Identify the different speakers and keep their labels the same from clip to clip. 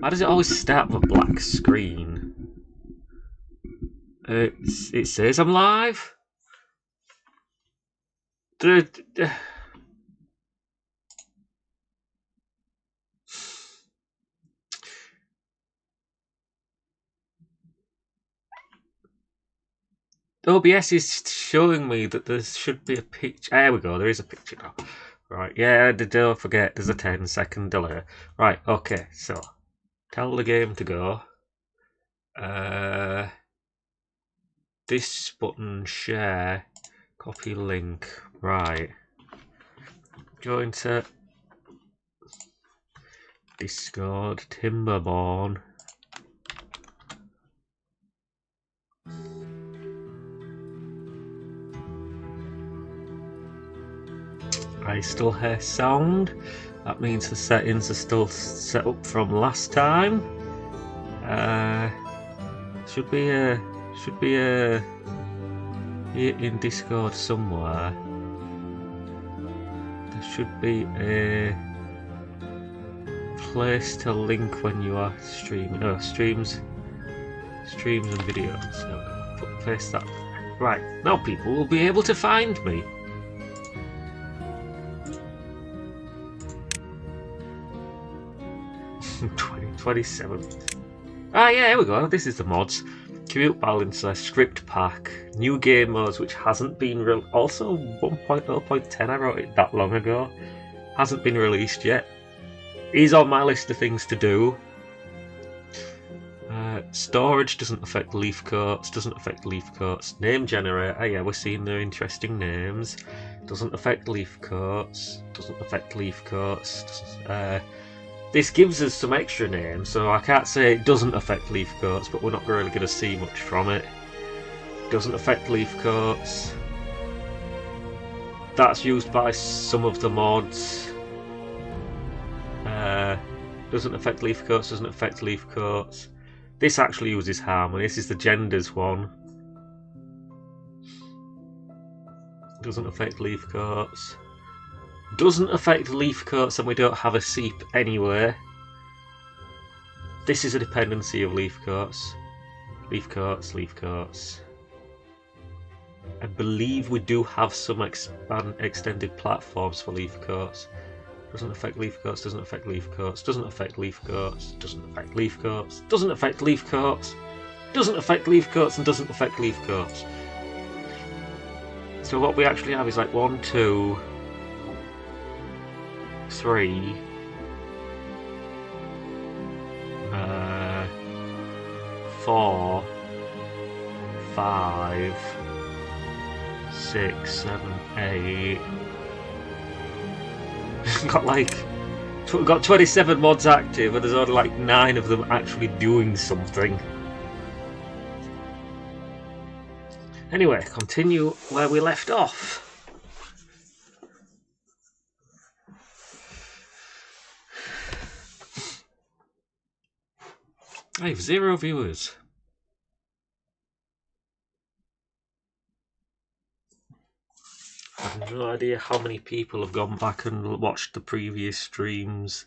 Speaker 1: Why does it always start with a black screen? It says I'm live? OBS is showing me that there should be a picture. There we go, there is a picture now. Right, yeah, don't forget, there's a 10-second delay. Right, okay, so tell the game to go. This button, share, copy link. Right. Go into Discord, Timberborn. I still hear sound. That means the settings are still set up from last time. Should be here in Discord somewhere. There should be a place to link when you are streaming. No, streams and videos. So place that. Right, now people will be able to find me. 27. Ah, yeah, here we go. This is the mods. Commute balancer, script pack, new game modes, which hasn't been also 1.0.10. I wrote it that long ago. Hasn't been released yet. Is on my list of things to do. Storage doesn't affect leaf coats. Doesn't affect leaf coats. Name generator. Yeah, we're seeing their interesting names. Doesn't affect leaf coats. Doesn't affect leaf coats. This gives us some extra names, so I can't say it doesn't affect leaf coats, but we're not really going to see much from it. Doesn't affect leaf coats. That's used by some of the mods. Doesn't affect leaf coats, doesn't affect leaf coats. This actually uses harmony. This is the genders one. Doesn't affect leaf coats. Doesn't affect leaf coats, and we don't have a seep anywhere. This is a dependency of leaf coats. Leaf coats, leaf coats. I believe we do have some extended platforms for leaf coats. Doesn't affect leaf coats, doesn't affect leaf coats, doesn't affect leaf coats, doesn't affect leaf coats, doesn't affect leaf coats, doesn't affect leaf coats, and doesn't affect leaf coats. So what we actually have is like 1, 2, 3, 4, 5, 6, 7, 8. We've got 27 mods active, and there's only like 9 of them actually doing something. Anyway, continue where we left off. I have 0 viewers. I have no idea how many people have gone back and watched the previous streams,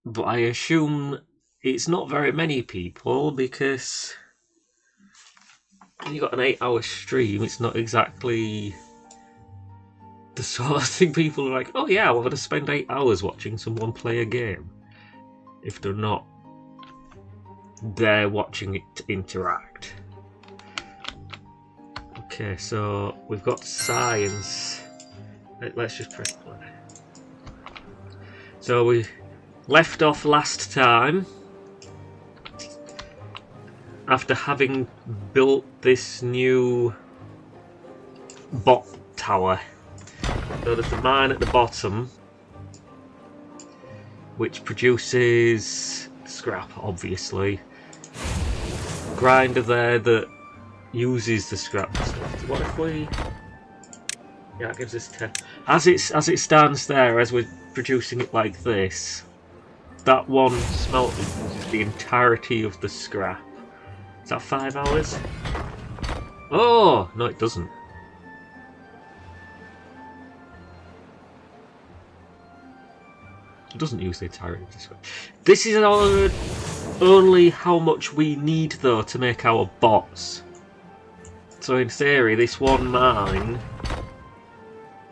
Speaker 1: but I assume it's not very many people, because when you've got an 8-hour stream, it's not exactly the sort of thing people are like, oh yeah, we're going to spend 8 hours watching someone play a game, if they're not there watching it interact. Okay, so we've got science. Let's just press play. So we left off last time after having built this new bot tower. So there's the mine at the bottom, which produces scrap, obviously. Grinder there that uses the scrap stuff. What if we... Yeah, it gives us 10. As it stands there, as we're producing it like this, that one smelter uses the entirety of the scrap. Is that 5 hours? Oh! No, it doesn't. doesn't use the entirety of this one. This is only how much we need though to make our bots. So in theory, this one mine,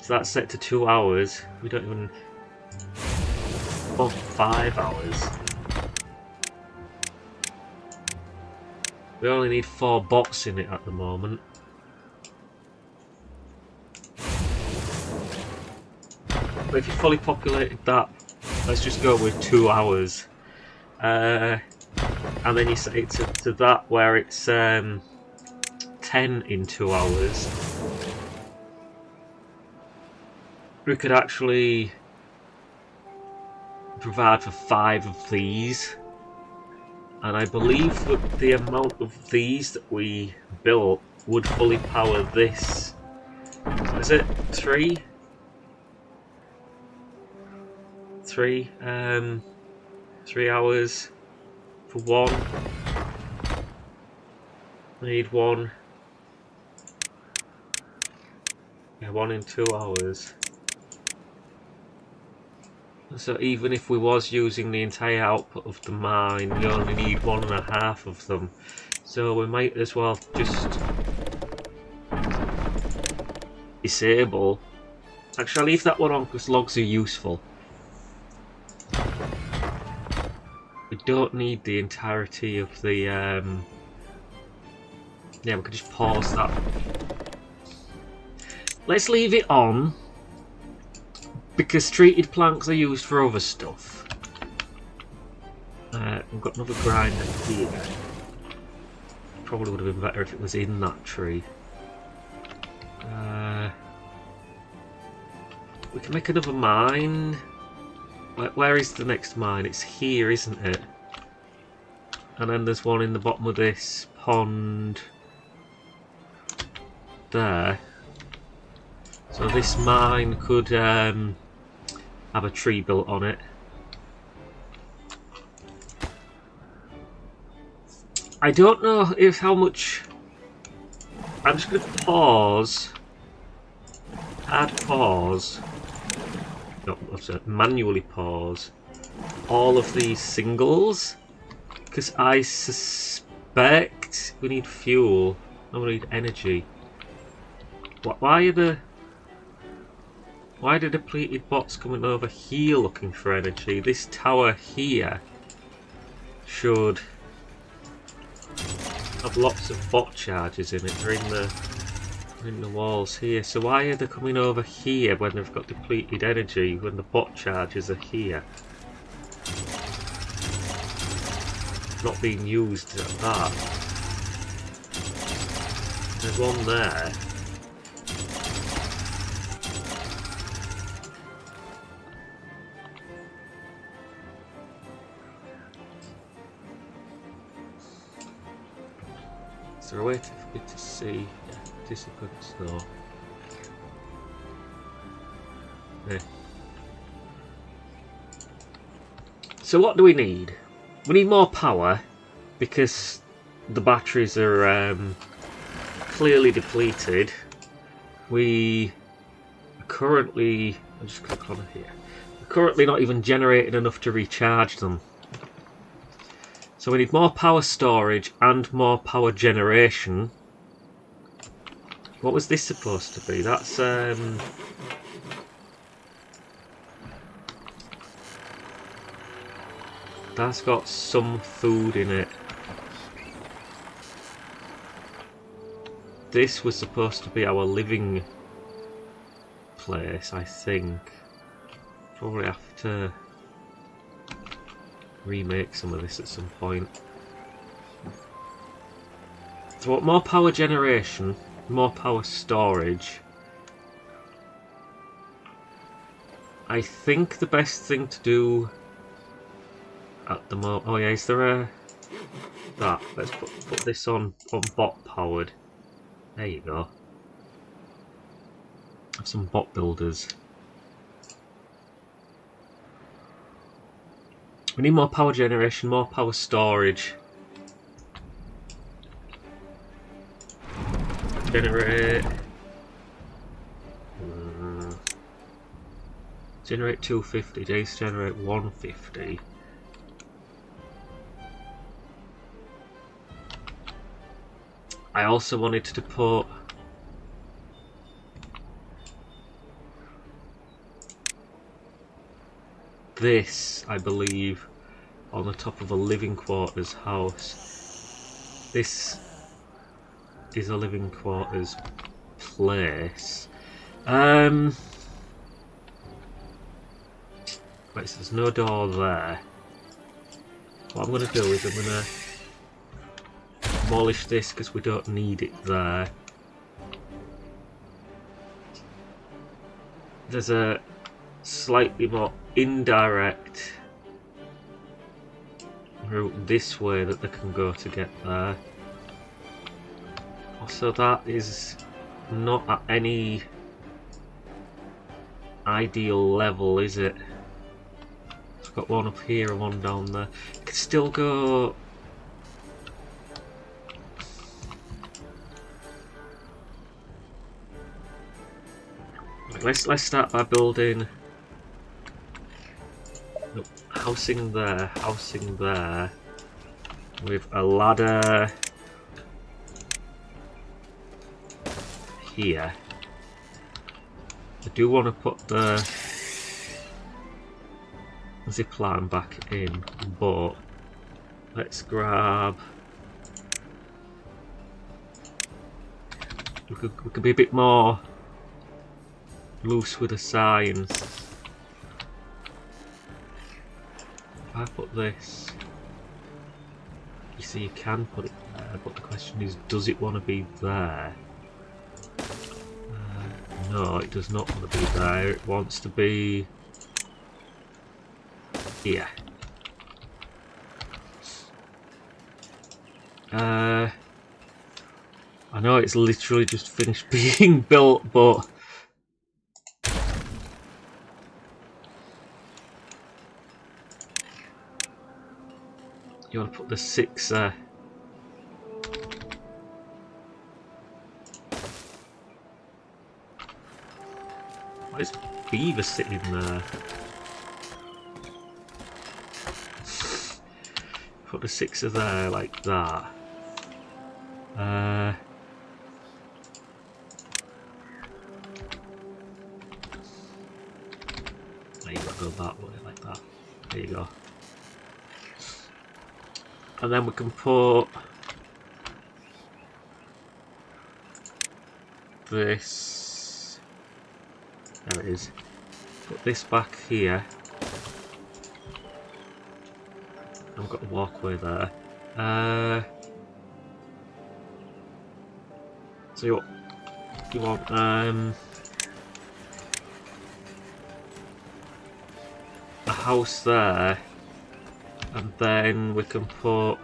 Speaker 1: so that's set to 2 hours. We don't even... Oh, 5 hours. We only need 4 bots in it at the moment. But if you fully populated that, let's just go with 2 hours. And then you set it to that where it's 10 in 2 hours. We could actually provide for 5 of these. And I believe that the amount of these that we built would fully power this. Is it 3? 3 hours for 1. I need 1. Yeah, 1 in 2 hours. So even if we was using the entire output of the mine, we only need 1.5 of them. So we might as well just disable. Actually, I'll leave that one on because logs are useful. We don't need the entirety of the... yeah, we could just pause that. Let's leave it on, because treated planks are used for other stuff. We've got another grinder here. Probably would have been better if it was in that tree. We can make another mine. Where is the next mine? It's here, isn't it? And then there's one in the bottom of this pond there. So this mine could have a tree built on it. I don't know if how much... I'm just going to pause. Add pause. No, manually pause all of these singles, because I suspect we need fuel. No, we need energy. Why are the depleted bots coming over here looking for energy? This tower here should have lots of bot charges in it. They're in the walls here. So why are they coming over here when they've got depleted energy when the bot charges are here? Not being used at that. There's one there. Is there a way for me to see? Yeah, participants, no. Yeah. So what do we need? We need more power, because the batteries are clearly depleted. We are currently... I'll just click on it here. We're currently not even generating enough to recharge them. So we need more power storage and more power generation. What was this supposed to be? That's got some food in it. This was supposed to be our living place, I think. Probably have to remake some of this at some point. So what, more power generation, more power storage. I think the best thing to do at the moment... Oh yeah, is there a... that? Let's put this on bot powered. There you go. Have some bot builders. We need more power generation, more power storage. Generate. Generate 250, days generate 150. I also wanted to put this, I believe, on the top of a living quarters house. This is a living quarters place. Right, so there's no door there. What I'm going to do is I'm going to demolish this because we don't need it there. There's a slightly more indirect route this way that they can go to get there. Also, that is not at any ideal level, is it? It's got one up here and one down there. It could still go. Let's start by building. Nope, housing there, with a ladder here. I do want to put the zip line back in, but let's grab. We could be a bit more loose with the signs. If I put this, you see, you can put it there, but the question is, does it want to be there? No, it does not want to be there. It wants to be here. I know it's literally just finished being built, but you want to put the 6 there. Why is Beaver sitting there? Put the 6 there like that. There you go that way like that. There you go. And then we can put this. There it is. Put this back here. I've got a walkway there. So you want a house there, and then we can put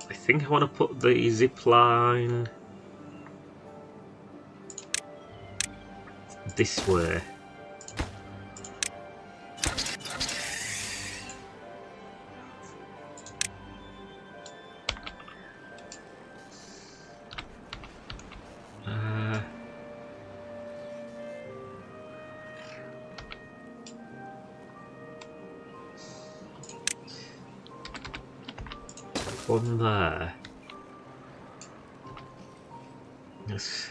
Speaker 1: I think I want to put the zip line this way. One there. Yes.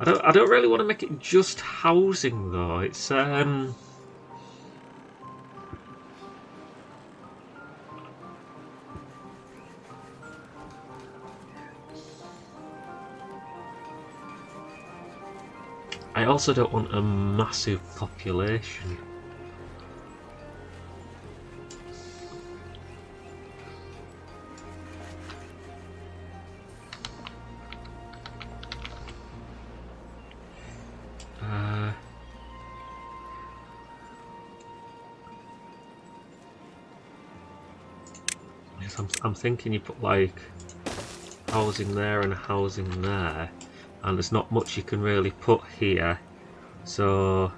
Speaker 1: I don't really want to make it just housing though. It's I also don't want a massive population. I'm thinking you put like housing there and housing there, and there's not much you can really put here, so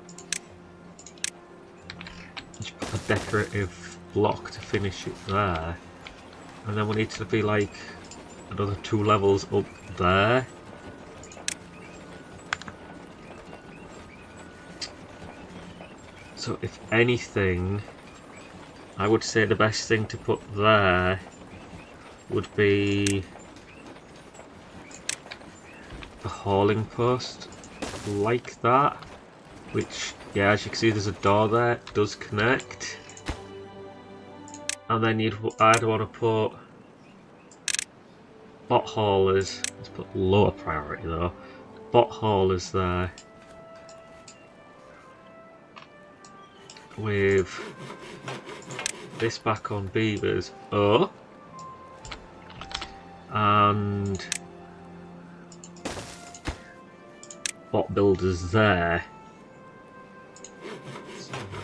Speaker 1: just put a decorative block to finish it there, and then we need to be like another 2 levels up there. So if anything, I would say the best thing to put there would be a hauling post like that, which, yeah, as you can see there's a door there, it does connect. And then I'd want to put bot haulers, let's put lower priority though, bot haulers there with this back on beavers, and bot builders there.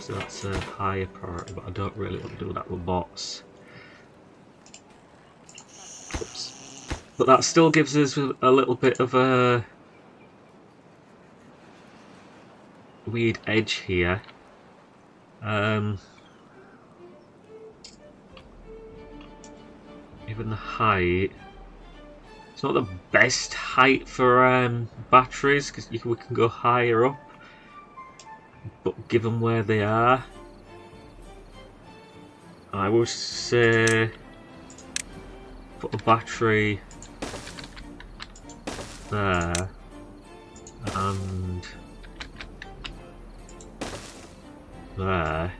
Speaker 1: So that's a higher priority, but I don't really want to do that with bots. Oops. But that still gives us a little bit of a weird edge here. Even the height, it's not the best height for batteries because we can go higher up, but given where they are, I would say put a battery there and there.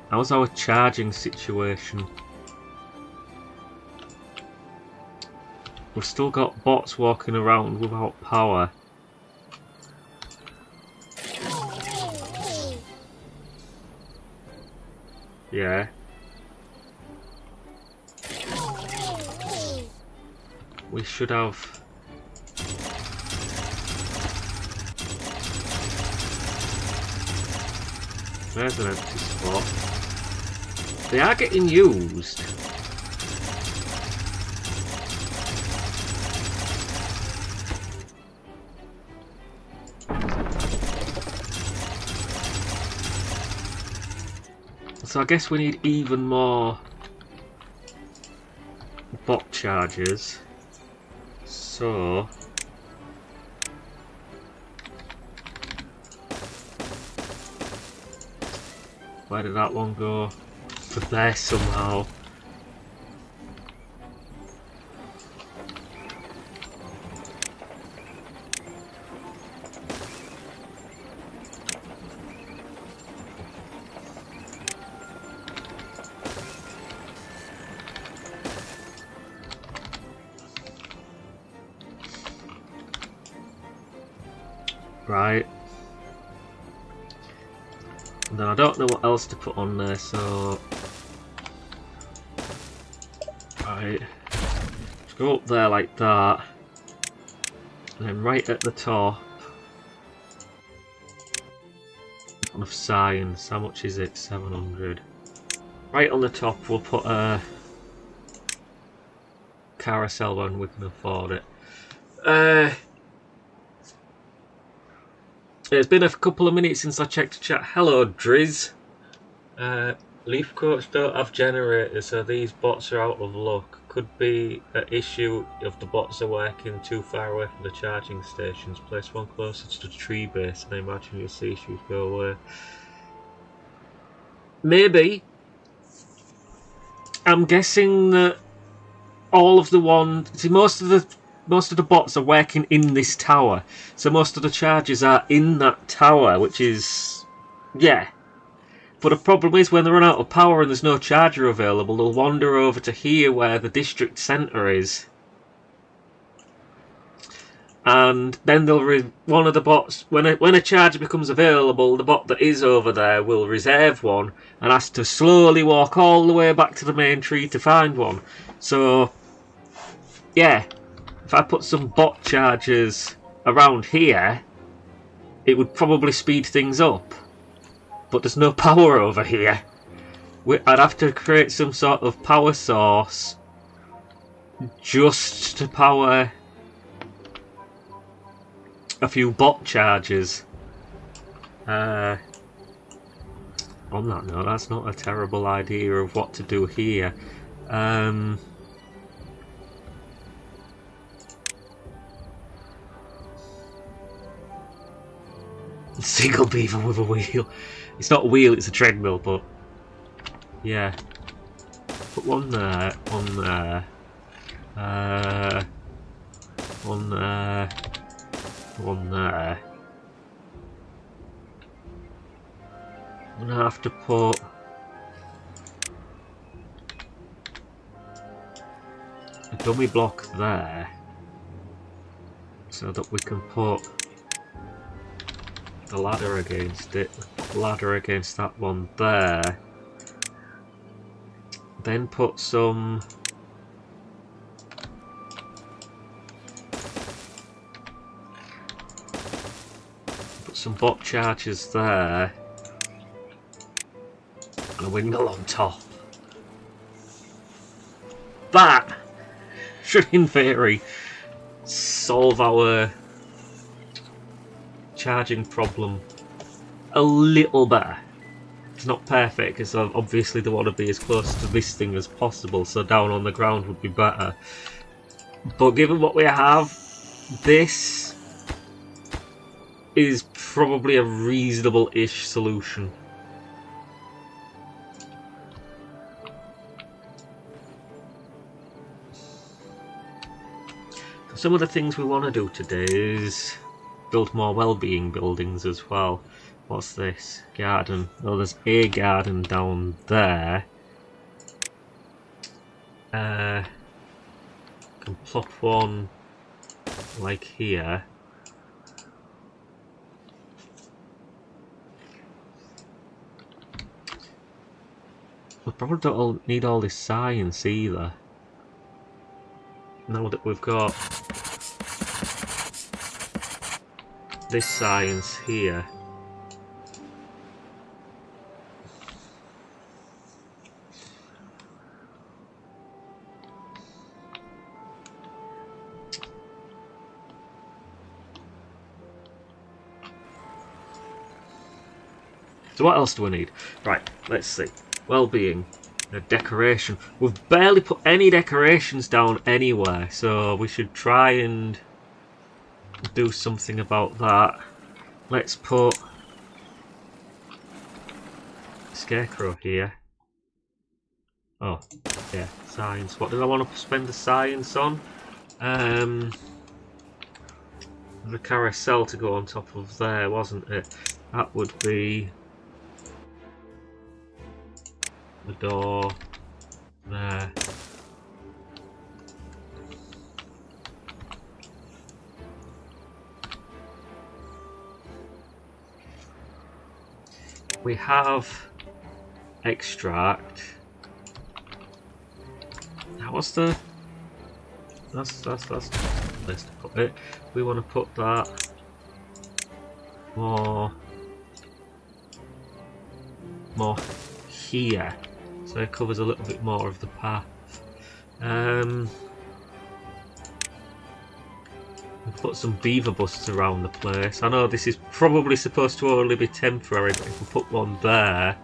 Speaker 1: How's our charging situation? We've still got bots walking around without power. Yeah. We should have... There's an empty spot. They are getting used. So I guess we need even more bot chargers. So where did that one go? For there somehow. Right. And then I don't know what else to put on there, so... Right. Just go up there like that. And then right at the top... Of science, how much is it? 700. Right on the top we'll put a... carousel when we can afford it. It's been a couple of minutes since I checked the chat. Hello, Driz. Leaf coats don't have generators, so these bots are out of luck. Could be an issue if the bots are working too far away from the charging stations. Place one closer to the tree base, and I imagine you'll see issues go away. Maybe. I'm guessing that all of the ones... See, most of the bots are working in this tower, so most of the chargers are in that tower, which is... yeah. But the problem is when they run out of power and there's no charger available, they'll wander over to here where the district centre is. And then they'll one of the bots, when a charger becomes available, the bot that is over there will reserve one and has to slowly walk all the way back to the main tree to find one. So, yeah. If I put some bot chargers around here, it would probably speed things up. But there's no power over here. I'd have to create some sort of power source just to power a few bot chargers. On that note, that's not a terrible idea of what to do here. Single beaver with a wheel. It's not a wheel, it's a treadmill, but yeah. Put one there, one there, one there, one there. I'm gonna have to put a dummy block there so that we can put the ladder against it, ladder against that one there. Then put some bot chargers there and a windmill on top. That should in theory solve our charging problem a little better. It's not perfect because obviously they want to be as close to this thing as possible, so down on the ground would be better. But given what we have, this is probably a reasonable-ish solution. Some of the things we want to do today is build more well-being buildings as well. What's this? Garden. Oh, there's a garden down there. Can plot one like here. We probably don't need all this science either. Now that we've got this science here. So what else do we need? Right, let's see. Well-being. A decoration. We've barely put any decorations down anywhere, so we should try and do something about that. Let's put a scarecrow here. Oh, yeah, science. What do I want to spend the science on? The carousel to go on top of there, wasn't it? That would be the door there. We have extract. That was the. That's the place to put it. We want to put that more here, so it covers a little bit more of the path. Put some beaver busts around the place. I know this is probably supposed to only be temporary, but if we put one there,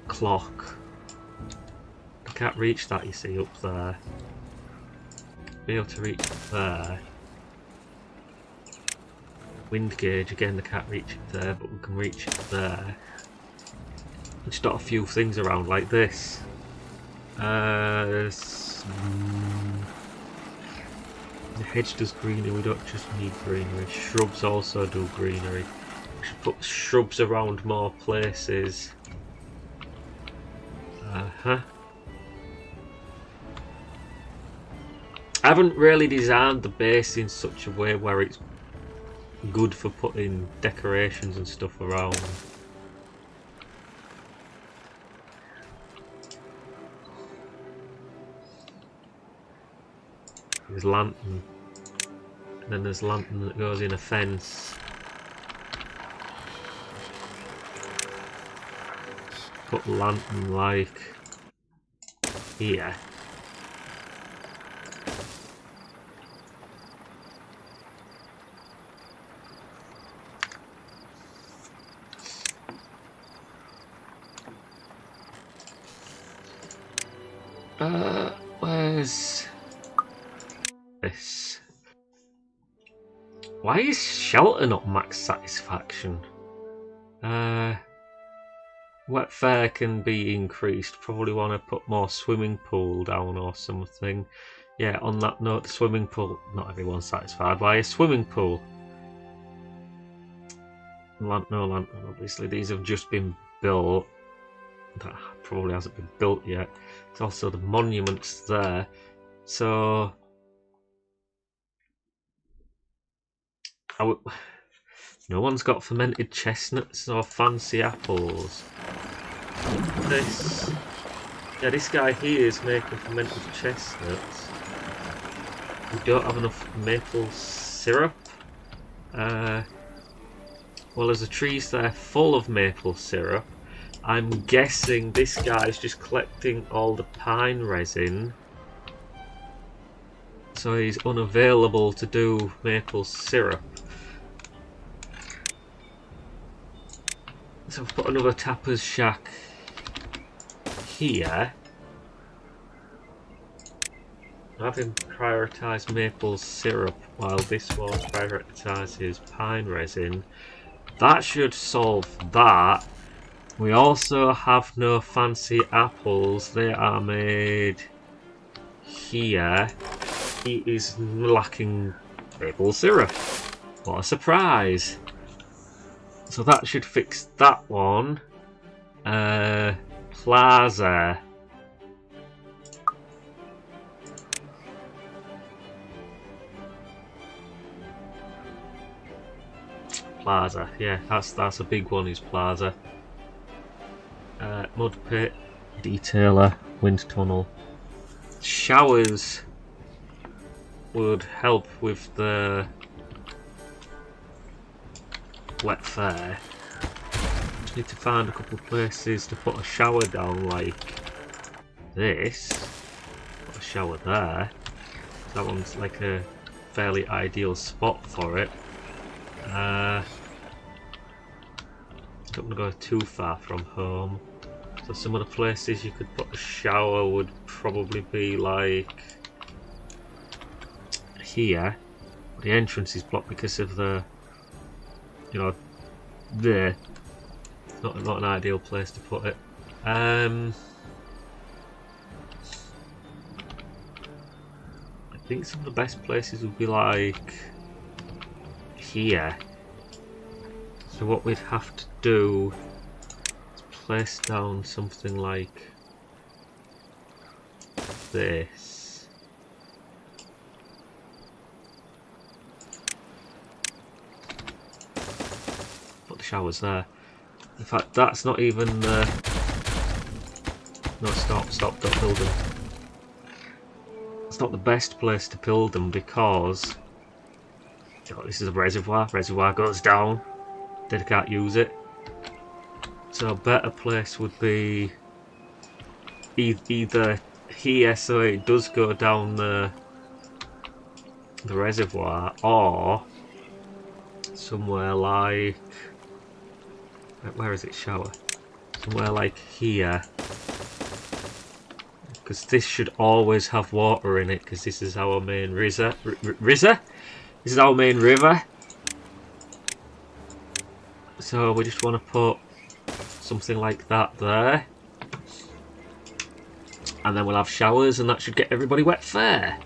Speaker 1: clock. I can't reach that, you see, up there. Be able to reach there. Wind gauge, again, I can't reach it there, but we can reach it there. Just dot a few things around like this. The hedge does greenery, we don't just need greenery. Shrubs also do greenery. We should put shrubs around more places. I haven't really designed the base in such a way where it's good for putting decorations and stuff around. There's lantern, and then there's lantern that goes in a fence. Put lantern like here. Where's this? Why is shelter not max satisfaction? Wet fare can be increased. Probably want to put more swimming pool down or something. Yeah, on that note, the swimming pool. Not everyone's satisfied by a swimming pool. No lantern, obviously. These have just been built. That probably hasn't been built yet. There's also the monuments there. So no one's got fermented chestnuts or fancy apples. This guy here is making fermented chestnuts. We don't have enough maple syrup. Well, there's a trees there full of maple syrup. I'm guessing this guy's just collecting all the pine resin, so he's unavailable to do maple syrup. So I've put another tapper's shack here. Having prioritised maple syrup while this one prioritises pine resin, that should solve that. We also have no fancy apples. They are made here. He is lacking maple syrup. What a surprise. So that should fix that one. Plaza. Plaza, yeah, that's a big one, is Plaza. Mud pit, detailer, wind tunnel. Showers would help with the wet fare. Just need to find a couple of places to put a shower down, like this. Put a shower there. That one's like a fairly ideal spot for it. Don't want to go too far from home. So some of the places you could put a shower would probably be like here. The entrance is blocked because of the, there. Not an ideal place to put it. I think some of the best places would be like here. So what we'd have to do is place down something like this. Put the showers there. In fact, that's not even no, stop, don't build them. It's not the best place to build them because this is a reservoir. Reservoir goes down. They can't use it. So a better place would be either here, so it does go down the reservoir, or somewhere like, where is it, shower? Somewhere like here, because this should always have water in it, because this is our main river. This is our main river. So we just want to put something like that there, and then we'll have showers, and that should get everybody wet fare.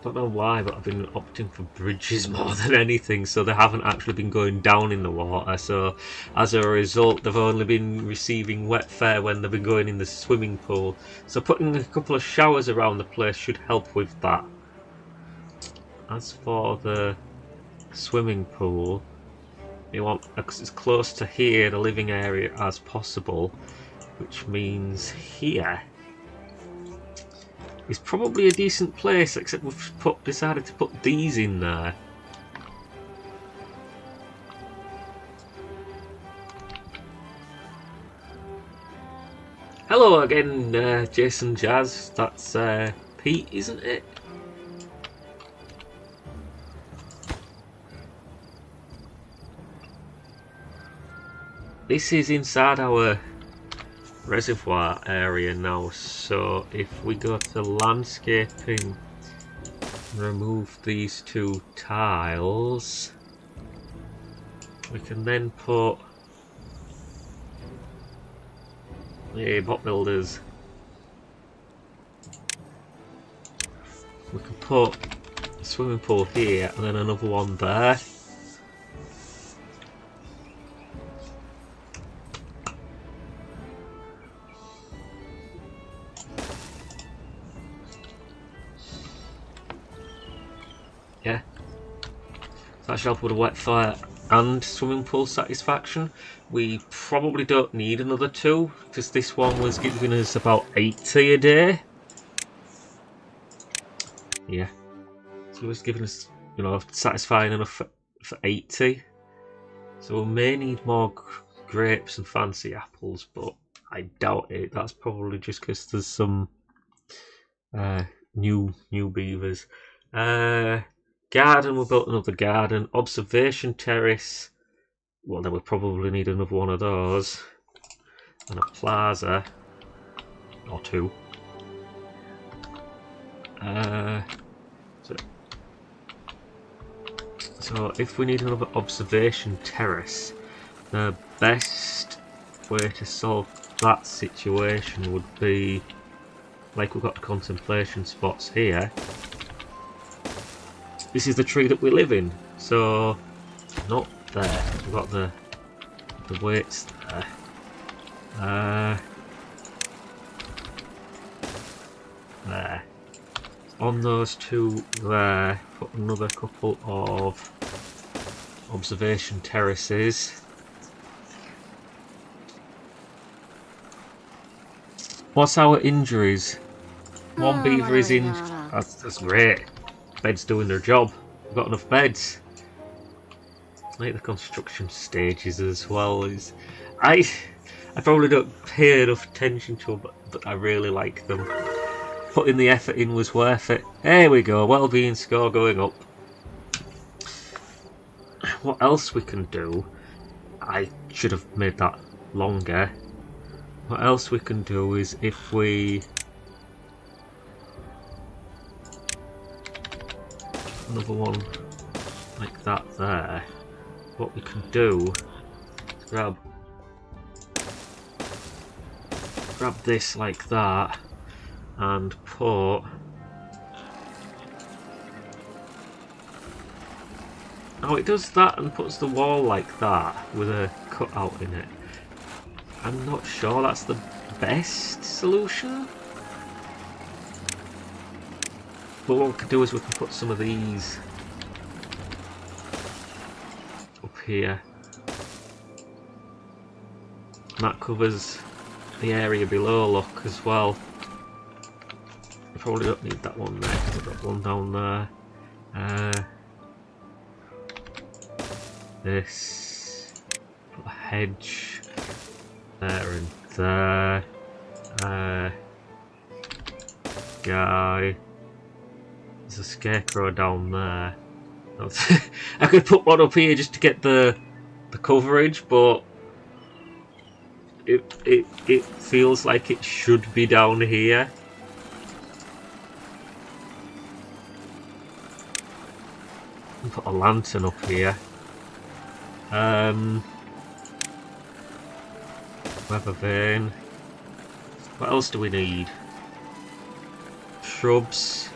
Speaker 1: Don't know why, but I've been opting for bridges more than anything, so they haven't actually been going down in the water. So as a result, they've only been receiving wet fare when they've been going in the swimming pool. So putting a couple of showers around the place should help with that. As for the swimming pool, you want as close to here, the living area, as possible, which means here is probably a decent place, except we've decided to put these in there. Hello again, Jason Jazz. That's Pete, isn't it? This is inside our reservoir area now, so if we go to landscaping, remove these two tiles, we can then put bot builders. We can put a swimming pool here and then another one there. Yeah, that should help with a wet fire and swimming pool satisfaction. We probably don't need another two because this one was giving us about 80 a day. Yeah, so it was giving us, you know, satisfying enough for 80. So we may need more grapes and fancy apples, but I doubt it. That's probably just because there's some new beavers. Garden, we built another garden. Observation terrace. Well, then we probably need another one of those. And a plaza. Or two. So if we need another observation terrace, the best way to solve that situation would be, like we've got contemplation spots here. This is the tree that we live in, so not there. We've got the weights there. There. On those two there, put another couple of observation terraces. What's our injuries? One beaver is injured. That's great. Beds doing their job. We've got enough beds. Like the construction stages as well. I probably don't pay enough attention to them, but I really like them. Putting the effort in was worth it. There we go. Wellbeing score going up. What else we can do? I should have made that longer. What else we can do is if we... Another one like that there. What we can do is grab this like that and put... Oh, it does that and puts the wall like that with a cutout in it. I'm not sure that's the best solution. But what we can do is we can put some of these up here. And that covers the area below, look, as well. I probably don't need that one there because I've got one down there. This. Put a hedge there and there. Guy. There's a scarecrow down there. I could put one up here just to get the coverage, but it feels like it should be down here. And put a lantern up here. Weather vane. What else do we need? Shrubs.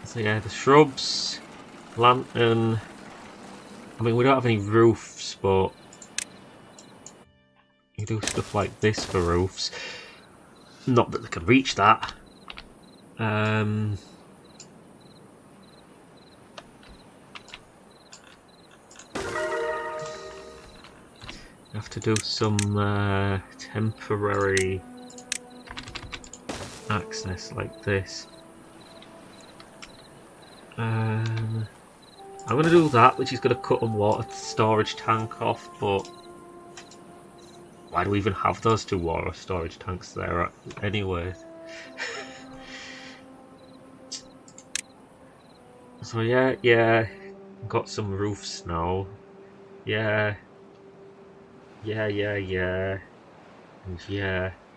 Speaker 1: So yeah, the shrubs, lantern. I mean, we don't have any roofs, but you do stuff like this for roofs. Not that they can reach that. Have to do some temporary access like this. I'm going to do that, which is going to cut a water storage tank off, but Why do we even have those two water storage tanks there anyway? So yeah, got some roofs now. Yeah, and yeah.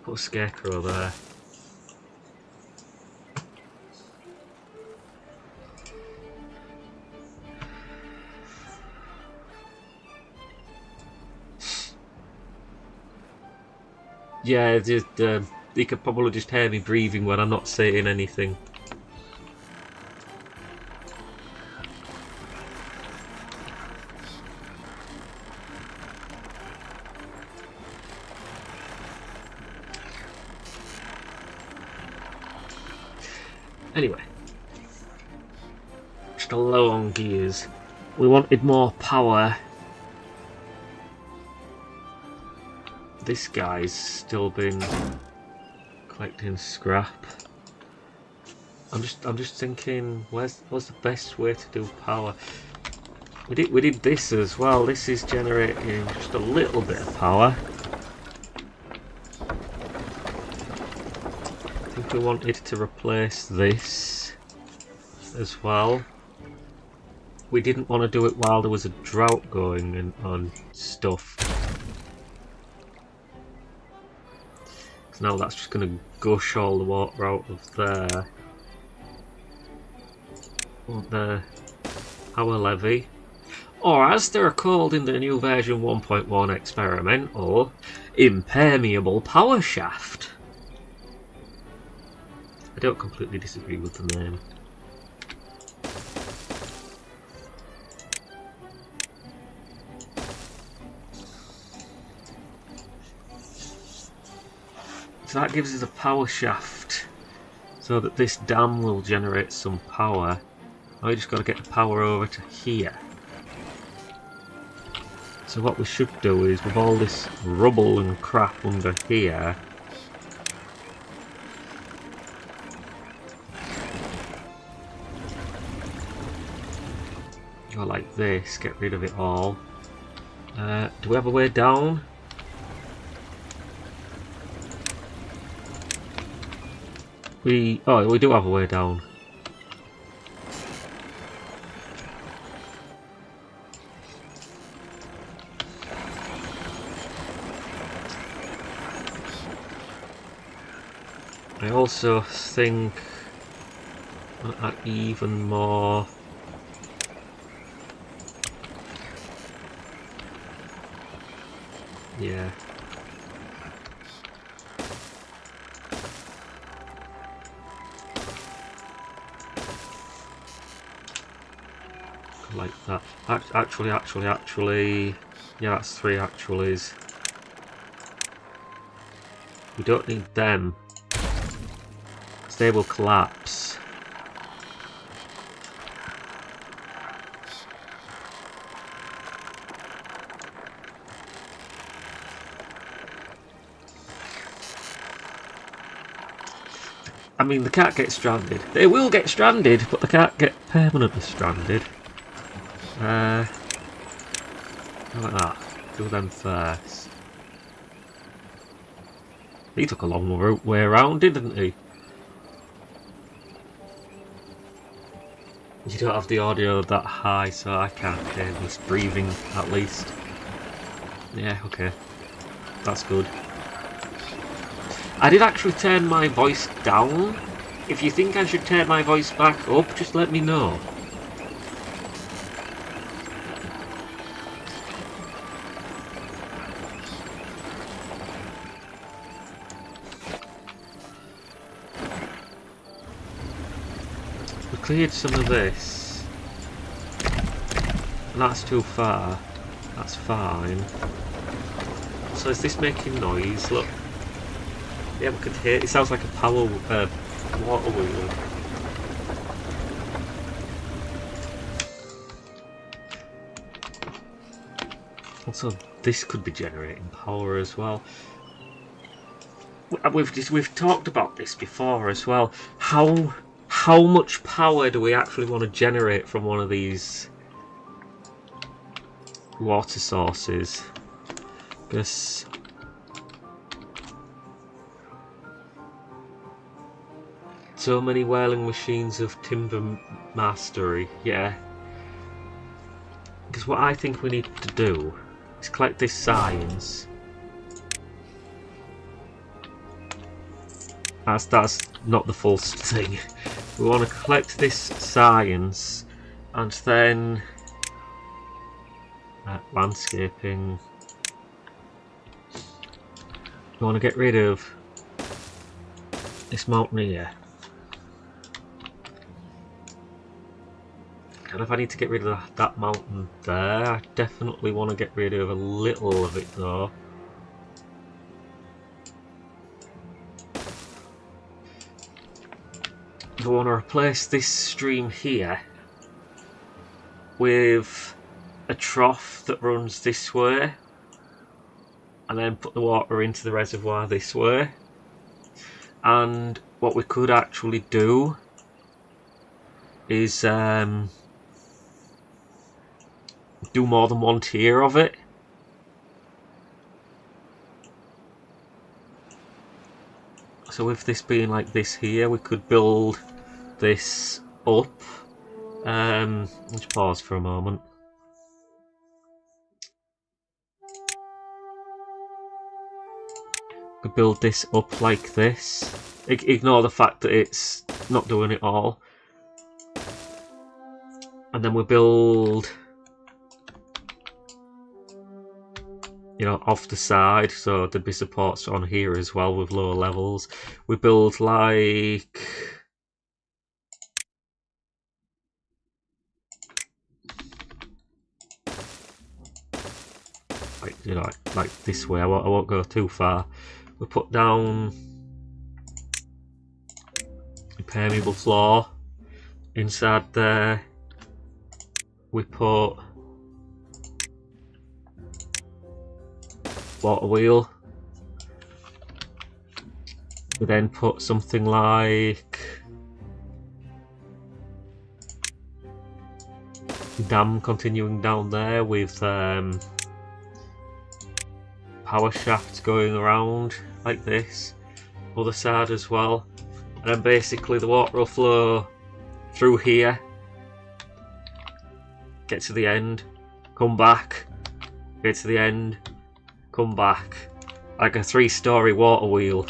Speaker 1: Put a scarecrow there. Yeah, just you could probably just hear me breathing when I'm not saying anything. Anyway, still low on gears. We wanted more power. This guy's still been collecting scrap. I'm just thinking, what's the best way to do power? We did this as well. This is generating just a little bit of power. I think we wanted to replace this as well. We didn't want to do it while there was a drought going on stuff. So now that's just going to gush all the water out of there. The power levy, or as they're called in the new version 1.1 experimental, impermeable power shaft. I don't completely disagree with the name. So that gives us a power shaft so that this dam will generate some power. Now we just got to get the power over to here. So what we should do is, with all this rubble and crap under here, go like this, get rid of it all. Do we have a way down? We do have a way down. I also think I'll add even more. Yeah. Like that. Actually, yeah, that's 3 actualies. We don't need them, because they will collapse. I mean, they can't get stranded. They will get stranded, but they can't get permanently stranded. How about that? Do them first. He took a long way around, didn't he? You don't have the audio that high, so I can't hear his breathing, at least. Yeah, okay. That's good. I did actually turn my voice down. If you think I should turn my voice back up, just let me know. We cleared some of this. And that's too far. That's fine. So is this making noise? Look. Yeah, we could hear it. It sounds like a power water wheel. Also, this could be generating power as well. We've talked about this before as well. How much power do we actually want to generate from one of these water sources. Because so many whirling machines of timber mastery, yeah. Because what I think we need to do is collect this science. That's not the full thing. We want to collect this science and then landscaping. We want to get rid of this mountain here. And if I need to get rid of that mountain there, I definitely want to get rid of a little of it though. I want to replace this stream here with a trough that runs this way and then put the water into the reservoir this way. And what we could actually do is do more than one tier of it. So with this being like this here, we could build this up. Let's pause for a moment. Could build this up like this. Ignore the fact that it's not doing it all. And then we build, you know, off the side, so there'd be supports on here as well with lower levels. We build like you know, like this way. I won't go too far. We put down a permeable floor inside there. We put water wheel. We then put something like dam continuing down there with power shafts going around like this. Other side as well. And then basically the water will flow through here, get to the end, come back, get to the end, come back, like a 3-story water wheel.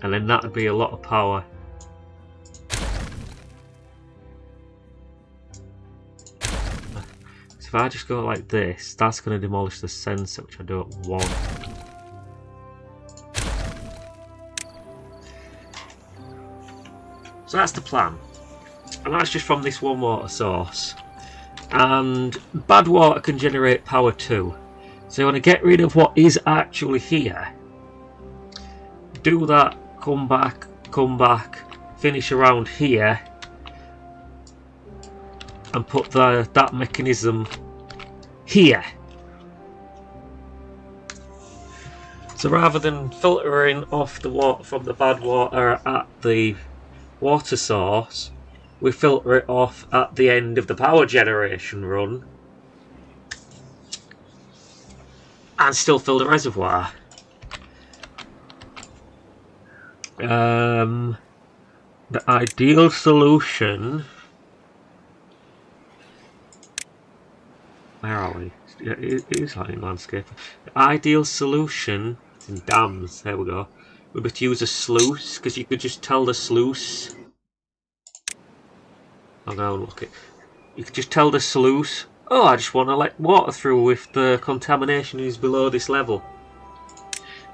Speaker 1: And then that would be a lot of power. So if I just go like this, that's going to demolish the sensor, which I don't want. So that's the plan. And that's just from this one water source. And bad water can generate power too. So you want to get rid of what is actually here. Do that, come back, finish around here. And put that mechanism here. So rather than filtering off the water from the bad water at the water source, we filter it off at the end of the power generation run and still fill the reservoir. The ideal solution, where are we? It is like in landscape. The ideal solution in dams, there we go, would be to use a sluice, because you could just tell the sluice. I'll go and look it. You could just tell the sluice, oh, I just want to let water through if the contamination is below this level,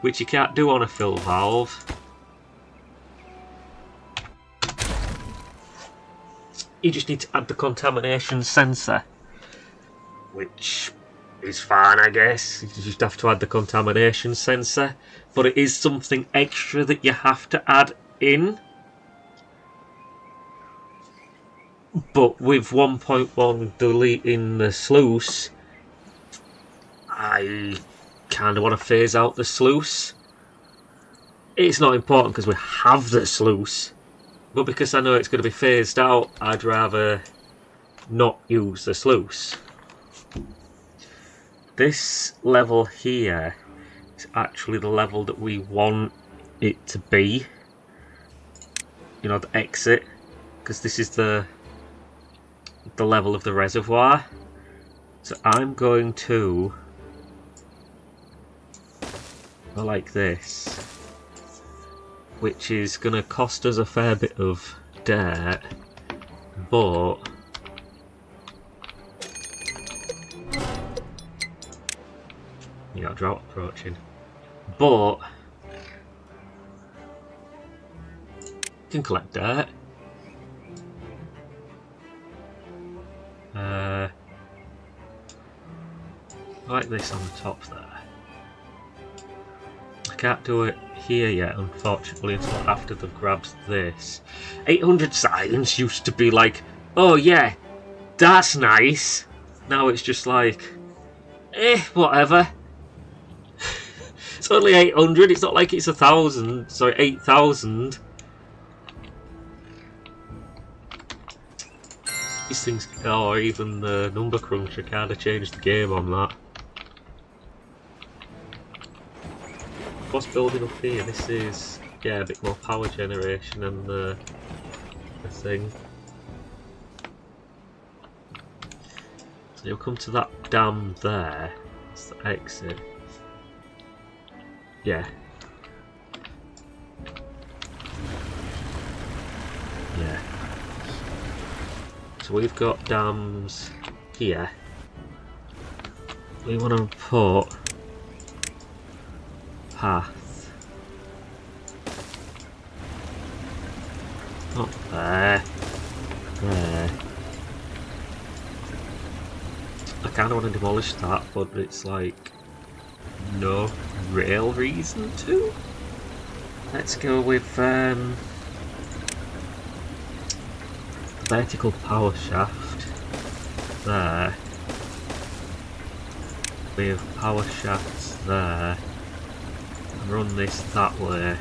Speaker 1: which you can't do on a fill valve. You just need to add the contamination sensor, which is fine, I guess. You just have to add the contamination sensor, but it is something extra that you have to add in. But with 1.1 deleting the sluice, I kind of want to phase out the sluice. It's not important because we have the sluice, but because I know it's going to be phased out, I'd rather not use the sluice. This level here is actually the level that we want it to be. You know, the exit, because this is the level of the reservoir. So I'm going to go like this, which is going to cost us a fair bit of dirt, but you know, drought approaching, but you can collect dirt. Like this on the top there. I can't do it here yet, unfortunately, until after they've grabbed this. 800 science used to be like, oh yeah, that's nice. Now it's just like, whatever. It's only 800, it's not like it's 1,000, sorry, 8,000. These things, or even the number cruncher kind of changed the game on that. What's building up here? This is, yeah, a bit more power generation and the thing. So you'll come to that dam there. It's the exit. Yeah. Yeah. So we've got dams here. We want to put path. Not there. There. I kind of want to demolish that, but it's like no real reason to. Let's go with vertical power shaft there. We have power shafts there. Run this that way.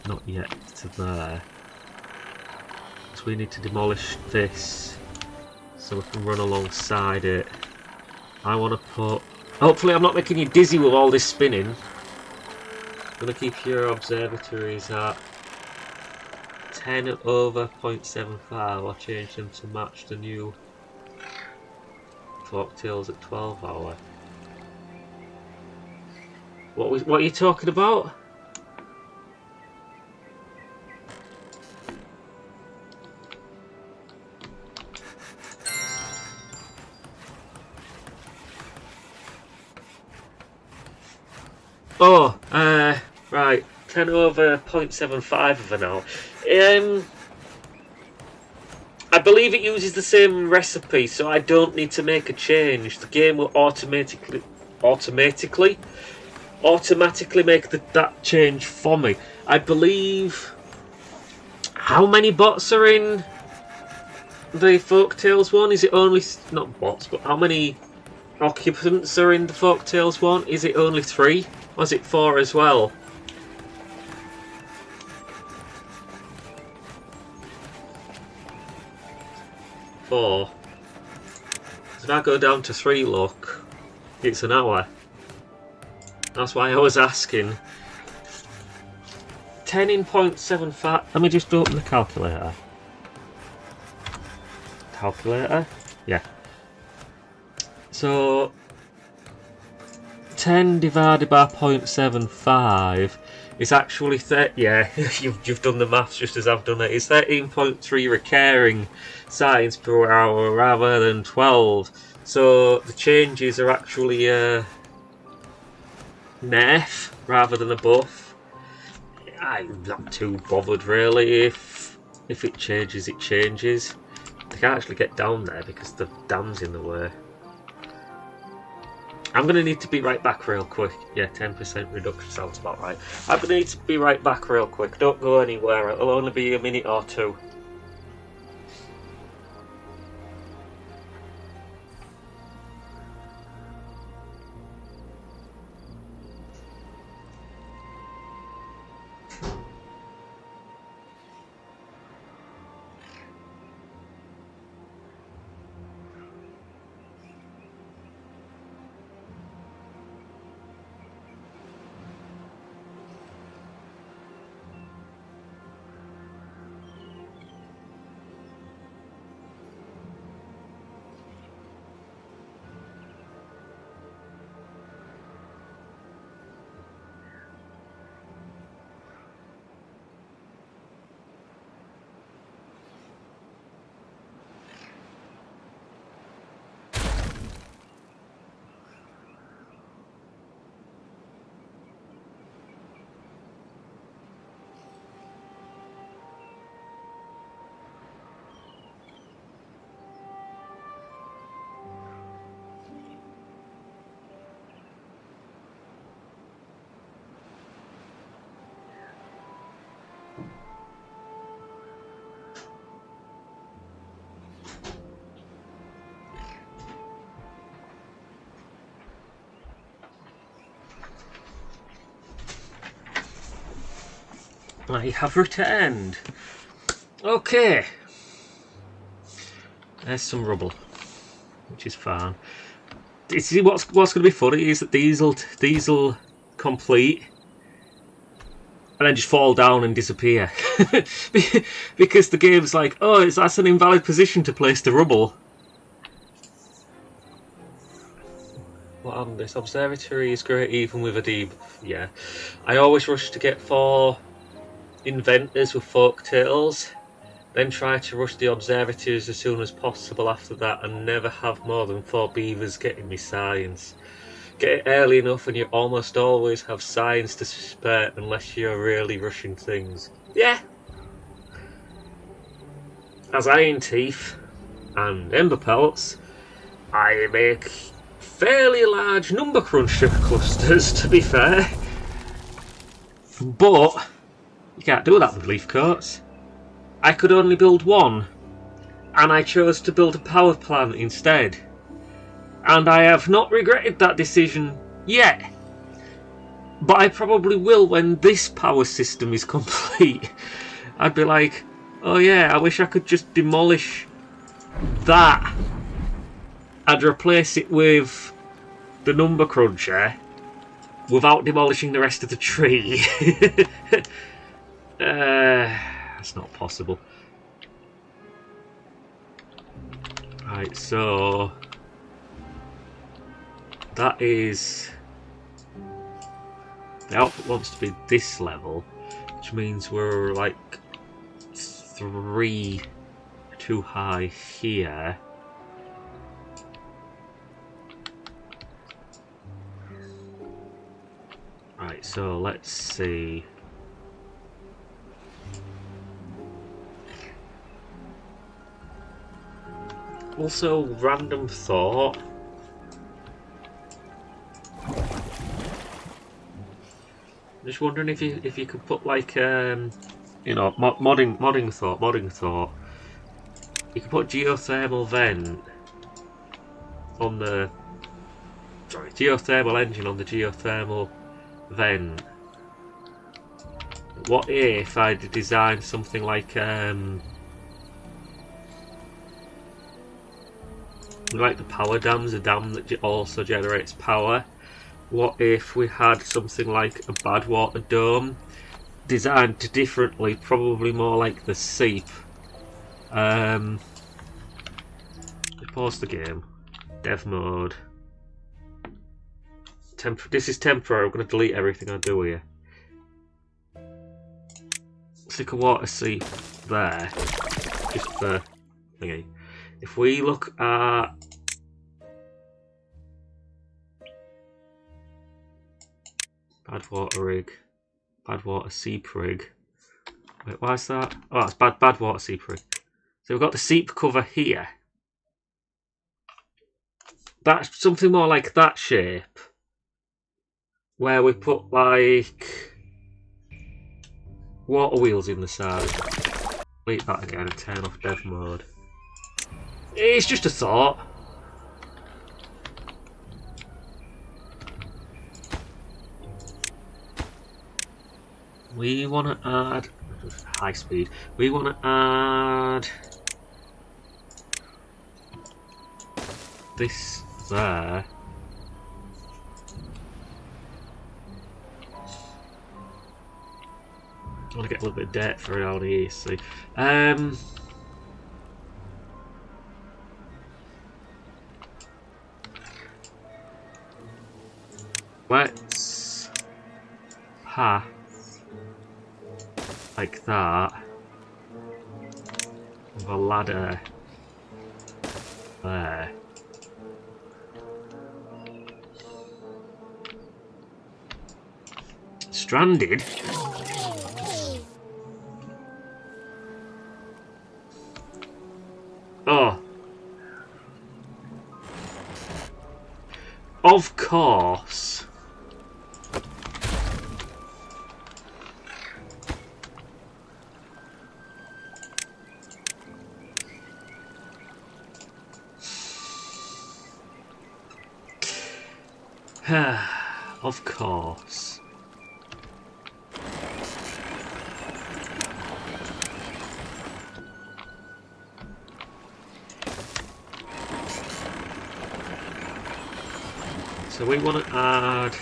Speaker 1: Not yet to there. So we need to demolish this so we can run alongside it. I want to put... Hopefully I'm not making you dizzy with all this spinning. I'm going to keep your observatories at 10 over 0.75. I'll change them to match the new Forktails at 12 hour. What are you talking about? Oh, right. 10 over 0.75 of an hour. I believe it uses the same recipe, so I don't need to make a change. The game will automatically make that change for me. I believe... How many bots are in the Folktales one? Is it only... Not bots, but how many occupants are in the Folktales one? Is it only 3? Or is it 4 as well? So if I go down to 3, look, it's an hour. That's why I was asking. 10 in 0.75. Let me just open the calculator. Calculator? Yeah. So 10 divided by 0.75 is actually yeah, you've done the maths just as I've done it. It's 13.3 recurring signs per hour rather than 12. So the changes are actually nerf rather than a buff. I'm not too bothered really. If it changes, it changes. I can't actually get down there because the dam's in the way. I'm going to need to be right back real quick. Yeah, 10% reduction sounds about right. I'm going to need to be right back real quick. Don't go anywhere. It'll only be a minute or two. I have returned. Okay. There's some rubble, which is fine. See, what's going to be funny is that these will complete and then just fall down and disappear. Because the game's like, oh, that's an invalid position to place the rubble. What on this observatory is great even with a deep. Yeah. I always rush to get 4 inventors with folk tales, then try to rush the observatories as soon as possible after that, and never have more than 4 beavers getting me science. Get it early enough and you almost always have science to spare unless you're really rushing things. Yeah! As Iron Teeth and Emberpelts, I make fairly large number cruncher clusters, to be fair. But you can't do that with leaf coats. I could only build 1, and I chose to build a power plant instead. And I have not regretted that decision yet. But I probably will when this power system is complete. I'd be like, oh yeah, I wish I could just demolish that. I'd replace it with the number cruncher without demolishing the rest of the tree. That's not possible. Right, so that is the output wants to be this level, which means we're like 3 too high here. Right, so let's see. Also, random thought. Just wondering if you could put like you know, modding thought. You could put geothermal vent on the geothermal engine on the geothermal vent. What if I designed something like the power dam's a dam that also generates power? What if we had something like a badwater dome designed differently, probably more like the seep? Pause the game. Dev mode. This is temporary. I'm going to delete everything I do here. Stick a water seep there, just for thingy. If we look at Badwater rig, Badwater seep rig. Wait, why is that? Oh, it's Badwater seep rig. So we've got the seep cover here. That's something more like that shape, where we put like water wheels in the side. Delete that again and turn off dev mode. It's just a thought. We want to add high speed. We want to add this there. I want to get a little bit of depth around here, see. Let's path like that with a ladder there. Stranded? Oh. Of course. Of course. So we want to add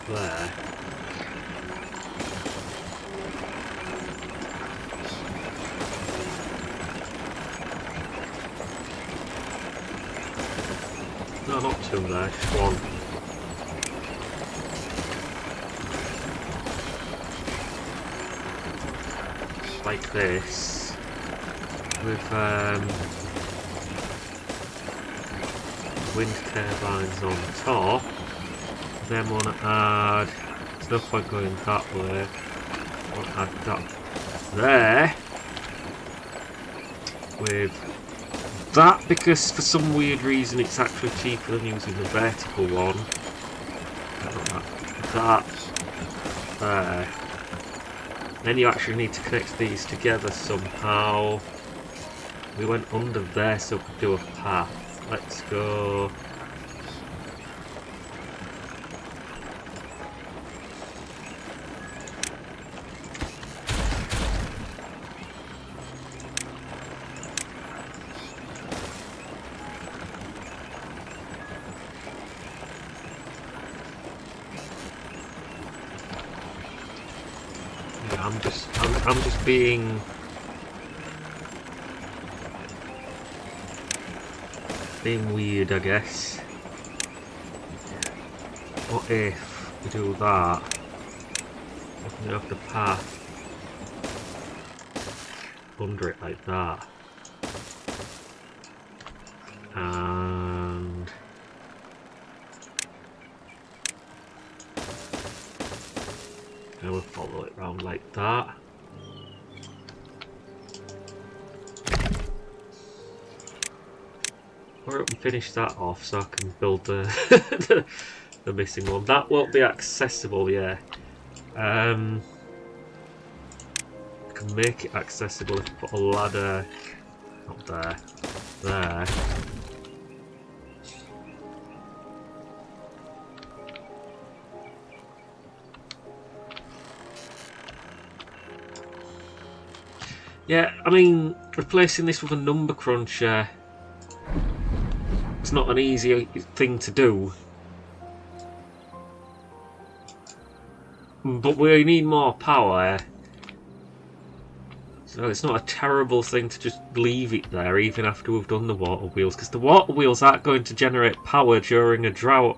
Speaker 1: there. No, not two there, just one. Like this, with wind turbines on top. Then want to add, there's no point going that way, want to add that there, with that, because for some weird reason it's actually cheaper than using the vertical one. That there. Then you actually need to connect these together somehow. We went under there so we could do a path. Let's go. I'm just being weird, I guess. What if we do that? We have the path under it like that, and we'll follow it round like that. Or we finish that off so I can build the the missing one. That won't be accessible, yeah. I can make it accessible if I put a ladder up there. There. Yeah, I mean, replacing this with a number cruncher, it's not an easy thing to do. But we need more power. So it's not a terrible thing to just leave it there even after we've done the water wheels, because the water wheels aren't going to generate power during a drought,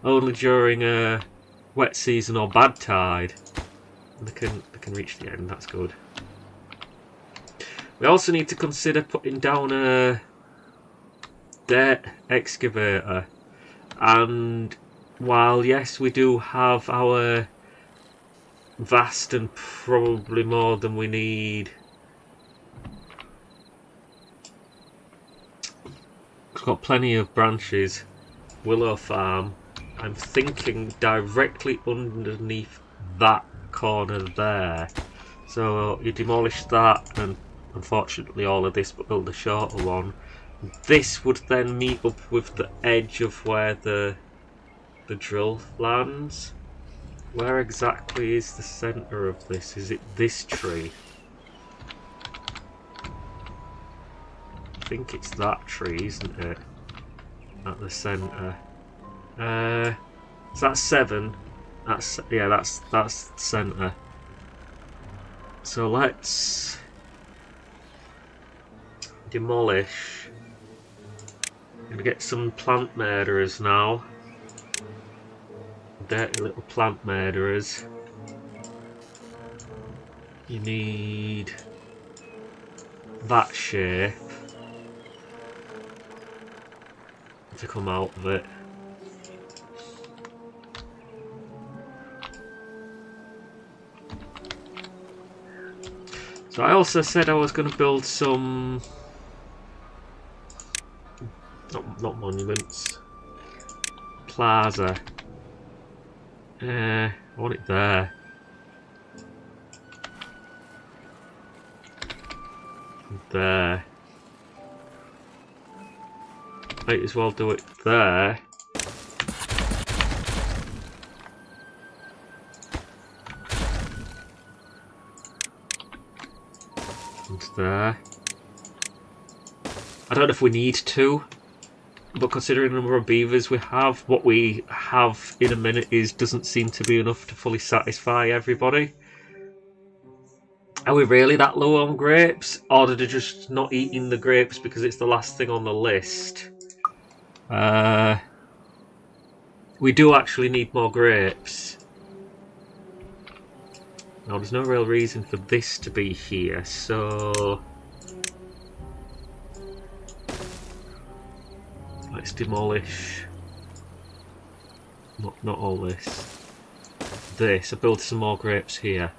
Speaker 1: only during a wet season or bad tide. They can reach the end, that's good. We also need to consider putting down a dirt excavator, and while yes we do have our vast and probably more than we need, we've got plenty of branches, willow farm, I'm thinking directly underneath that corner there. So you demolish that and unfortunately all of this, but build a shorter one. This would then meet up with the edge of where the drill lands. Where exactly is the centre of this? Is it this tree? I think it's that tree, isn't it? At the centre. So that's 7. That's the centre. So let's demolish. I'm gonna get some plant murderers now. Dirty little plant murderers. You need that shape to come out of it. So I also said I was going to build some not monuments, plaza. I want it there. There. Might as well do it there. there. I don't know if we need to, but considering the number of beavers we have, what we have in a minute doesn't seem to be enough to fully satisfy everybody. Are we really that low on grapes? Or are they just not eating the grapes because it's the last thing on the list? We do actually need more grapes. Now, there's no real reason for this to be here, so... let's demolish... not all this. This, I build some more grapes here.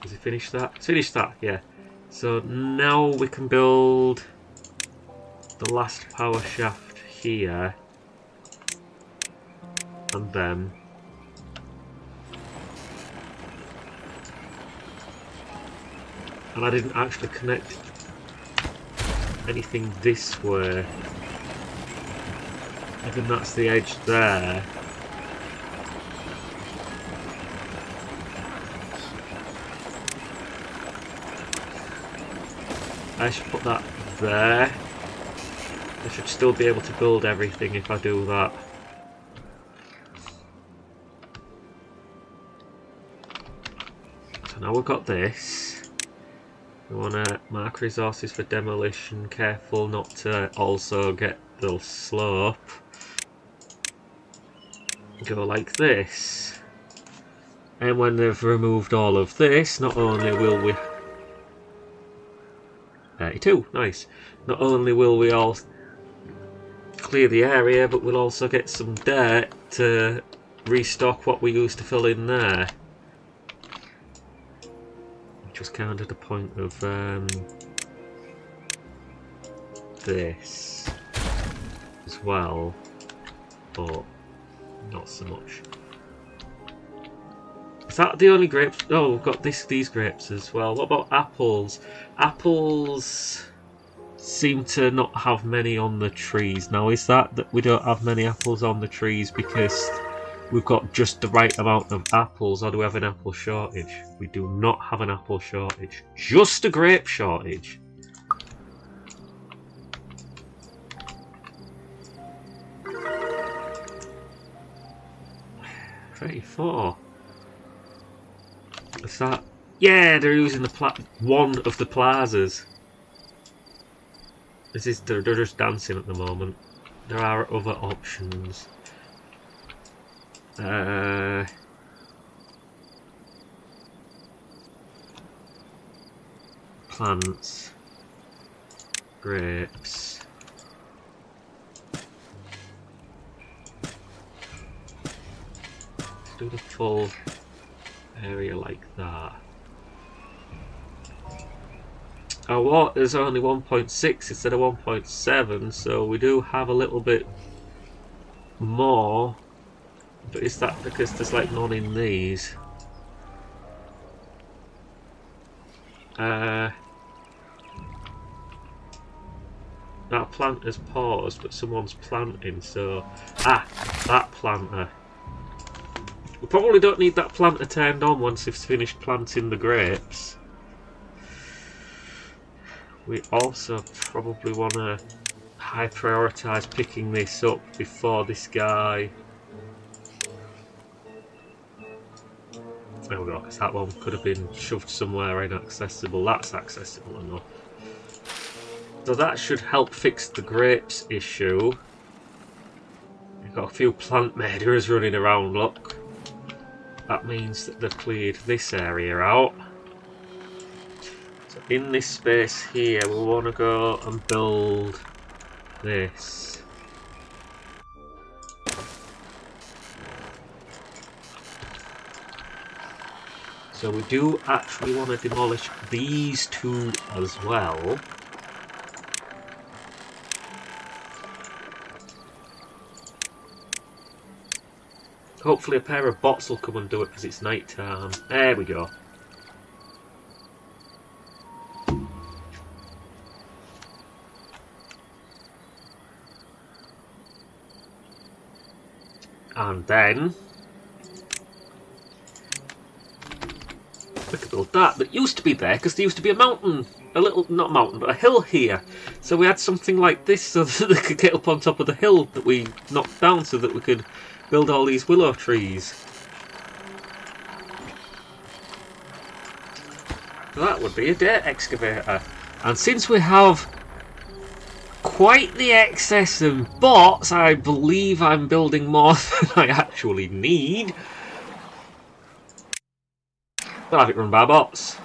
Speaker 1: Has he finished that? Finished that, yeah. So now we can build the last power shaft here. And then... and I didn't actually connect anything this way. I think that's the edge there. I should put that there. I should still be able to build everything if I do that. So now we've got this. We want to mark resources for demolition. Careful not to also get the slope. Go like this. And when they've removed all of this, not only will we... 32, nice. Not only will we all clear the area, but we'll also get some dirt to restock what we used to fill in there. Which was kind of the point of this as well, but not so much. Is that the only grapes? Oh, we've got these grapes as well. What about apples? Apples seem to not have many on the trees. Now, is that we don't have many apples on the trees because we've got just the right amount of apples, or do we have an apple shortage? We do not have an apple shortage. Just a grape shortage. $34. Is that? Yeah, they're using the one of the plazas. They're just dancing at the moment. There are other options. Plants, grapes. Let's do the full area like that. Our water is only 1.6 instead of 1.7, so we do have a little bit more. But is that because there's like none in these? That plant has paused, but someone's planting, so... ah, that planter. We probably don't need that planter turned on once it's finished planting the grapes. We also probably want to high prioritise picking this up before this guy... there we go, because that one could have been shoved somewhere inaccessible. That's accessible enough. So that should help fix the grapes issue. We've got a few plant murderers running around, look. That means that they've cleared this area out. So in this space here, we want to go and build this. So we do actually want to demolish these two as well. Hopefully a pair of bots will come and do it because it's night time. There we go. And then we could build that used to be there because there used to be a mountain, not a mountain, but a hill here. So we had something like this so that they could get up on top of the hill that we knocked down so that we could build all these willow trees. So that would be a dirt excavator. And since we have quite the excess of bots, I believe I'm building more than I actually need. We'll have it run by bots.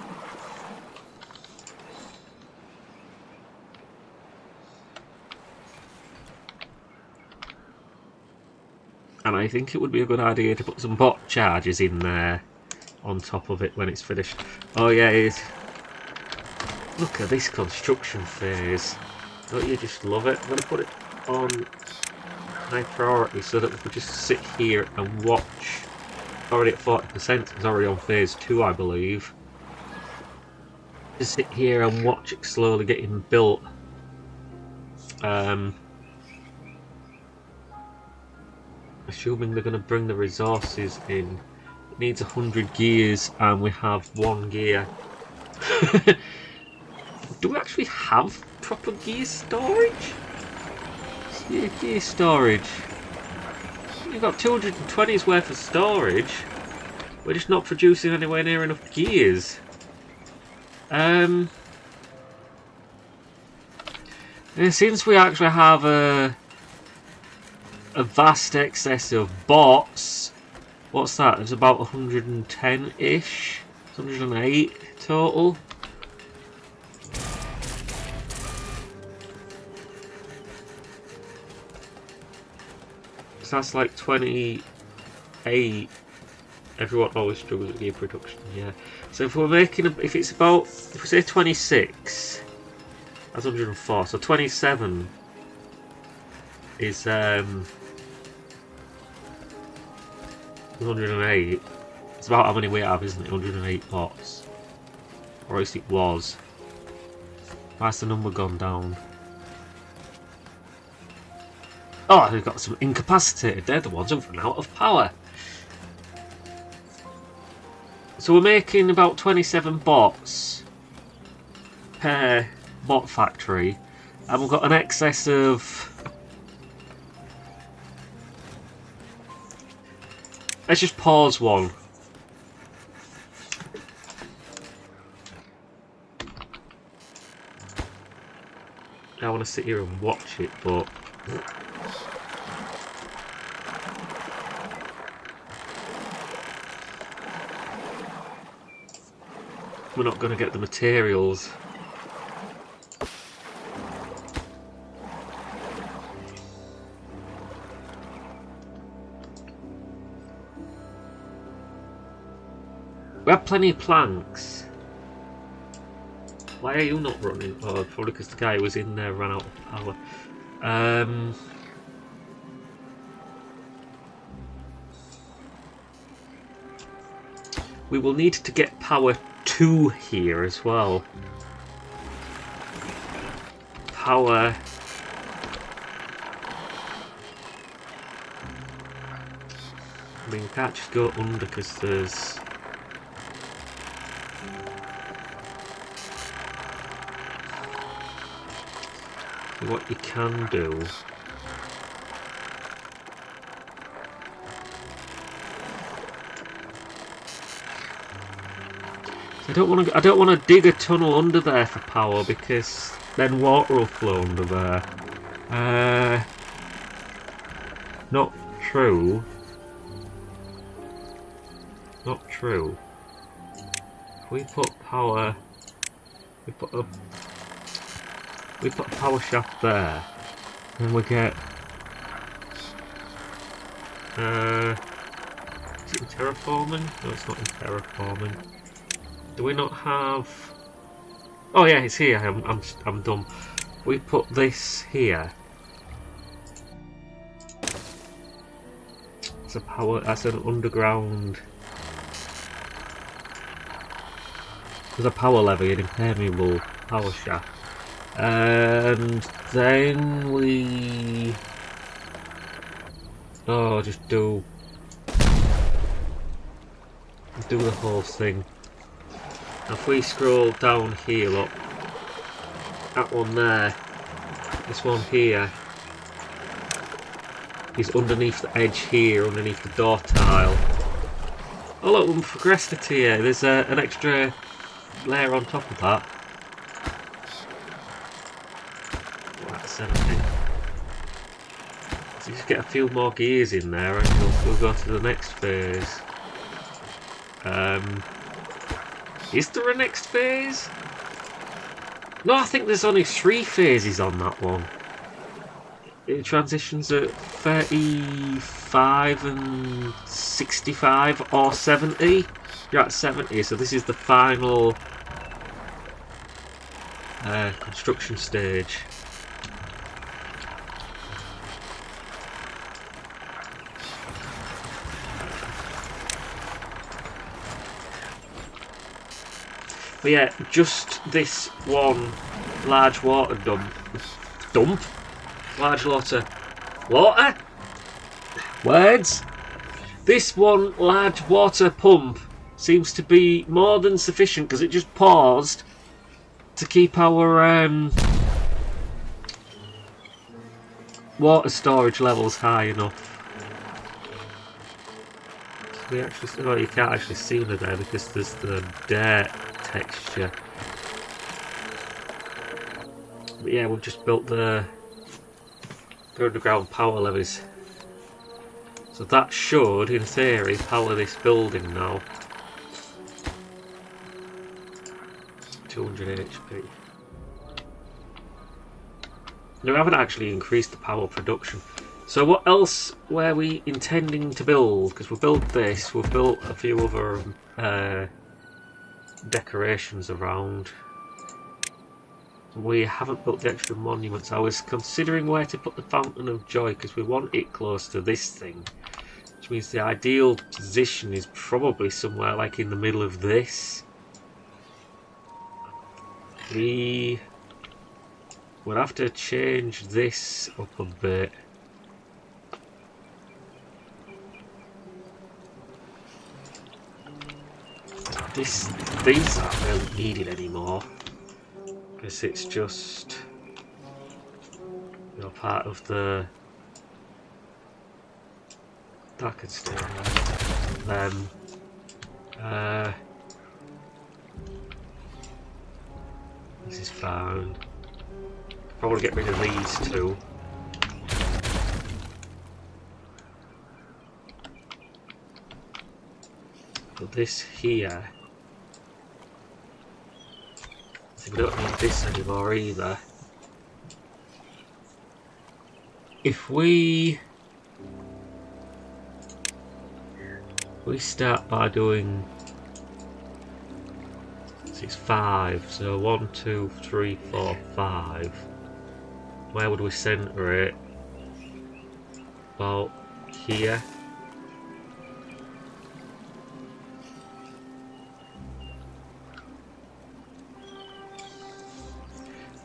Speaker 1: And I think it would be a good idea to put some bot charges in there on top of it when it's finished. Oh yeah, it is. Look at this construction phase. Don't you just love it? I'm going to put it on high priority so that we could just sit here and watch. Already at 40%, it's already on phase 2 I believe. Just sit here and watch it slowly getting built. Assuming they're going to bring the resources in. It needs 100 gears and we have 1 gear. Do we actually have proper gear storage? Yeah, gear storage. You've got 220's worth of storage. We're just not producing anywhere near enough gears. And since we actually have a vast excess of bots, what's that? There's about 110-ish, 108 total. So that's like 28. Everyone always struggles with gear production, yeah. So if we're making, if it's about, if we say 26, that's 104. So 27 is 108. It's about how many we have, isn't it? 108 bots, or at least it was. Why's the number gone down? Oh, they've got some incapacitated. They're the ones who've run out of power. So we're making about 27 bots per bot factory, and we've got an excess of. Let's just pause one. I want to sit here and watch it, but. We're not going to get the materials. We have plenty of planks. Why are you not running? Oh, probably because the guy who was in there ran out of power. We will need to get power to here as well. Power. I mean, we can't just go under because there's. What you can do. I don't want to dig a tunnel under there for power because then water will flow under there. Not true. Not true. If we put power. We put a power shaft there, and we get. Is it in terraforming? No, it's not in terraforming. Do we not have? Oh yeah, it's here. I'm dumb. We put this here. It's a power. That's an underground. There's a power levy, an impermeable power shaft, and then we. Oh, just do the whole thing. Now if we scroll down here, look, that one there, this one here is underneath the edge here, underneath the door tile. Oh look, we've progressed it here. There's an extra layer on top of that. That's empty. So just get a few more gears in there and we'll go to the next phase. Is there a next phase? No, I think there's only 3 phases on that one. It transitions at 35 and 65 or 70. You're at 70, so this is the final construction stage. But yeah, just this one large water dump? Large water words. This one large water pump seems to be more than sufficient because it just paused to keep our water storage levels high enough. We actually, oh, you can't actually see them there because there's the dirt texture. But yeah, we've just built the underground power levies. So that should, in theory, power this building now. 200 HP. No, we haven't actually increased the power production. So what else were we intending to build? Because we built this, we've built a few other decorations around. We haven't built the extra monuments. I was considering where to put the Fountain of Joy because we want it close to this thing. Which means the ideal position is probably somewhere like in the middle of this. We would have to change this up a bit. These aren't really needed anymore. Because it's just, you know, part of the. That could stay there. This is fine. Probably get rid of these two. But this here. We don't need this anymore either. If we start by doing, it's 5, so 1, 2, 3, 4, 5. Where would we centre it? About here.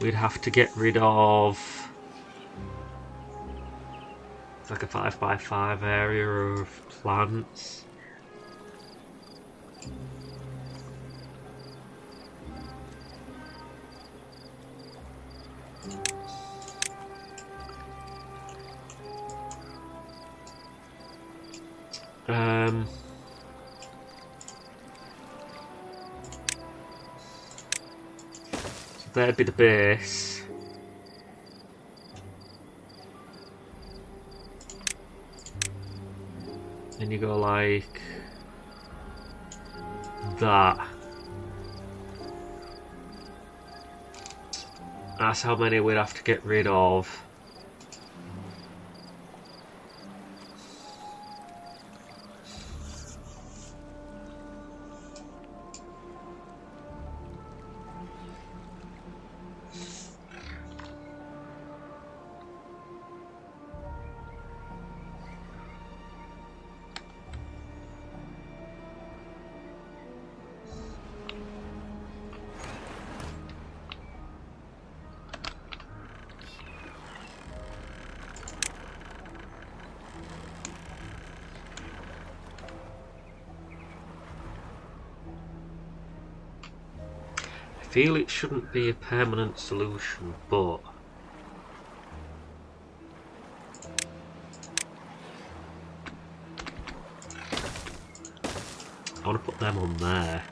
Speaker 1: We'd have to get rid of, it's like a 5x5 area of plants. There'd be the base. Then you go like that. That's how many we'd have to get rid of. feel it shouldn't be a permanent solution, but I want to put them on there.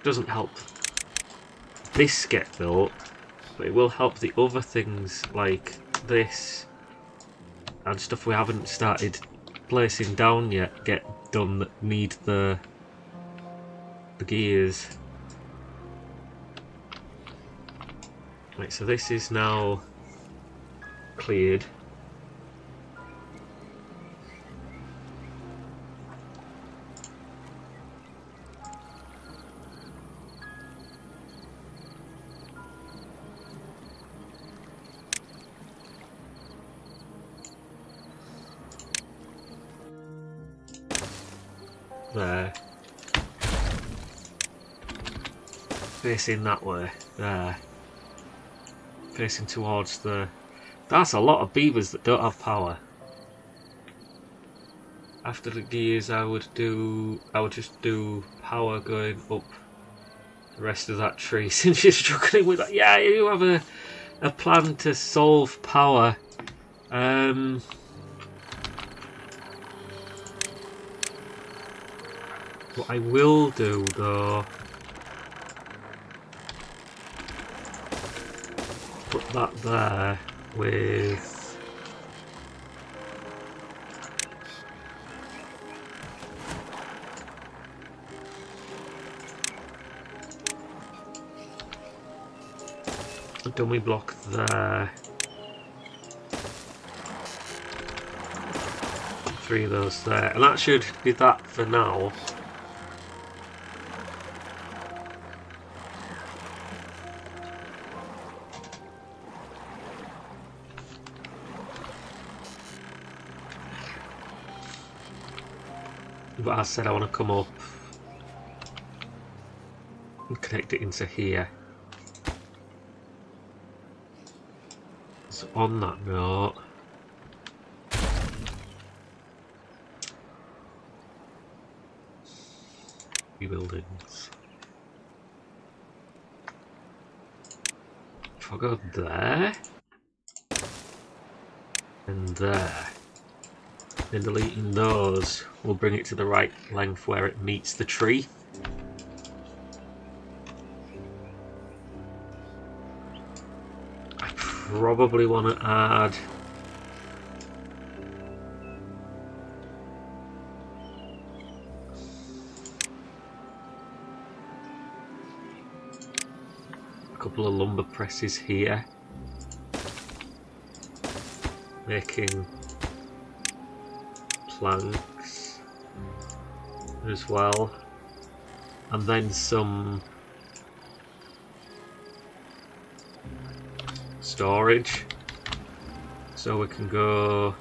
Speaker 1: Doesn't help this get built, but it will help the other things like this and stuff we haven't started placing down yet get done that need the gears. Right, so this is now cleared. There. Facing that way. There. Facing towards the... That's a lot of beavers that don't have power. After the gears I would just do power going up the rest of that tree. Since you're struggling with that, yeah, you have a plan to solve power. What I will do though, put that there with a dummy block there. 3 of those there, and that should be that for now. But as I said, I want to come up and connect it into here. So on that note, buildings. If I go there and there, then deleting those will bring it to the right length where it meets the tree. I probably want to add a couple of lumber presses here, making planks as well, and then some storage, so we can go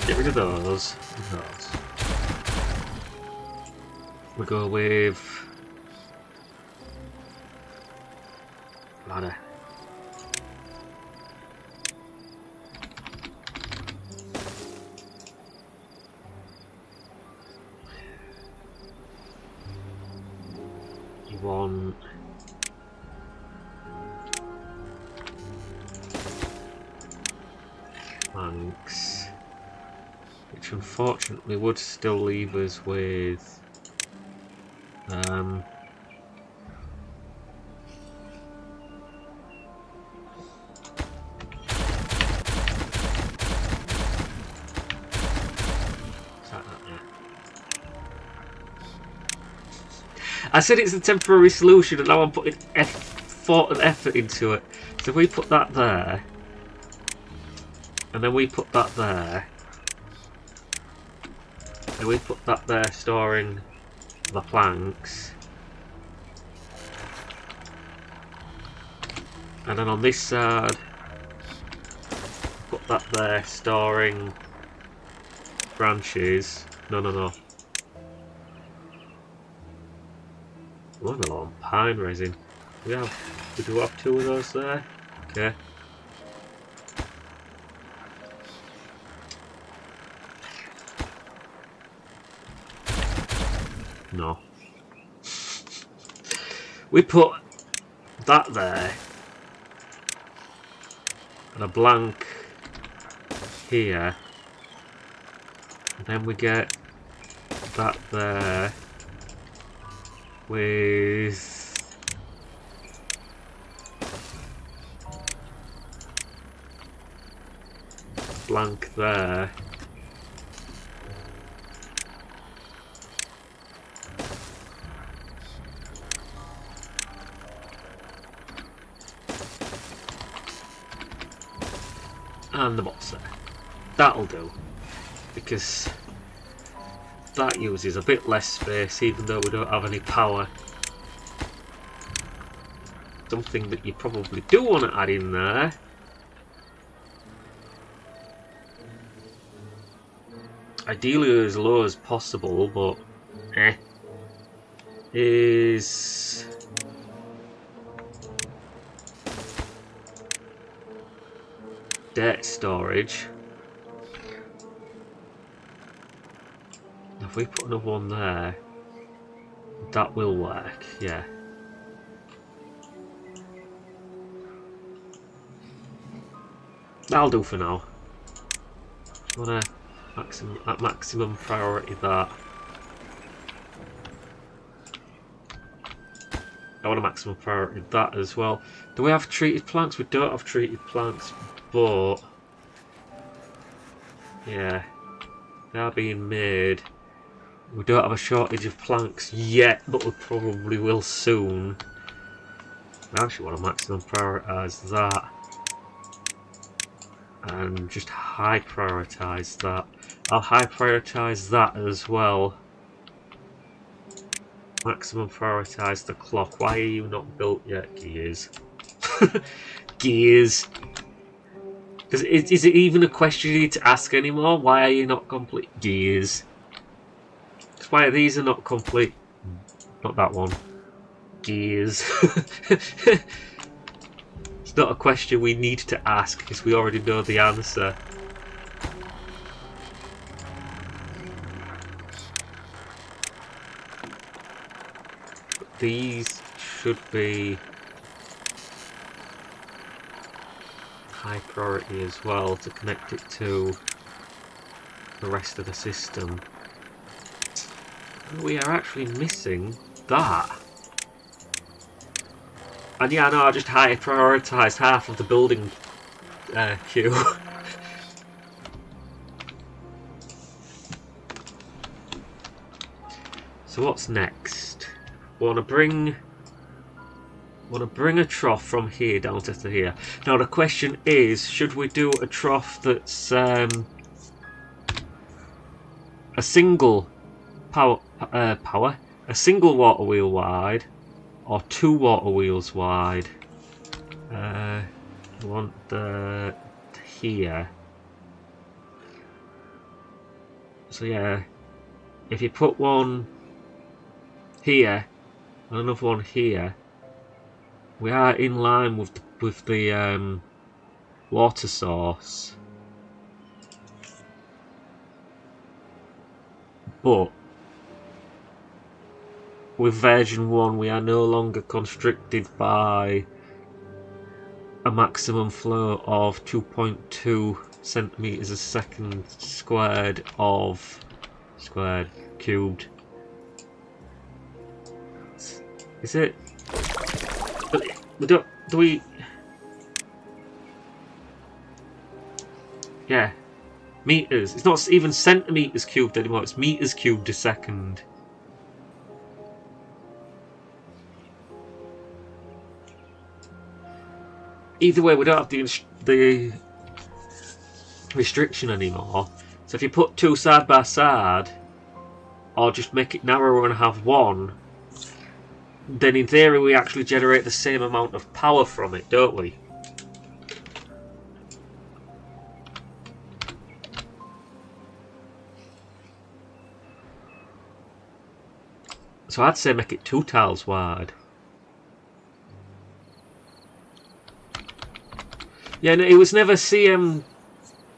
Speaker 1: get rid of those. We go with ladder. You want planks, which unfortunately would still leave us with I said it's a temporary solution, and now I'm putting thought and effort into it. So if we put that there, and then we put that there, and we put that there storing the planks, and then on this side put that there storing branches. No. Leave alone pine resin. We have We do have 2 of those there. Okay. No. We put that there and a blank here, and then we get that there with blank there. And the box there. That'll do, because that uses a bit less space even though we don't have any power. Something that you probably do want to add in there ideally as low as possible, but is dirt storage. If we put another one there, that will work, yeah. That'll do for now. I want to maximum priority that. I want to maximum priority that as well. Do we have treated planks? We don't have treated planks, but yeah, they are being made. We don't have a shortage of planks yet, but we probably will soon. I actually want to maximum prioritise that and just high prioritise that. I'll high prioritise that as well. Maximum prioritise the clock. Why are you not built yet, Gears? Gears. Is it even a question you need to ask anymore? Why are you not complete? Gears. That's why these are not complete. Not that one. Gears. It's not a question we need to ask because we already know the answer. But these should be high priority as well to connect it to the rest of the system. We are actually missing that. And yeah, no, I just high prioritised half of the building queue. So what's next? Want to bring a trough from here down to here. Now the question is, should we do a trough that's a single a single water wheel wide, or 2 water wheels wide? I want the here. So yeah, if you put one here and another one here, we are in line with the water source, but with version 1 we are no longer constricted by a maximum flow of 2.2 centimeters a second squared cubed. Is it? But do we? Yeah, meters. It's not even centimeters cubed anymore. It's meters cubed a second. Either way, we don't have the restriction anymore. So if you put 2 side by side, or just make it narrower and have 1, then in theory we actually generate the same amount of power from it, don't we? So I'd say make it 2 tiles wide. Yeah, no, it was never cm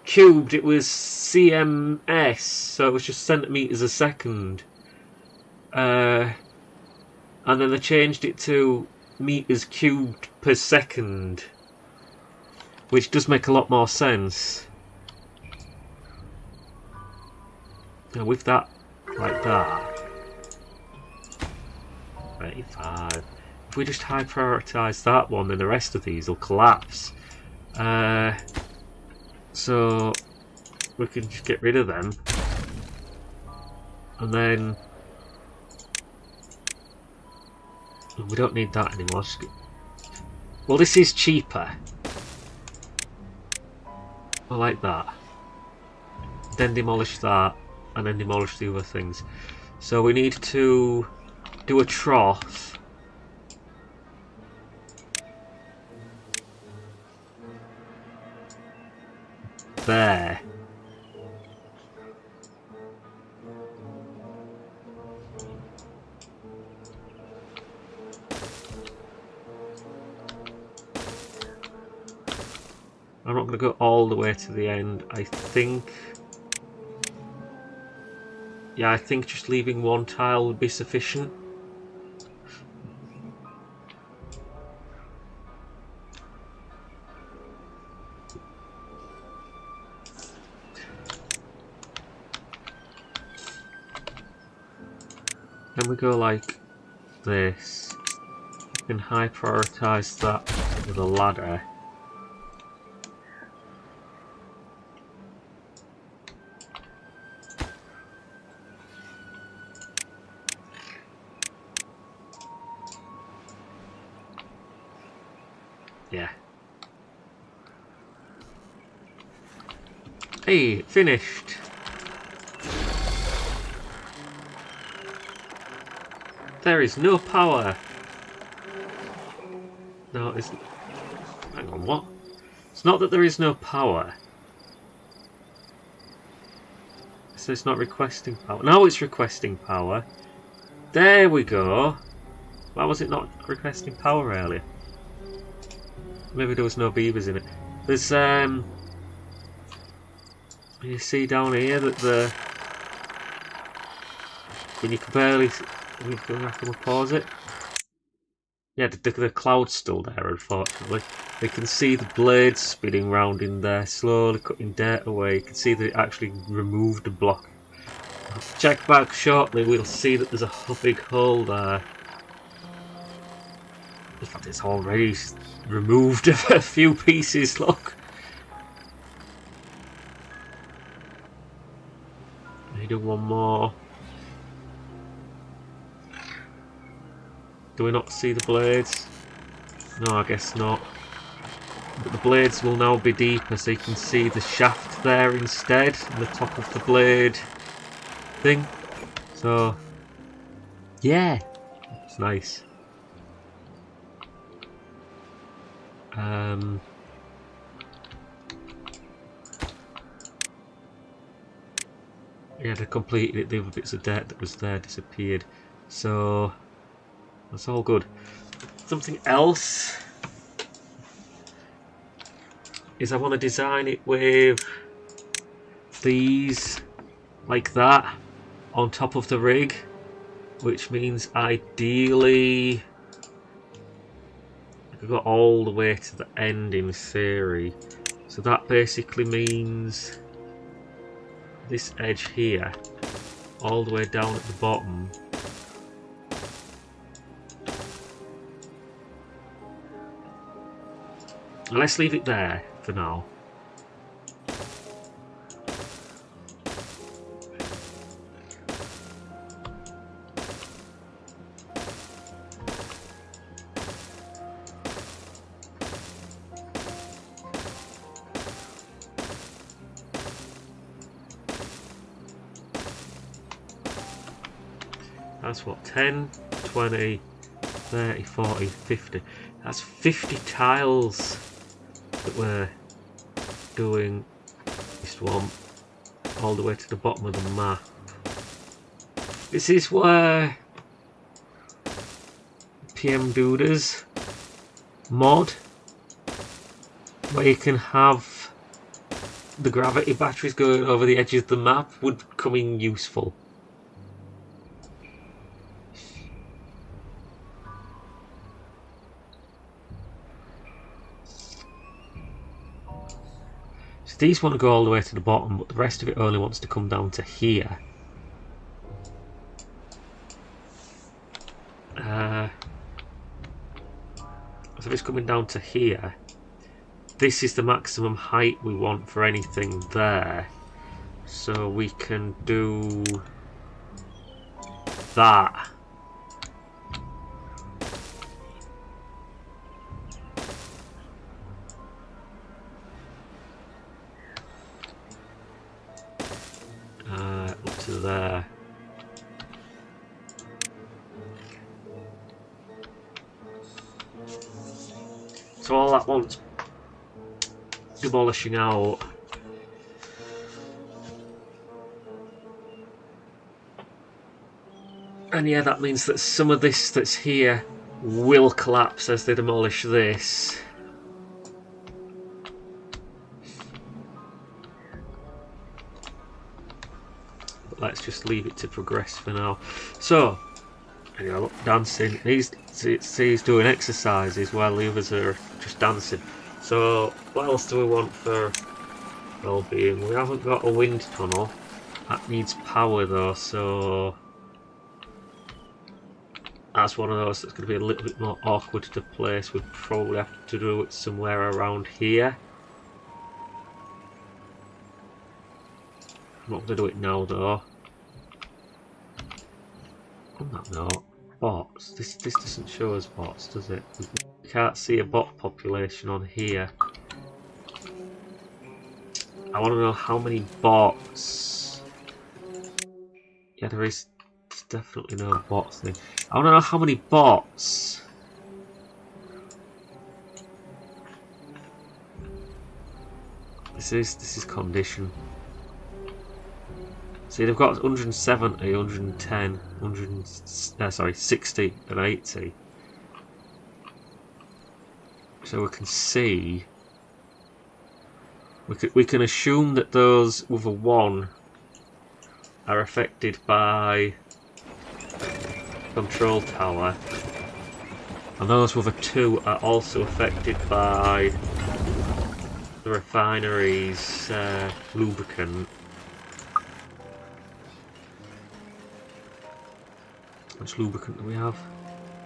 Speaker 1: cubed, it was cms, so it was just centimetres a second. And then they changed it to meters cubed per second, which does make a lot more sense. Now with that, like that, 35. If we just high prioritise that one, then the rest of these will collapse. So we can just get rid of them, and then we don't need that anymore. Well, this is cheaper. I like that. Then demolish that, and then demolish the other things. So we need to do a trough. There. I'm not going to go all the way to the end. I think... yeah, I think just leaving one tile would be sufficient. Then we go like this. You can high prioritise that with a ladder. Yeah. Hey, finished. There is no power. No, it's... hang on, what? It's not that there is no power. So it's not requesting power. Now it's requesting power. There we go. Why was it not requesting power earlier? Maybe there was no beavers in it. There's you see down here that the... when you can barely... we can pause it. Yeah, the cloud's still there, unfortunately. We can see the blades spinning round in there, slowly cutting dirt away. You can see that it actually removed the block. Check back shortly, we'll see that there's a big hole there. In fact, it's already removed a few pieces, look. Let me do one more. Do we not see the blades? No, I guess not. But the blades will now be deeper, so you can see the shaft there instead, on the top of the blade thing. So, yeah, it's nice. Yeah, they completed it. The other bits of dirt that was there disappeared. So that's all good. Something else is I want to design it with these like that on top of the rig, which means ideally I could go all the way to the end in theory. So that basically means this edge here all the way down at the bottom. Let's leave it there for now. That's what, 10, 20, 30, 40, 50. That's 50 tiles that we're doing this one all the way to the bottom of the map. This is where PM Dooders mod where you can have the gravity batteries going over the edge of the map would come in useful. So these want to go all the way to the bottom, but the rest of it only wants to come down to here. So if it's coming down to here, this is the maximum height we want for anything there. So we can do that. Up to there. So all that wants demolishing out. And yeah, that means that some of this that's here will collapse as they demolish this. But let's just leave it to progress for now. So, anyway, look, dancing. He's doing exercises while the others are just dancing. So, what else do we want for well-being? We haven't got a wind tunnel. That needs power though, so that's one of those that's going to be a little bit more awkward to place. We'd probably have to do it somewhere around here. I'm not going to do it now though. On that note, bots. This doesn't show us bots, does it? We can't see a bot population on here. I want to know how many bots. Yeah, there's definitely no bots thing. I want to know how many bots. This is condition. See, they've got 170, 110, 60 and 80. So we can see. We can assume that those with a 1 are affected by control tower, and those with a 2 are also affected by the refinery's lubricant. How much lubricant do we have?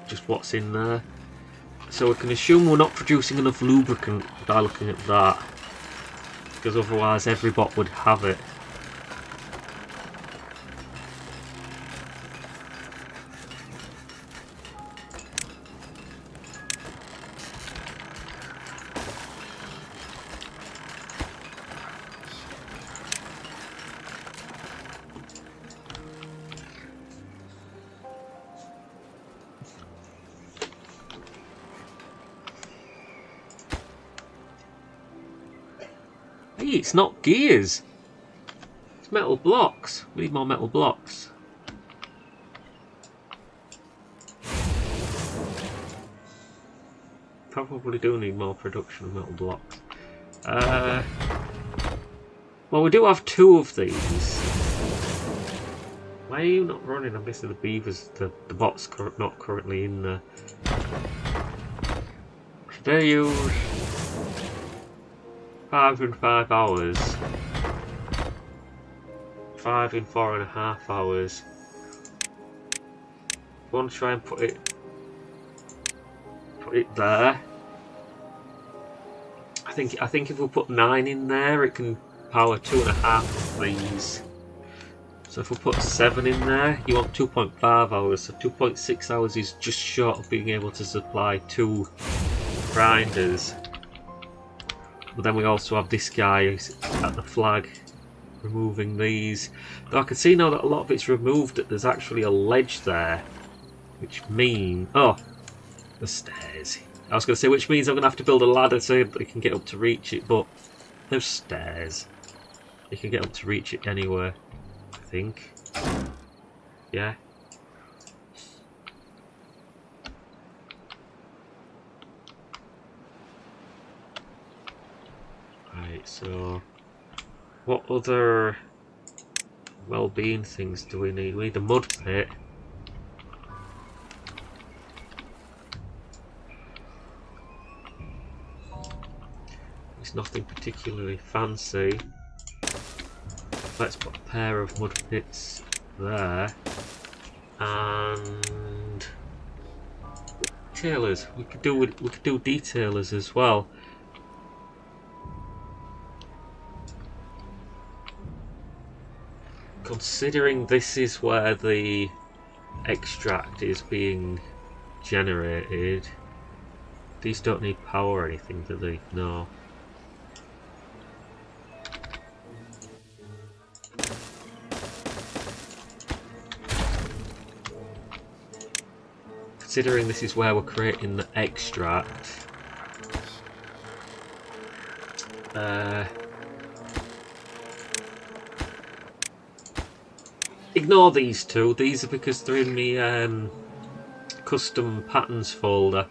Speaker 1: Just what's in there. So we can assume we're not producing enough lubricant by looking at that, because otherwise every bot would have it. Hey, it's not gears. It's metal blocks. We need more metal blocks. Probably do need more production of metal blocks. Well, we do have 2 of these. Why are you not running? I'm guessing the beavers, the bot's not currently in there. Should they use 5 in 5 hours? 5 in 4.5 hours. I want to try and put it there. I think if we put 9 in there, it can power 2.5 of these. So if we put 7 in there, you want 2.5 hours. So 2.6 hours is just short of being able to supply 2 grinders. But then we also have this guy who's at the flag removing these. Though I can see now that a lot of it's removed, that there's actually a ledge there, which means... oh, the stairs. I was going to say, which means I'm going to have to build a ladder so that I can get up to reach it, but there's stairs. You can get up to reach it anywhere, I think. Yeah. Right, so what other well-being things do we need? We need a mud pit. It's nothing particularly fancy. Let's put a pair of mud pits there. And detailers. We could do detailers as well. Considering this is where the extract is being generated, these don't need power or anything, do they? No. Considering this is where we're creating the extract, ignore these two. These are because they're in the custom patterns folder.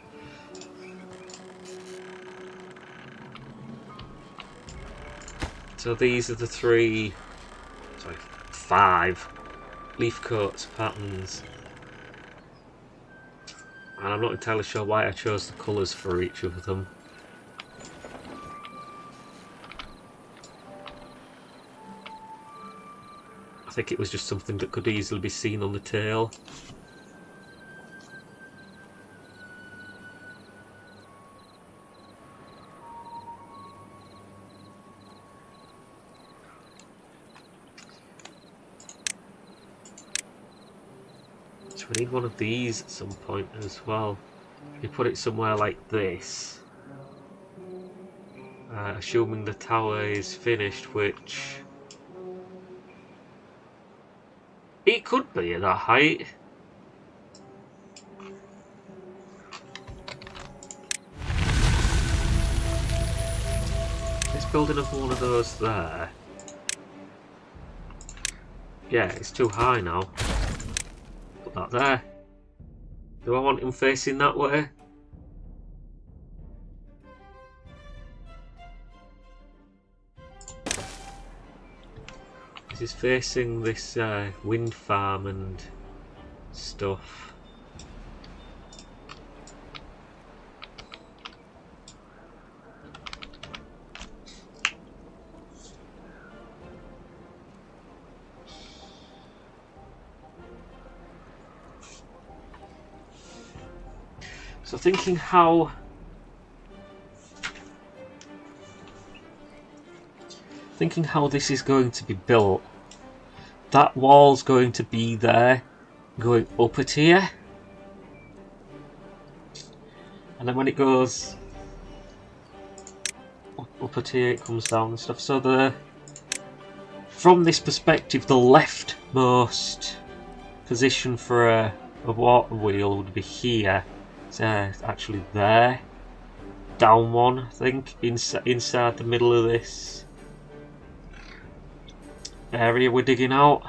Speaker 1: So these are the 5 leaf coats patterns. And I'm not entirely sure why I chose the colours for each of them. I think it was just something that could easily be seen on the tail. So we need one of these at some point as well. You put it somewhere like this, assuming the tower is finished, which it could be at that height. Let's build another one of those there. Yeah, it's too high now. Put that there. Do I want him facing that way? This is facing this wind farm and stuff. So thinking how this is going to be built. That wall's going to be there, going up at here, and then when it goes up at here, it comes down and stuff. So from this perspective, the leftmost position for a water wheel would be here. It's actually there, down one, I think, inside the middle of this area we're digging out.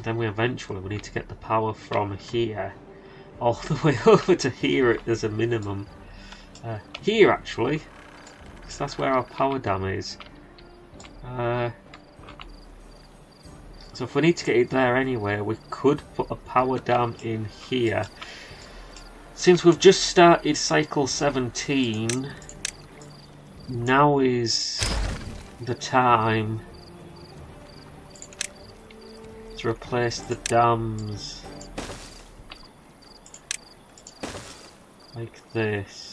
Speaker 1: Then we eventually need to get the power from here all the way over to here as a minimum. Here actually, because that's where our power dam is. So if we need to get it there anyway, we could put a power dam in here. Since we've just started cycle 17, now is the time to replace the dams like this.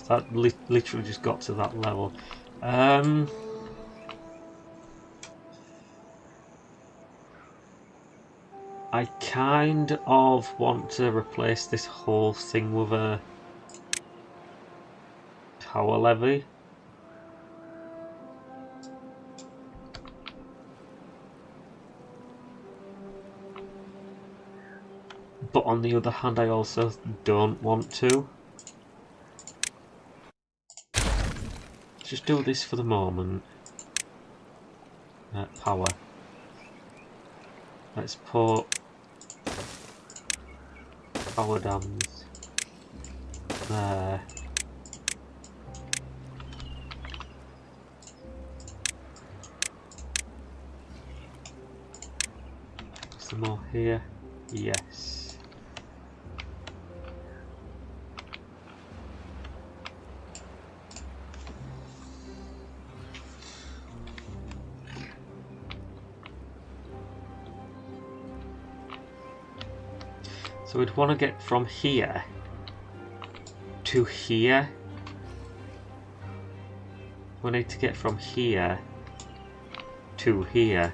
Speaker 1: That literally just got to that level. I kind of want to replace this whole thing with a tower levy. But on the other hand, I also don't want to. Just do this for the moment. Power. Let's put power dams there. Some more here. Yes. So we'd want to get from here to here. We need to get from here to here.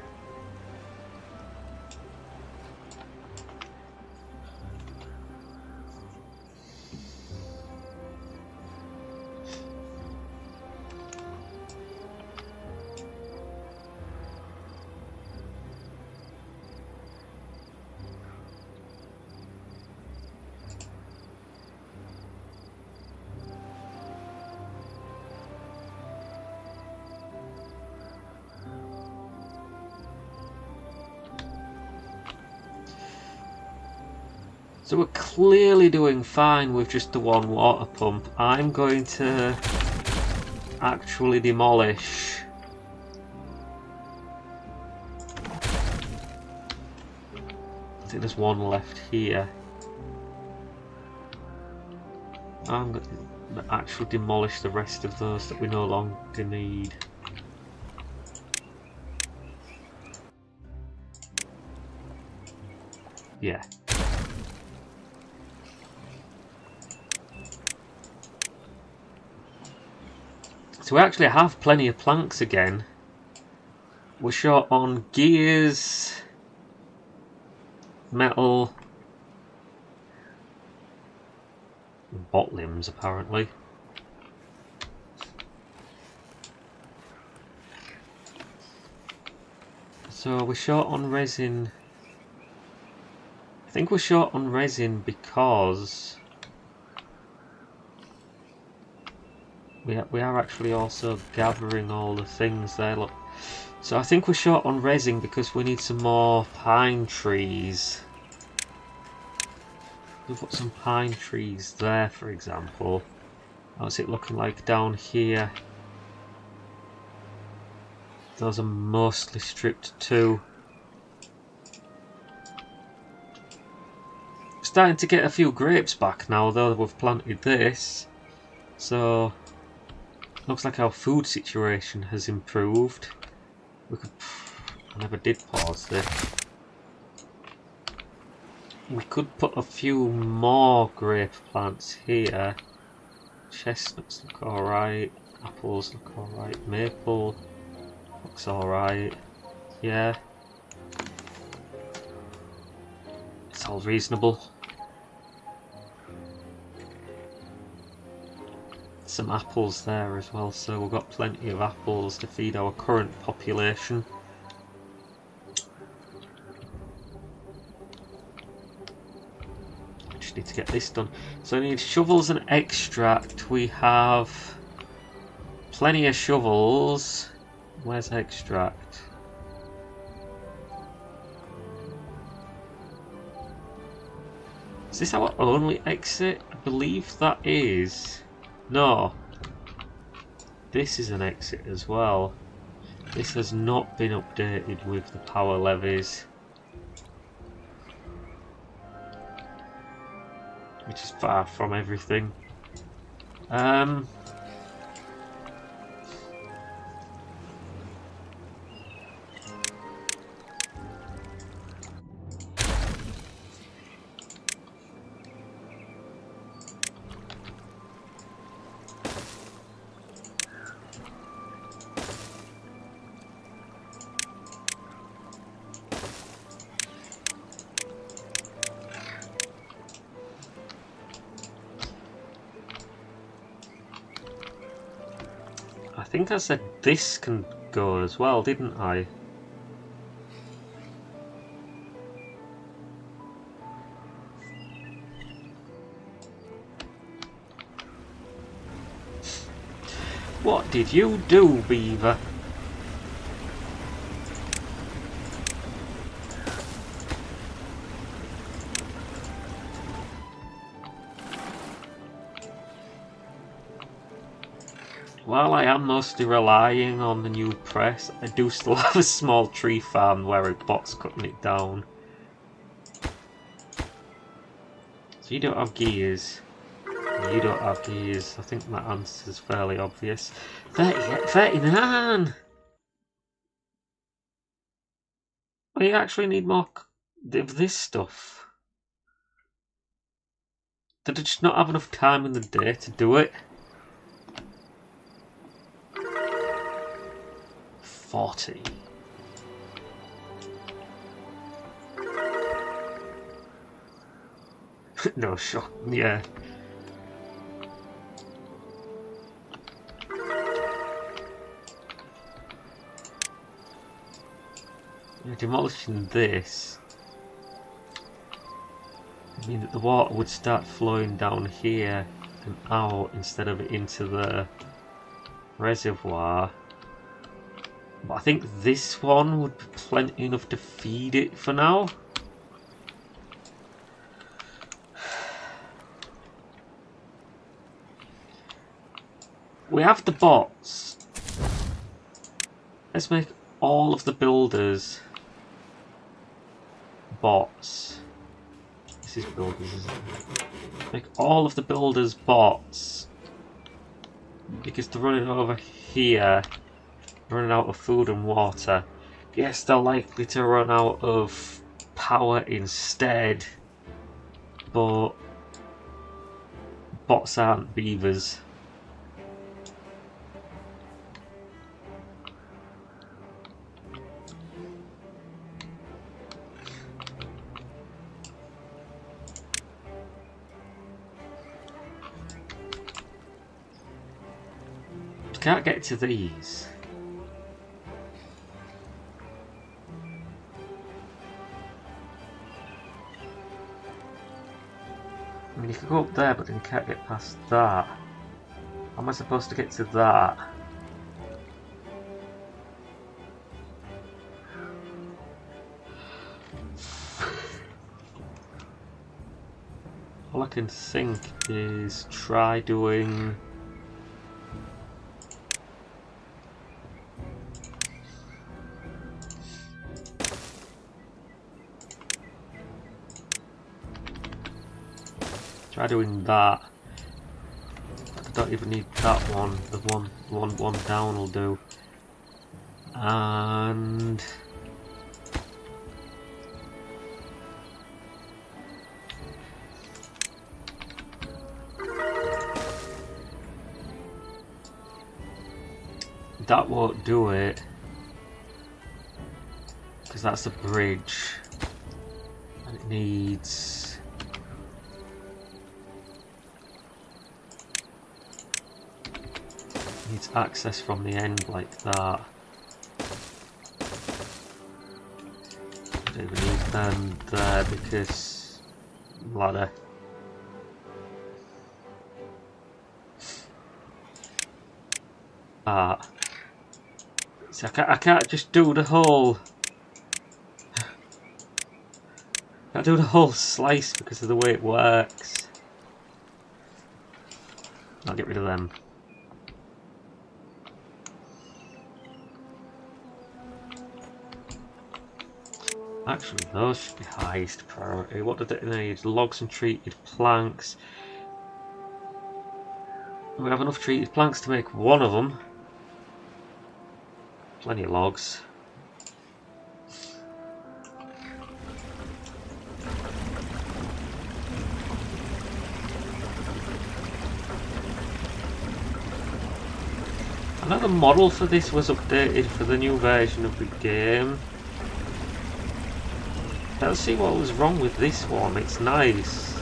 Speaker 1: So we're clearly doing fine with just the one water pump. I'm going to actually demolish I think there's one left here. I'm going to actually demolish the rest of those that we no longer need. Yeah. So we actually have plenty of planks again. We're short on gears, metal, and bot limbs apparently. So we're short on resin. I think we're short on resin because we are actually also gathering all the things there. Look, so I think we're short on resin because we need some more pine trees. We've got some pine trees there, for example. How's it looking like down here? Those are mostly stripped too. Starting to get a few grapes back now, though we've planted this. So looks like our food situation has improved. We could. I never did pause this. We could put a few more grape plants here. Chestnuts look alright. Apples look alright. Maple looks alright. Yeah. It's all reasonable. Some apples there as well, so we've got plenty of apples to feed our current population. Just need to get this done. So I need shovels and extract. We have plenty of shovels. Where's extract? Is this our only exit? I believe that is. No, this is an exit as well. This has not been updated with the power levies, which is far from everything. I think I said this can go as well, didn't I? What did you do, Beaver? While I am mostly relying on the new press, I do still have a small tree farm where a bot's cutting it down. So you don't have gears. You don't have gears. I think my answer is fairly obvious. 39! We actually need more of this stuff. Did I just not have enough time in the day to do it? 40. No shot, yeah. Demolishing this would mean that the water would start flowing down here and out instead of into the reservoir. But I think this one would be plenty enough to feed it for now. We have the bots. Let's make all of the builders bots. This is builders, isn't it? Make all of the builders bots. Because they're running over here. Running out of food and water. Yes, they're likely to run out of power instead. But bots aren't beavers. Can't get to these. I mean, you could go up there, but then you can't get past that. How am I supposed to get to that? All I can think is try doing... Try doing that. I don't even need that one. The one down will do. And that won't do it because that's a bridge, and it needs. Needs access from the end like that. I don't even need them there because ladder. So I can't just do the whole. I can't do the whole slice because of the way it works. I'll get rid of them. Actually, those should be highest priority. What do they need? Logs and treated planks. We have enough treated planks to make one of them. Plenty of logs. I know the model for this was updated for the new version of the game. Let's see what was wrong with this one. It's nice.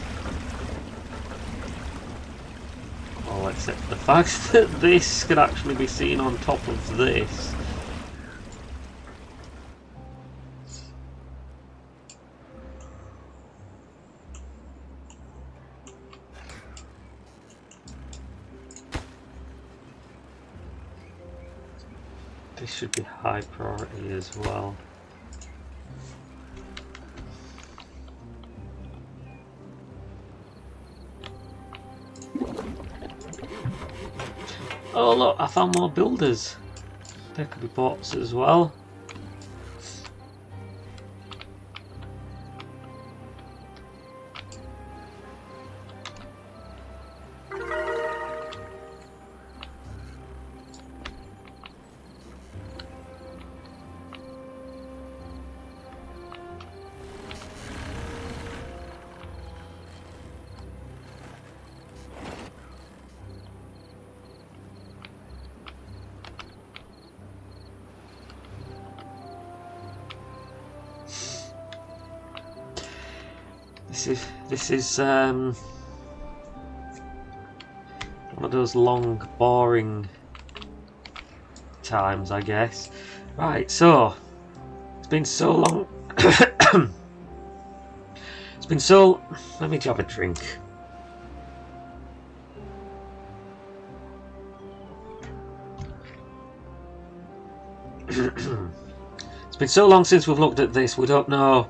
Speaker 1: Well, except the fact that this could actually be seen on top of this. This should be high priority as well. Oh look, I found more builders. There could be bots as well. This is one of those long, boring times, I guess. Right, so it's been so long. It's been so. Let me have a drink. It's been so long since we've looked at this. We don't know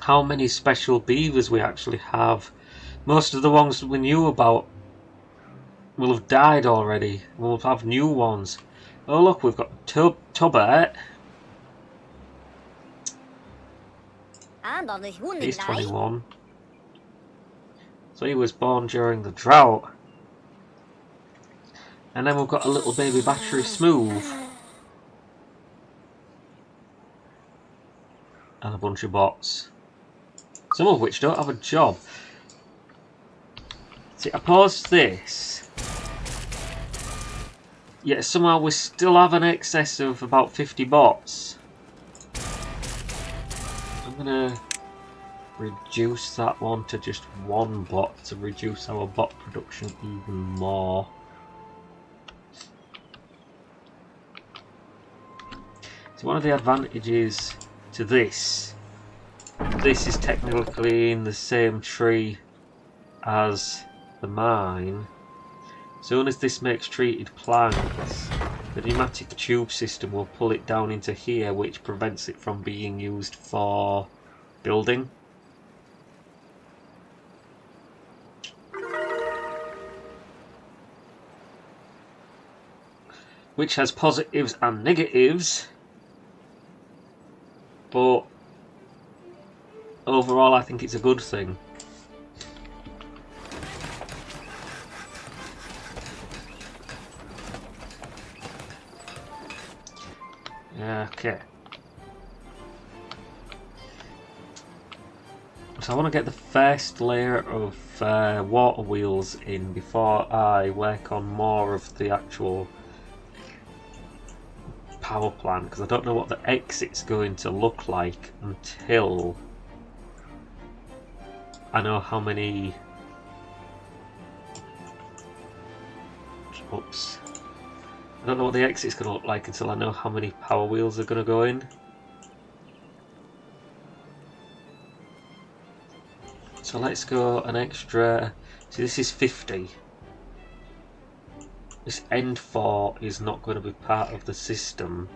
Speaker 1: how many special beavers we actually have. Most of the ones we knew about will have died already. We'll have new ones. Oh look, we've got Tobert. He's 21. So he was born during the drought. And then we've got a little baby Battery Smooth. And a bunch of bots. Some of which don't have a job. See, I paused this. Yet somehow we still have an excess of about 50 bots. I'm gonna reduce that one to just one bot to reduce our bot production even more. So one of the advantages to this is technically in the same tree as the mine. As soon as this makes treated planks, the pneumatic tube system will pull it down into here, which prevents it from being used for building. Which has positives and negatives, but overall I think it's a good thing. Okay. So I want to get the first layer of water wheels in before I work on more of the actual power plant, because I don't know what the exit's going to look like until I know how many. Oops. I don't know what the exit's going to look like until I know how many power wheels are going to go in. So let's go an extra. See, this is 50. This end 4 is not going to be part of the system.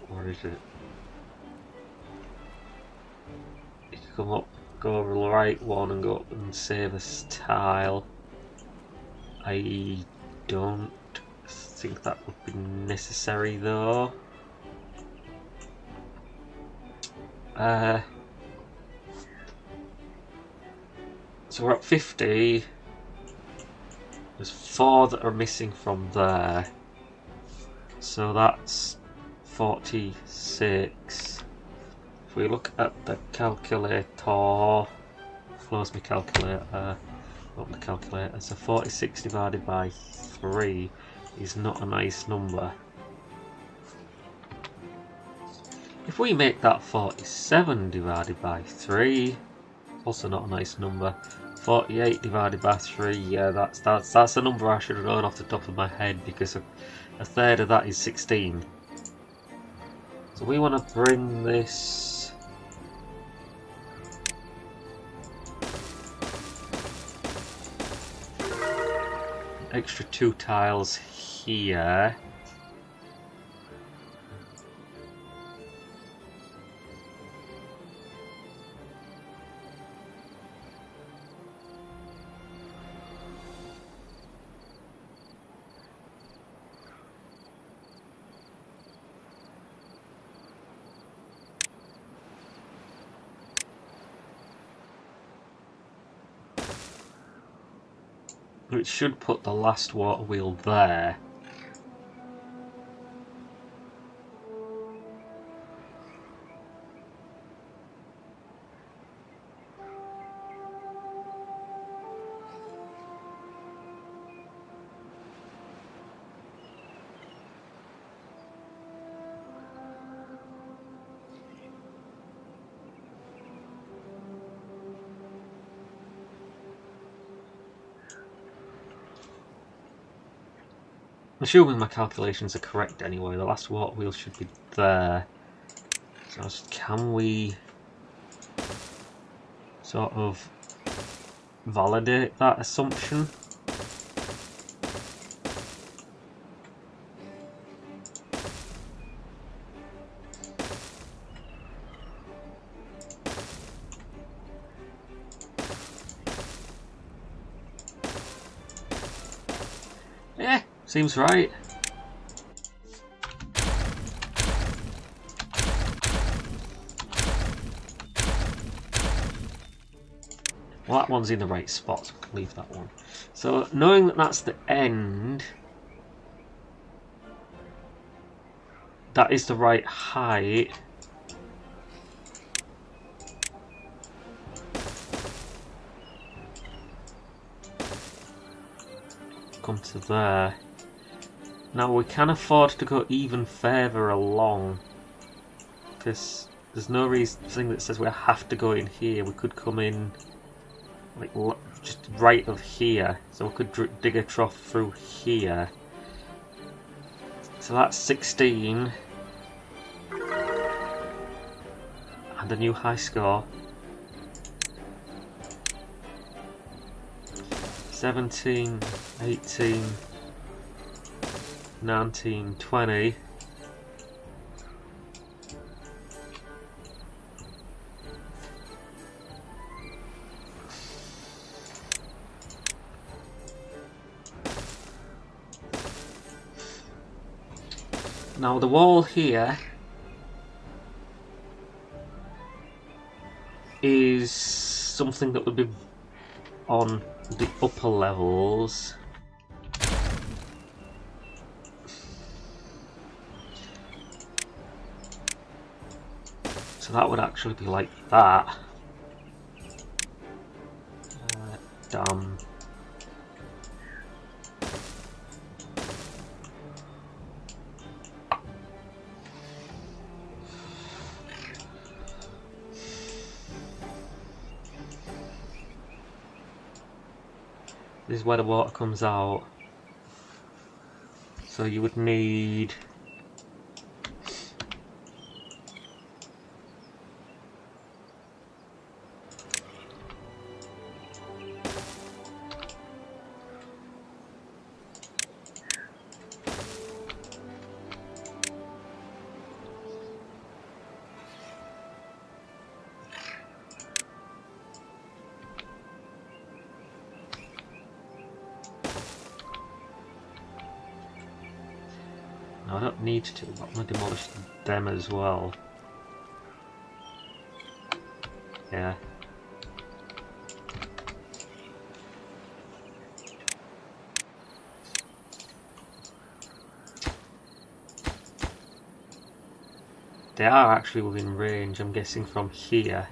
Speaker 1: Or is it? You can come up, go over the right one and go up and save a tile. I don't think that would be necessary though. So we're at 50. There's 4 that are missing from there. So that's 46. If we look at the calculator, close my calculator. Open the calculator. So 46 divided by 3 is not a nice number. If we make that 47 divided by 3, also not a nice number. 48 divided by 3, yeah, that's a number I should have known off the top of my head, because a third of that is 16. So we want to bring this. extra 2 tiles here. Which should put the last water wheel there. Assuming my calculations are correct anyway, the last water wheel should be there. So can we sort of validate that assumption? Yeah, seems right. Well, that one's in the right spot, so we can leave that one. So, knowing that that's the end, that is the right height. Come to there. Now we can afford to go even further along, because there's no thing that says we have to go in here. We could come in like just right of here, so we could dig a trough through here. So that's 16 and a new high score. 17, 18, 19, 20. Now the wall here is something that would be on the upper levels. So that would actually be like that. Damn. This is where the water comes out. So you would need no, I don't need to, but I'm going to demolish them as well. Yeah. They are actually within range, I'm guessing, from here.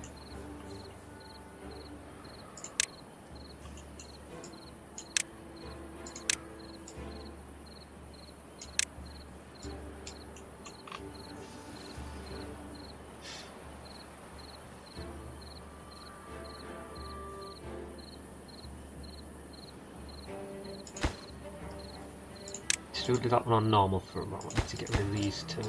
Speaker 1: Still do that one on normal for a moment to get rid of these two.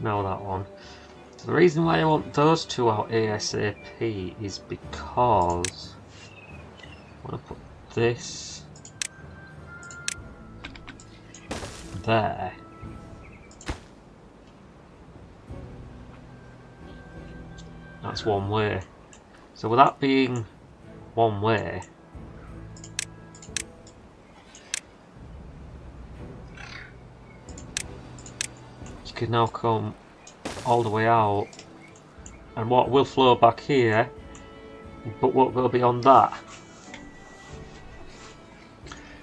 Speaker 1: No, that one. So the reason why I want those two out ASAP is because I want to put this there. That's one way. So with that being one way, you can now come all the way out, and water will flow back here, but won't go beyond that.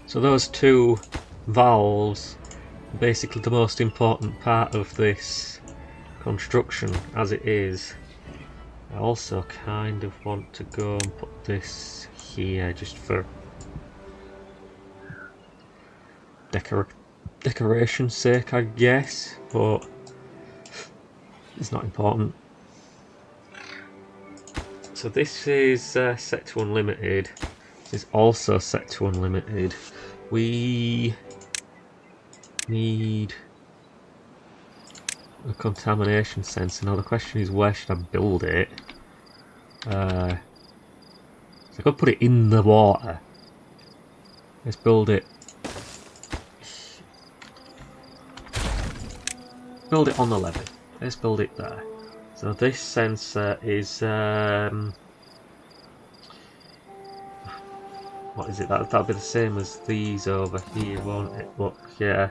Speaker 1: So those two valves are basically the most important part of this construction as it is. I also kind of want to go and put this here just for decoration's sake, I guess, but it's not important. So this is set to unlimited. This is also set to unlimited. We need a contamination sensor. Now the question is, where should I build it? So I could put it in the water. Let's build it. Build it on the levee. Let's build it there. So this sensor is what is it? That'll be the same as these over here, won't it? Look, yeah.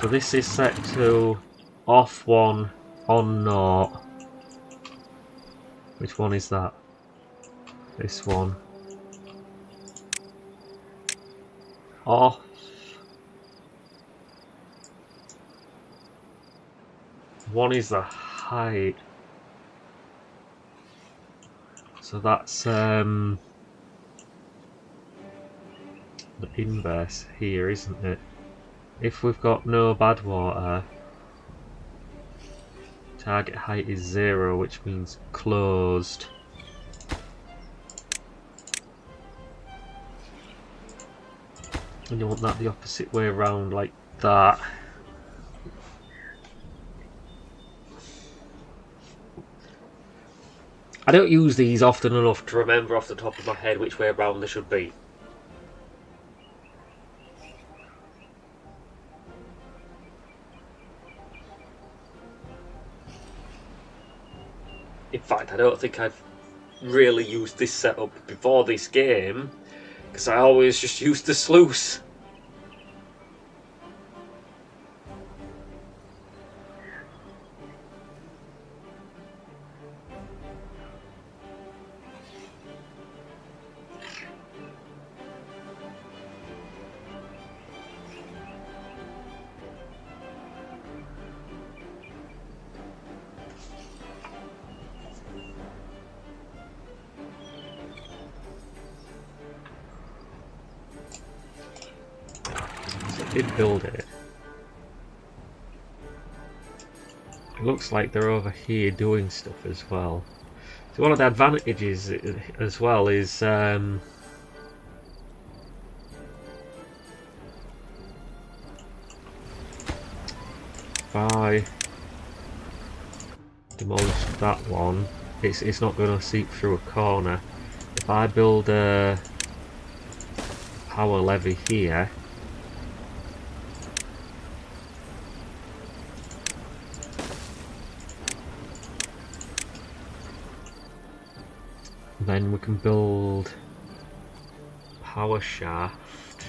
Speaker 1: So this is set to off 1, on 0. Which one is that? This one. Off. One is the height. So that's the inverse here, isn't it? If we've got no bad water, target height is 0, which means closed. And you want that the opposite way around, like that. I don't use these often enough to remember off the top of my head which way around they should be. In fact, I don't think I've really used this setup before this game, because I always just used the sluice. Did build it. It looks like they're over here doing stuff as well. So one of the advantages as well is if I demolish that one, it's not going to seep through a corner. If I build a power levee here, then we can build power shaft.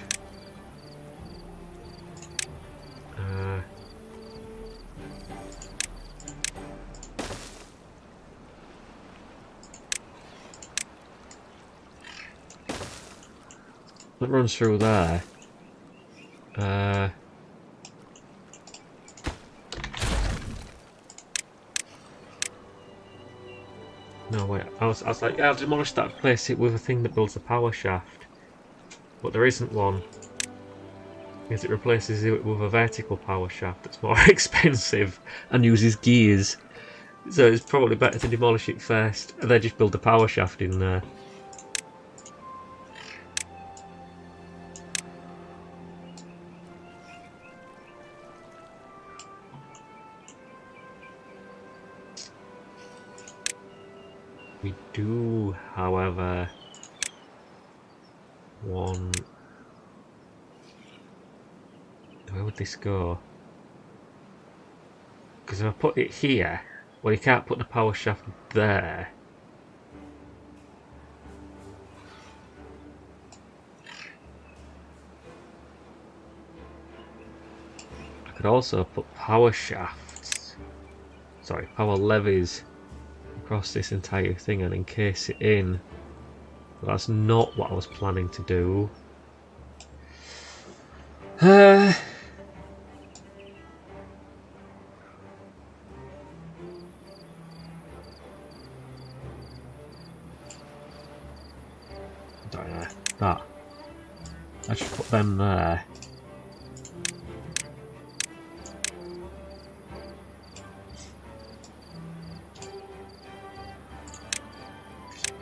Speaker 1: That runs through there. No, wait, I was like, yeah, I'll demolish that, replace it with a thing that builds a power shaft. But there isn't one, because it replaces it with a vertical power shaft that's more expensive and uses gears. So it's probably better to demolish it first and then just build a power shaft in there. We do, however, want... Where would this go? Because if I put it here, well, you can't put the power shaft there. I could also put power shafts, sorry, power levies across this entire thing and encase it in. But that's not what I was planning to do. That. I should put them there.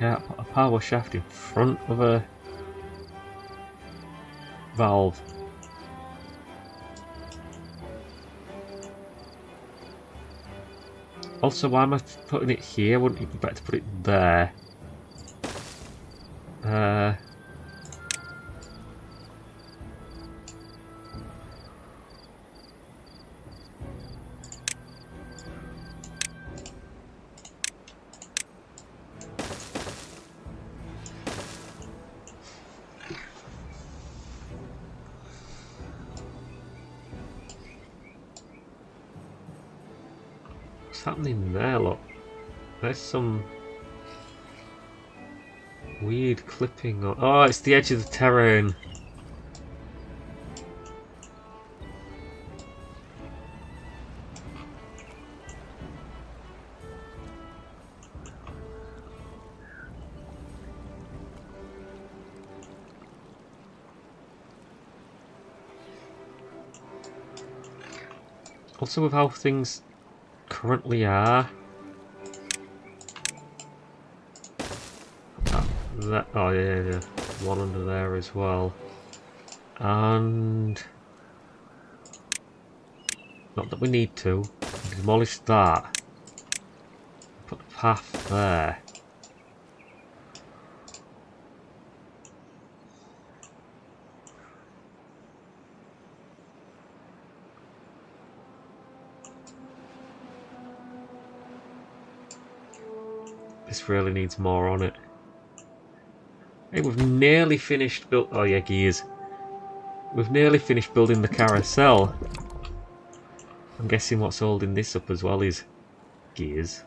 Speaker 1: Yeah, put a power shaft in front of a valve. Also, why am I putting it here? Wouldn't it be better to put it there? What's happening there? Look, there's some weird clipping. Oh, it's the edge of the terrain. Also, with how things currently are. Oh yeah, one under there as well. And not that we need to. Demolish that. Put the path there. This really needs more on it. Hey, we've nearly finished build. Oh yeah, gears. We've nearly finished building the carousel. I'm guessing what's holding this up as well is gears.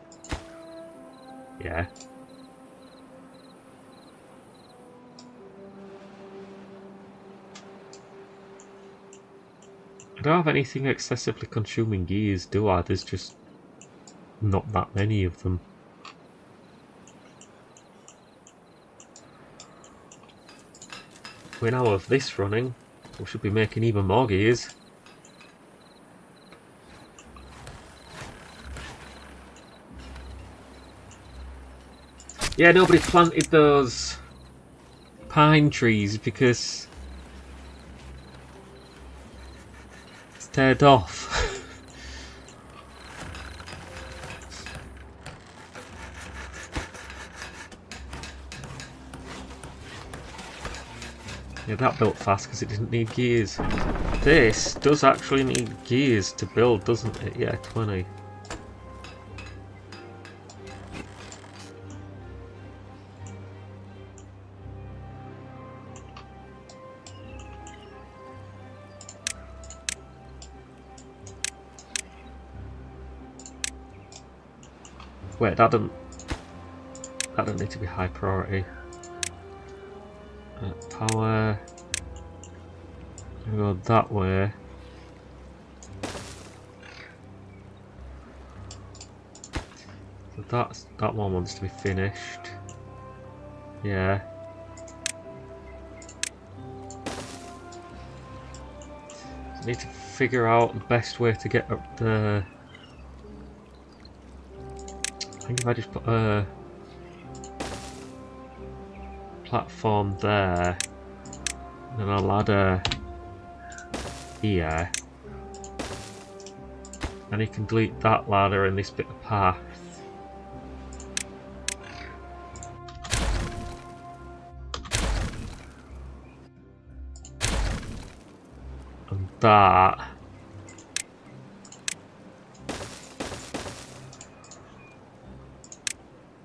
Speaker 1: Yeah. I don't have anything excessively consuming gears, do I? There's just not that many of them. We now have this running. We should be making even more gears. Yeah, nobody planted those pine trees because it's teared off. Yeah, that built fast because it didn't need gears. This does actually need gears to build, doesn't it? Yeah, 20. Wait, that doesn't need to be high priority. Power. Go that way. So that one wants to be finished. Yeah. So I need to figure out the best way to get up the. I think if I just put a platform there, and then a ladder here, and you can delete that ladder and this bit of path. that.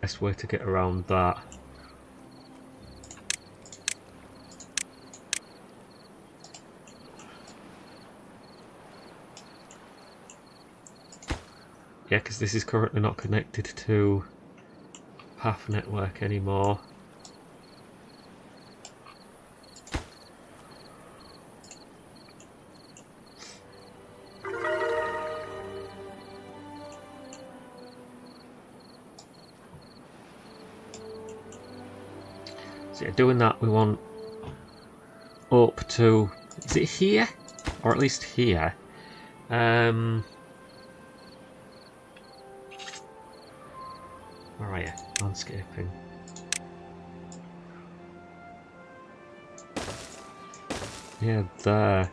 Speaker 1: Best way to get around that. Yeah, because this is currently not connected to path network anymore. So yeah, doing that, we want up to, is it here? Or at least here. Where are you? Landscaping. Yeah, there.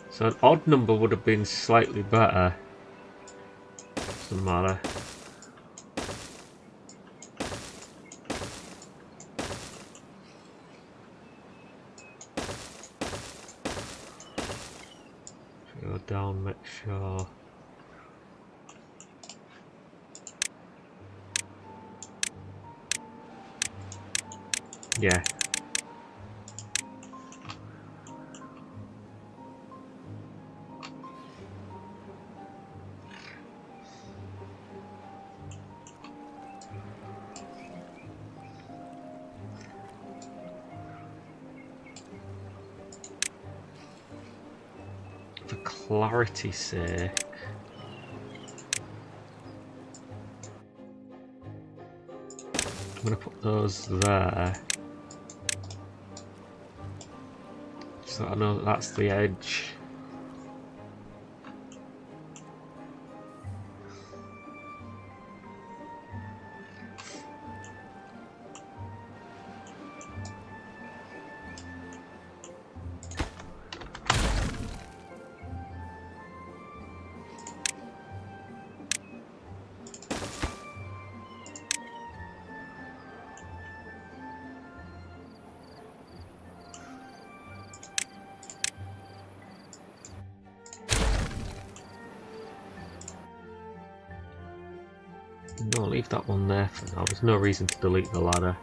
Speaker 1: So an odd number would have been slightly better. Doesn't matter. Go down, make sure. Yeah. For clarity's sake. I'm going to put those there. So I know that that's the edge. No, leave that one there for now. There's no reason to delete the ladder.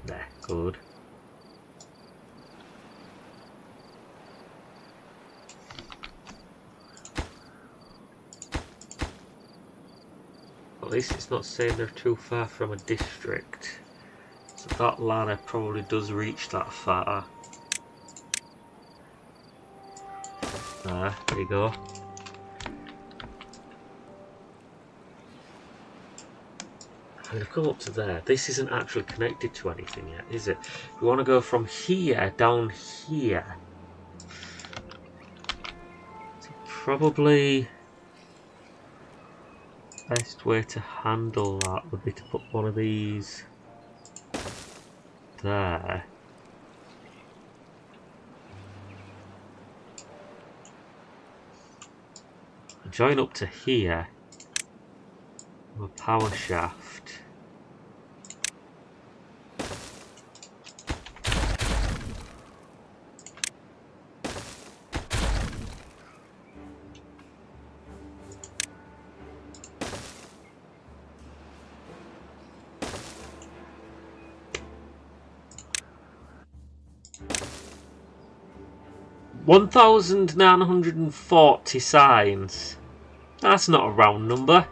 Speaker 1: There, good. At least it's not saying they're too far from a district. So that ladder probably does reach that far. There you go. I'm going to come up to there. This isn't actually connected to anything yet, is it? We want to go from here down here. So probably best way to handle that would be to put one of these there. Join up to here with a power shaft. $1,940 signs. That's not a round number.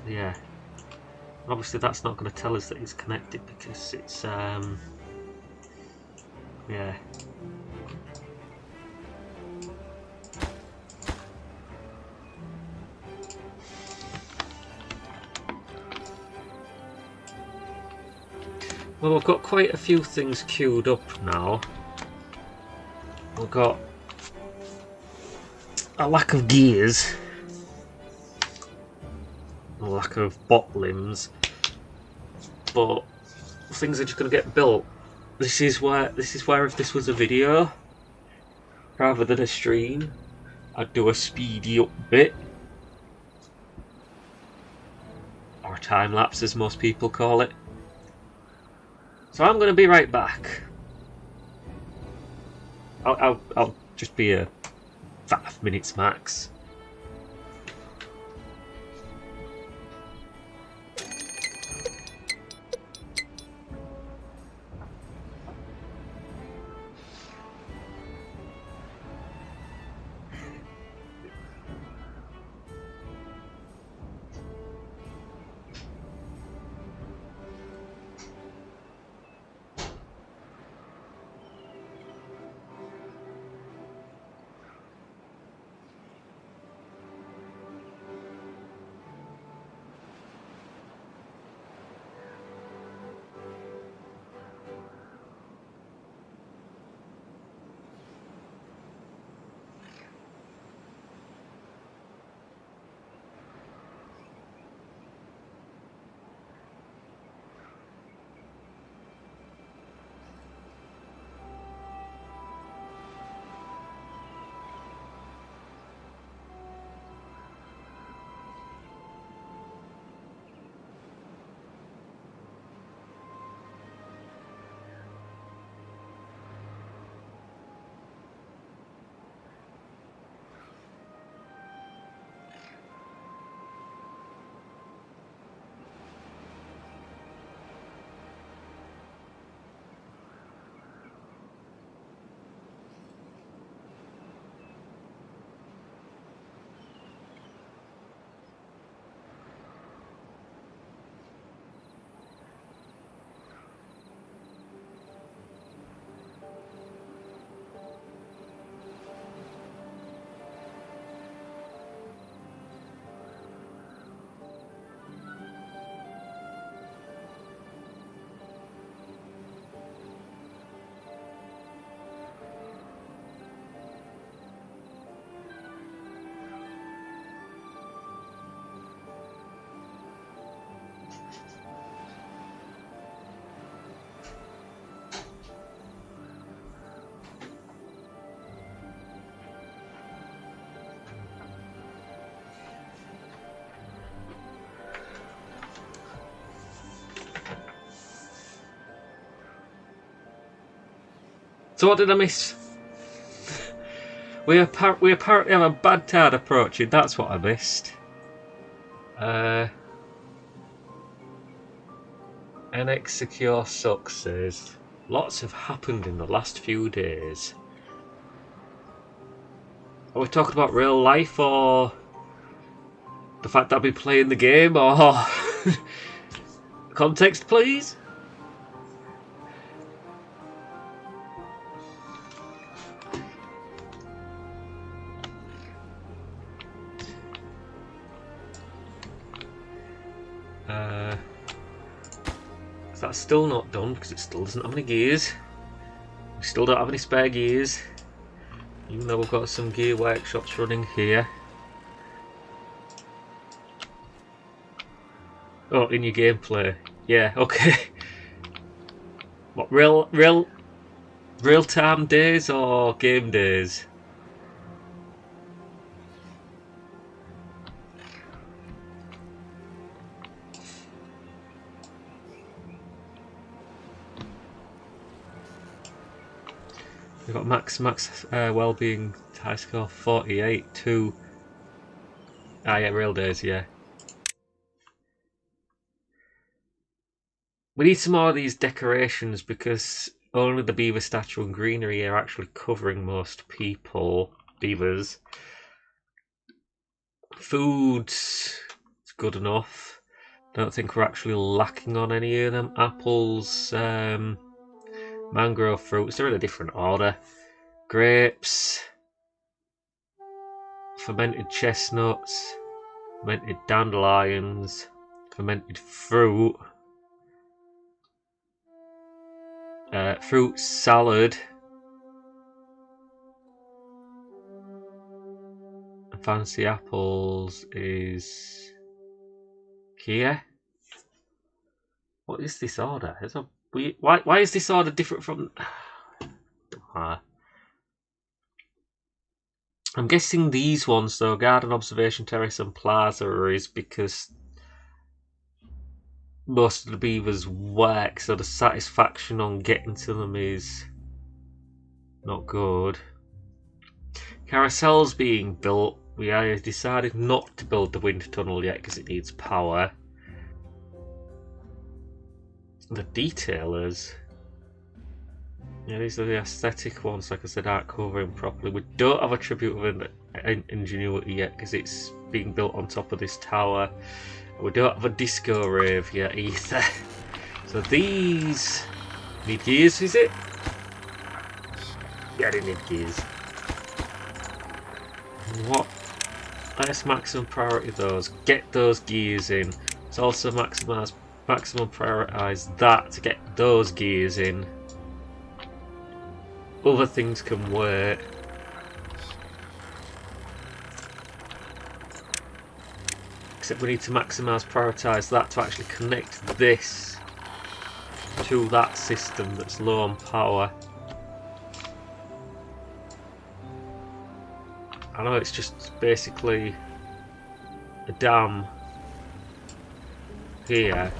Speaker 1: Yeah. Obviously that's not going to tell us that it's connected because it's yeah. Well, we've got quite a few things queued up now. We've got a lack of gears. lack of bot limbs, but things are just going to get built. This is where if this was a video rather than a stream, I'd do a speedy up bit, or a time lapse as most people call it. So I'm going to be right back. I'll just be a 5 minutes max. So what did I miss? We apparently have a bad tide approaching. That's what I missed. NX Secure Success. Lots have happened in the last few days. Are we talking about real life or the fact that I'll be playing the game, or context, please? That's still not done because it still doesn't have any gears. We still don't have any spare gears, even though we've got some gear workshops running here. Oh, in your gameplay, yeah, okay. What, real time days or game days? We've got max well-being high score 48 to yeah, real days, yeah. We need some more of these decorations because only the beaver statue and greenery are actually covering most people. Beavers. Food's good enough. Don't think we're actually lacking on any of them. Apples, mangrove fruits, they're in a different order. Grapes, fermented chestnuts, fermented dandelions, fermented fruit, fruit salad, fancy apples is here. What is this order? Why is this order different from... I'm guessing these ones, though, Garden, Observation Terrace and Plaza, is because most of the beavers work, so the satisfaction on getting to them is not good. Carousel's being built. We have decided not to build the wind tunnel yet because it needs power. The detailers. Yeah, these are the aesthetic ones, like I said, aren't covering properly. We don't have a tribute of ingenuity yet because it's being built on top of this tower. We don't have a disco rave yet either. So these need gears, is it? Yeah, they need gears. What? Let's maximum priority those. Get those gears in. Let's also maximum prioritize that to get those gears in. Other things can wait. Except we need to prioritise that to actually connect this to that system that's low on power. I know it's just basically a dam here.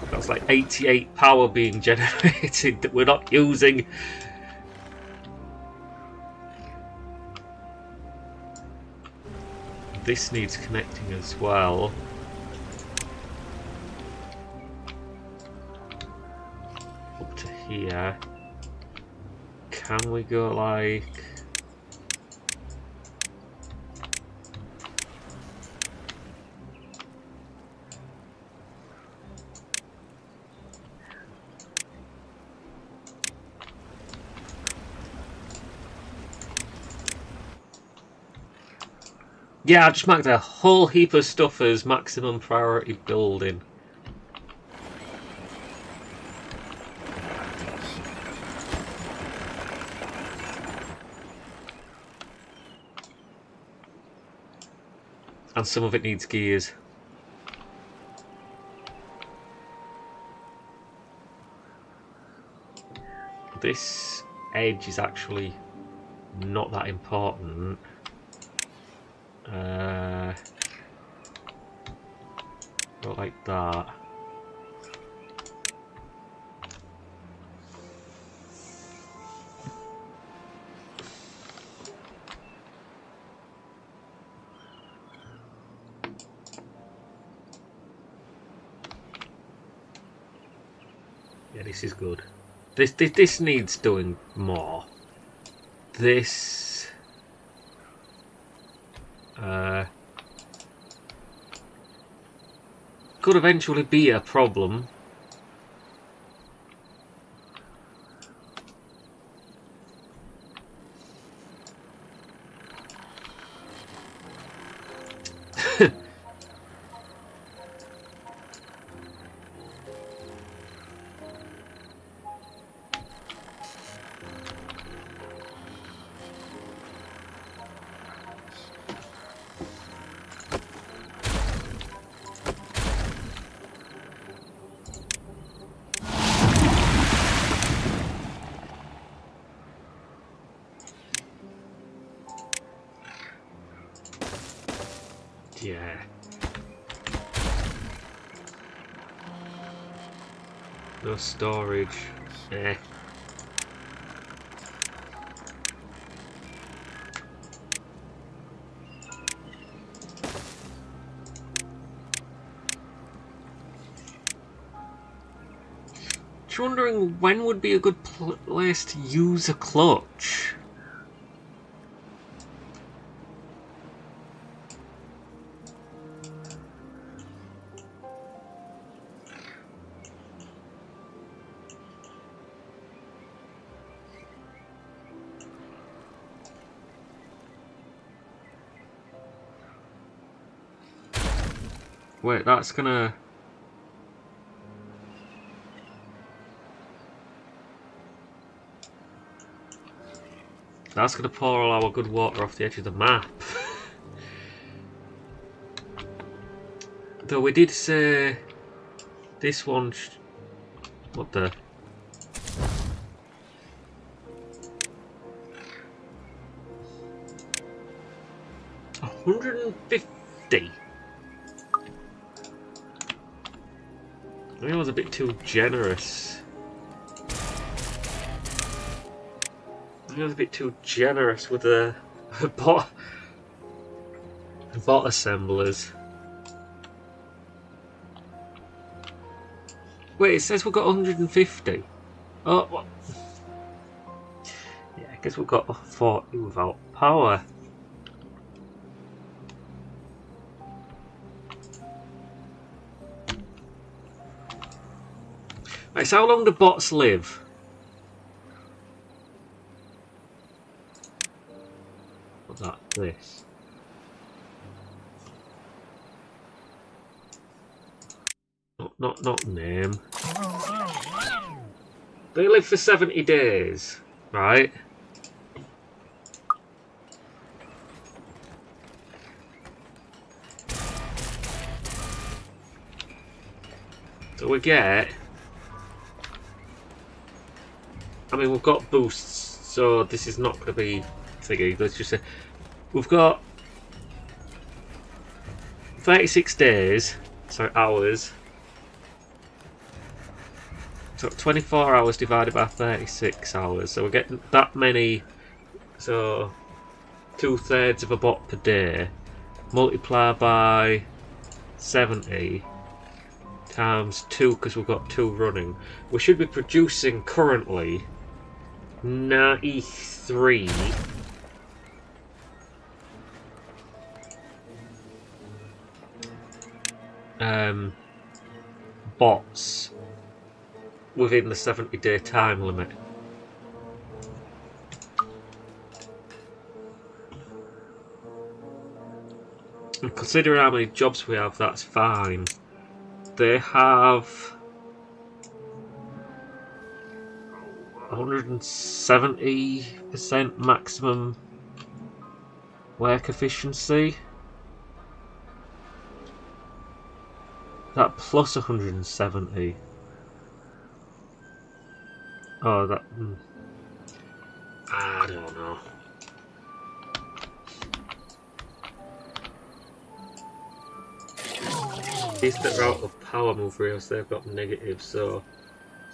Speaker 1: That's like 88 power being generated that we're not using. This needs connecting as well. Up to here. Can we go like... Yeah, I just marked a whole heap of stuff as maximum priority building. And some of it needs gears. This edge is actually not that important. Not like that. Yeah, this is good. This needs doing more. This could eventually be a problem. Yeah. No storage. Eh. Just wondering when would be a good place to use a clutch. Wait, that's gonna... That's gonna pour all our good water off the edge of the map. Though we did say this one. What the? $150. I think I was a bit too generous. With the bot assemblers. Wait, it says we've got 150. Oh, what? Yeah, I guess we've got 40 without power. Right, so how long do bots live? What's that? This. Not name. They live for 70 days, right? So we get. I mean, we've got boosts, so this is not going to be thingy. Let's just say we've got 36 days, so hours. So 24 hours divided by 36 hours. So we're getting that many. So 2/3 of a bot per day. Multiply by 70 times 2 because we've got 2 running. We should be producing currently 93 bots within the 70-day time limit. And considering how many jobs we have, that's fine. They have 170% maximum work efficiency. That plus 170. Oh, that. I don't know. These that are out of power move rails, they've got negatives, so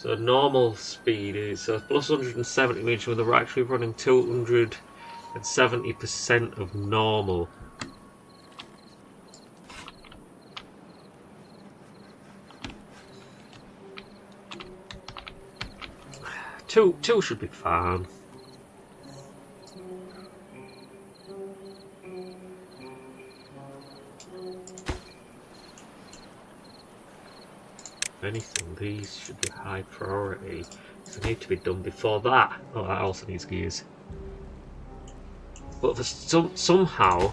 Speaker 1: normal speed is so plus 170 means when they're actually running 270% of normal. Two should be fine. If anything, these should be high priority. So they need to be done before that. Oh, that also needs gears. But for somehow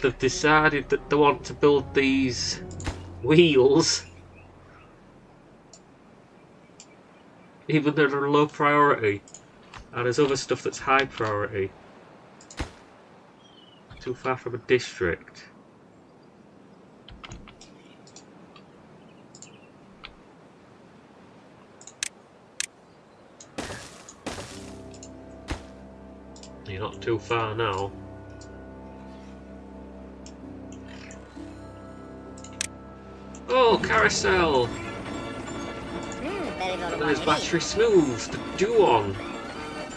Speaker 1: they've decided that they want to build these wheels, even though they're low priority, and there's other stuff that's high priority. Too far from a district. You're not too far now. Oh, carousel! And there's battery smooth to do on.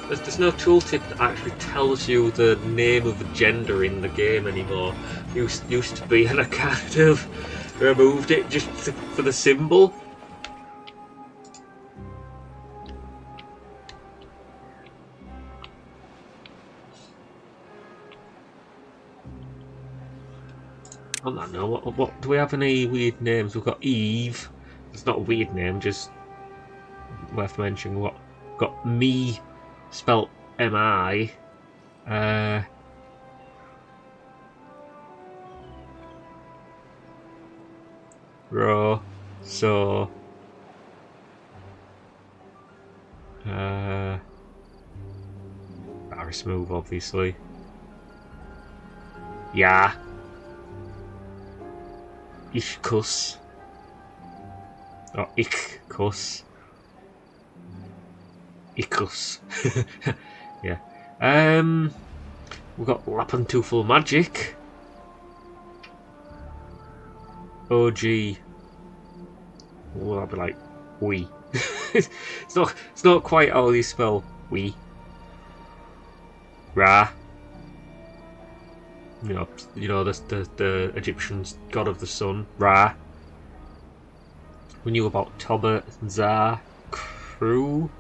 Speaker 1: There's no tooltip that actually tells you the name of a gender in the game anymore. Used to be, and I kind of removed it just for the symbol. On that note, what do we have any weird names? We've got Eve. It's not a weird name, just worth mentioning. What got me spelt M-I. Raw. So. Very smooth, obviously. Yeah. Ishkus. Or Ikkus. Ikus. Yeah. We've got Lapantuful Magic. OG. Well, that'd be like we. It's not quite how you spell we. Ra. You know the Egyptian god of the sun, Ra. We knew about Toba Za Crew.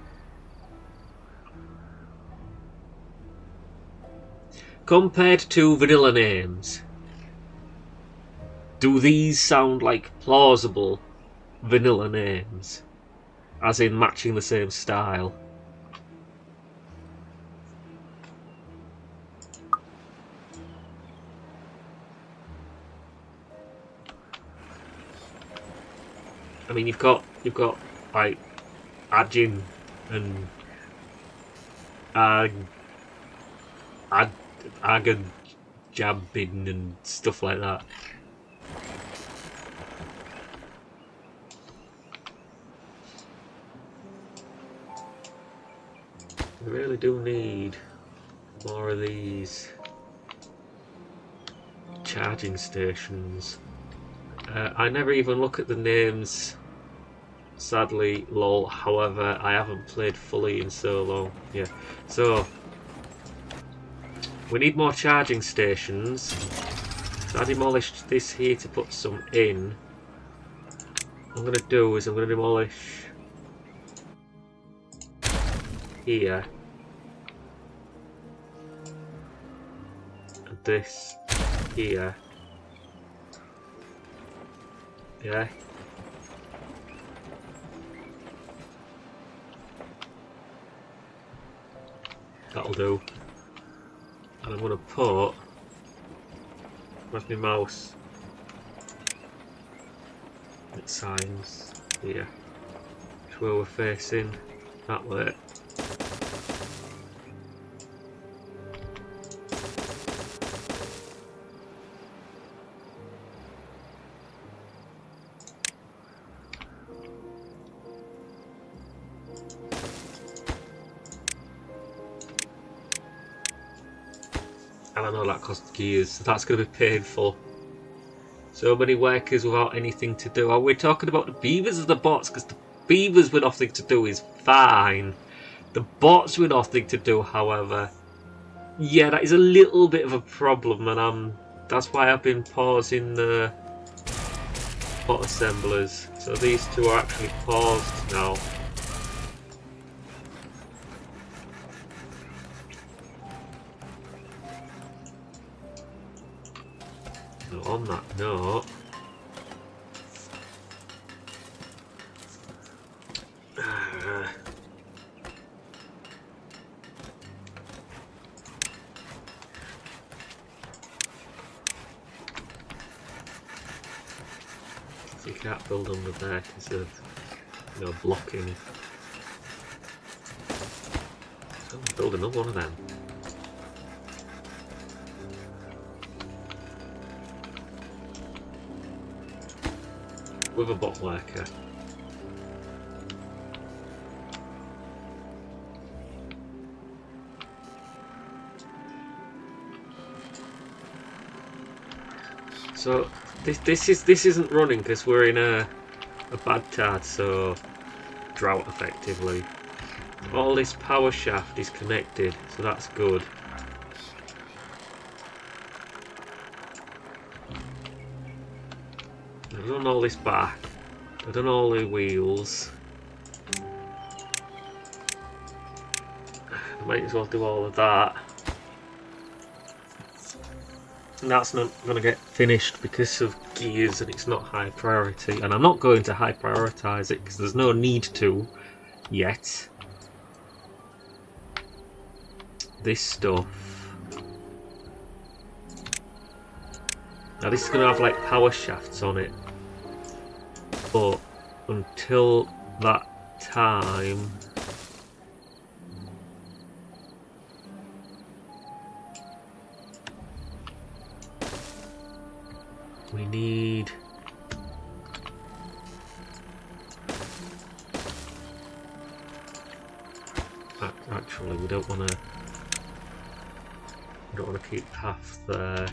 Speaker 1: Compared to vanilla names, do these sound like plausible vanilla names? As in matching the same style? I mean, you've got like Ajin and Agad Jabbin and stuff like that. We really do need more of these charging stations. I never even look at the names, sadly, lol. However, I haven't played fully in so long. Yeah, so we need more charging stations. So I demolished this here to put some in. What I'm going to do is I'm going to demolish here. And this here. Yeah. That'll do. And I'm going to put... Where's my mouse? It signs here. That's where we're facing. That way. And I know that costs gears, so that's going to be painful. So many workers without anything to do. Are we talking about the beavers or the bots? Because the beavers with nothing to do is fine. The bots with nothing to do, however, yeah, that is a little bit of a problem, and that's why I've been pausing the bot assemblers. So these two are actually paused now. So on that note, so you can't build under there because of blocking. So I'll build another one of them. With a bot worker. So this isn't running because we're in a bad tard, so drought effectively. All this power shaft is connected, so that's good. I've done all this back. I've done all the wheels. I might as well do all of that. And that's not going to get finished because of gears and it's not high priority. And I'm not going to high prioritise it because there's no need to yet. This stuff. Now this is going to have like power shafts on it. But until that time, we need actually. We don't want to keep path there.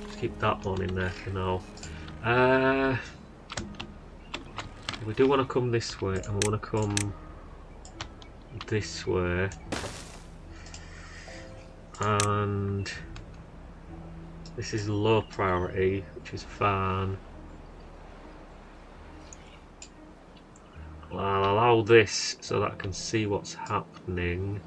Speaker 1: Just keep that one in there for now. We do want to come this way, and we want to come this way, and this is low priority, which is fine. I'll allow this so that I can see what's happening.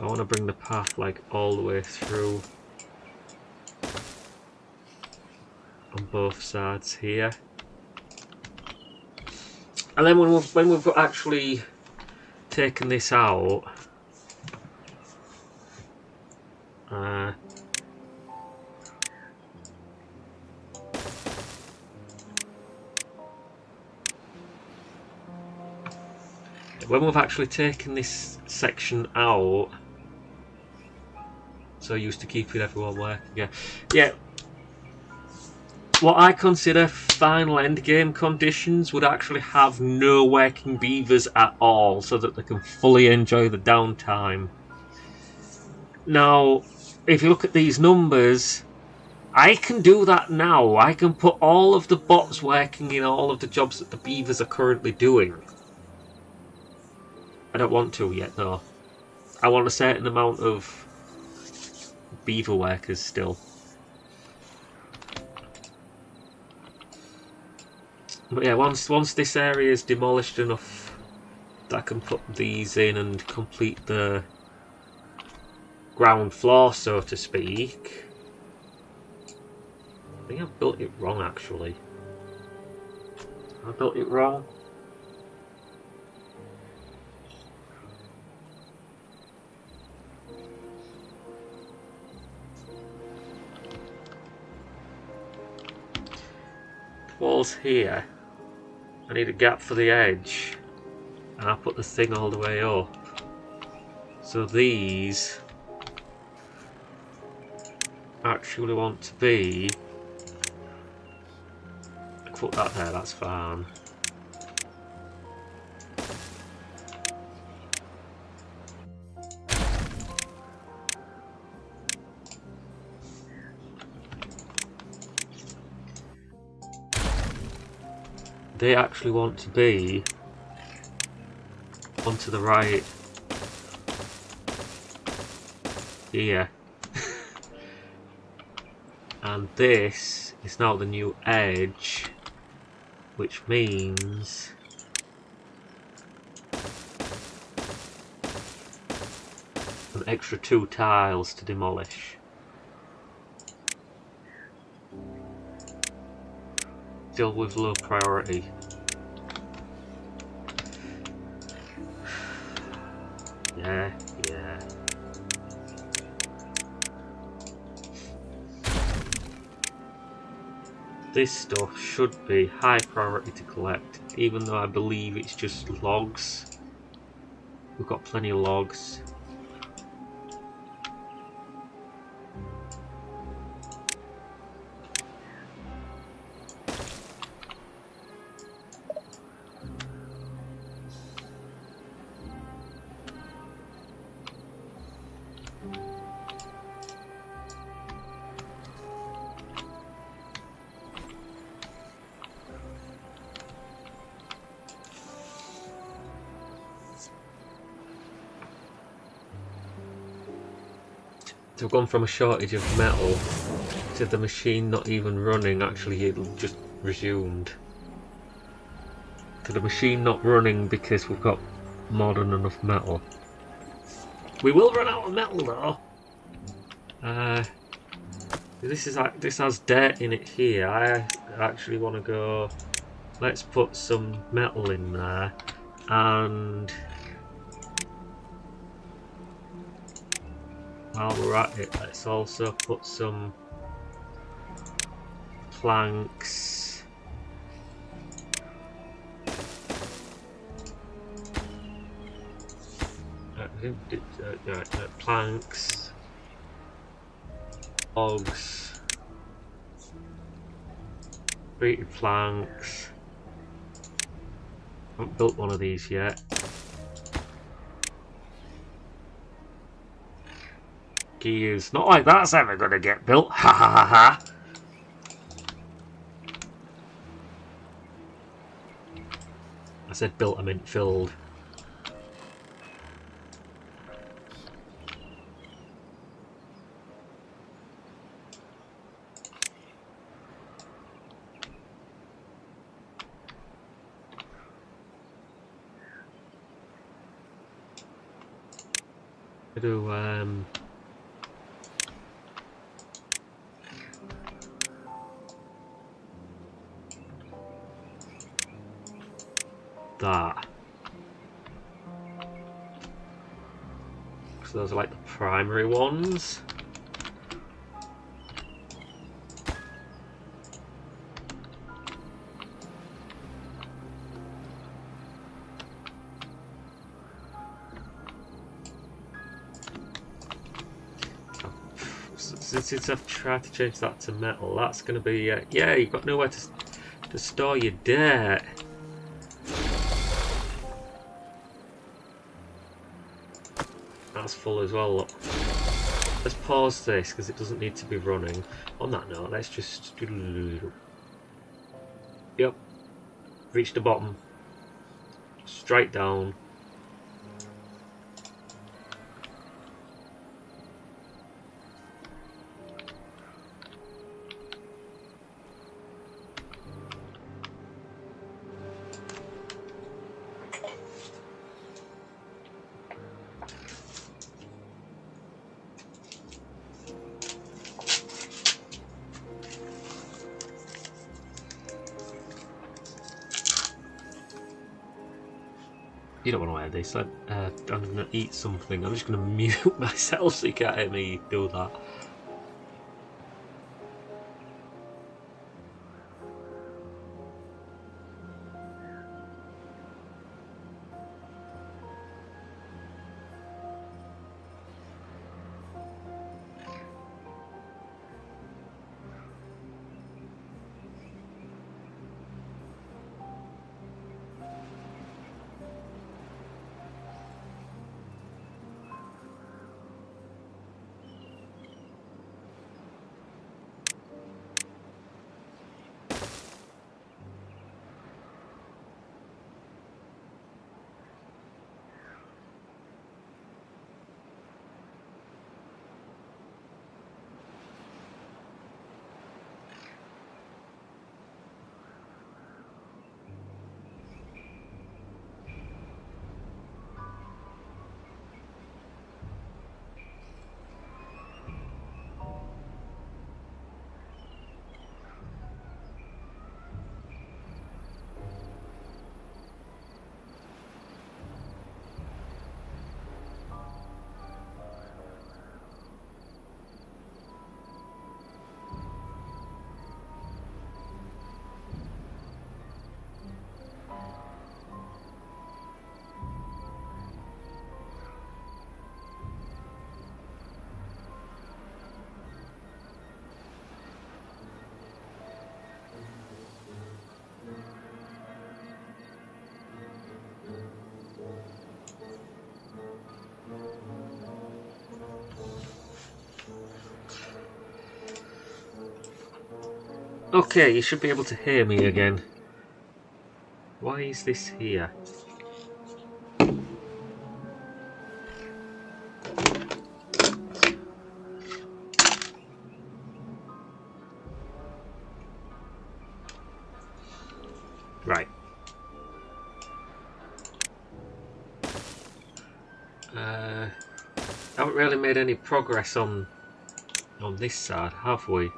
Speaker 1: I want to bring the path like all the way through on both sides here, and then when we've actually taken this out, when we've actually taken this section out, so used to keeping everyone working, yeah. What I consider final endgame conditions would actually have no working beavers at all, so that they can fully enjoy the downtime. Now, if you look at these numbers, I can do that now. I can put all of the bots working in all of the jobs that the beavers are currently doing. I don't want to yet, though. I want a certain amount of beaver workers still. But yeah, once this area is demolished enough that I can put these in and complete the ground floor, so to speak. I think I've built it wrong, actually. I built it wrong. Walls here. I need a gap for the edge, and I put the thing all the way up. So these actually want to be. Put that there. That's fine. They actually want to be onto the right here. And this is now the new edge, which means an extra 2 tiles to demolish. Still with low priority. Yeah. This stuff should be high priority to collect, even though I believe it's just logs. We've got plenty of logs. So we've gone from a shortage of metal to the machine not even running. Actually, it just resumed. To the machine not running because we've got more than enough metal. We will run out of metal though. This has dirt in it here. I actually want to go. Let's put some metal in there, and while we're at it, let's also put some planks at planks, logs, treated planks. I haven't built one of these yet. Gears. Not like that's ever gonna get built. Ha ha ha ha. I said built, I meant filled. I do that. So those are like the primary ones. Since I've tried to change that to metal, that's going to be yeah, you've got nowhere to store your dirt. That's full as well. Look. Let's pause this because it doesn't need to be running. On that note, let's just yep, reach the bottom, straight down. You don't want to wear this. I'm going to eat something. I'm just going to mute myself so you can't hear me do that. Okay, you should be able to hear me again. Why is this here? Right. Haven't really made any progress on this side, have we?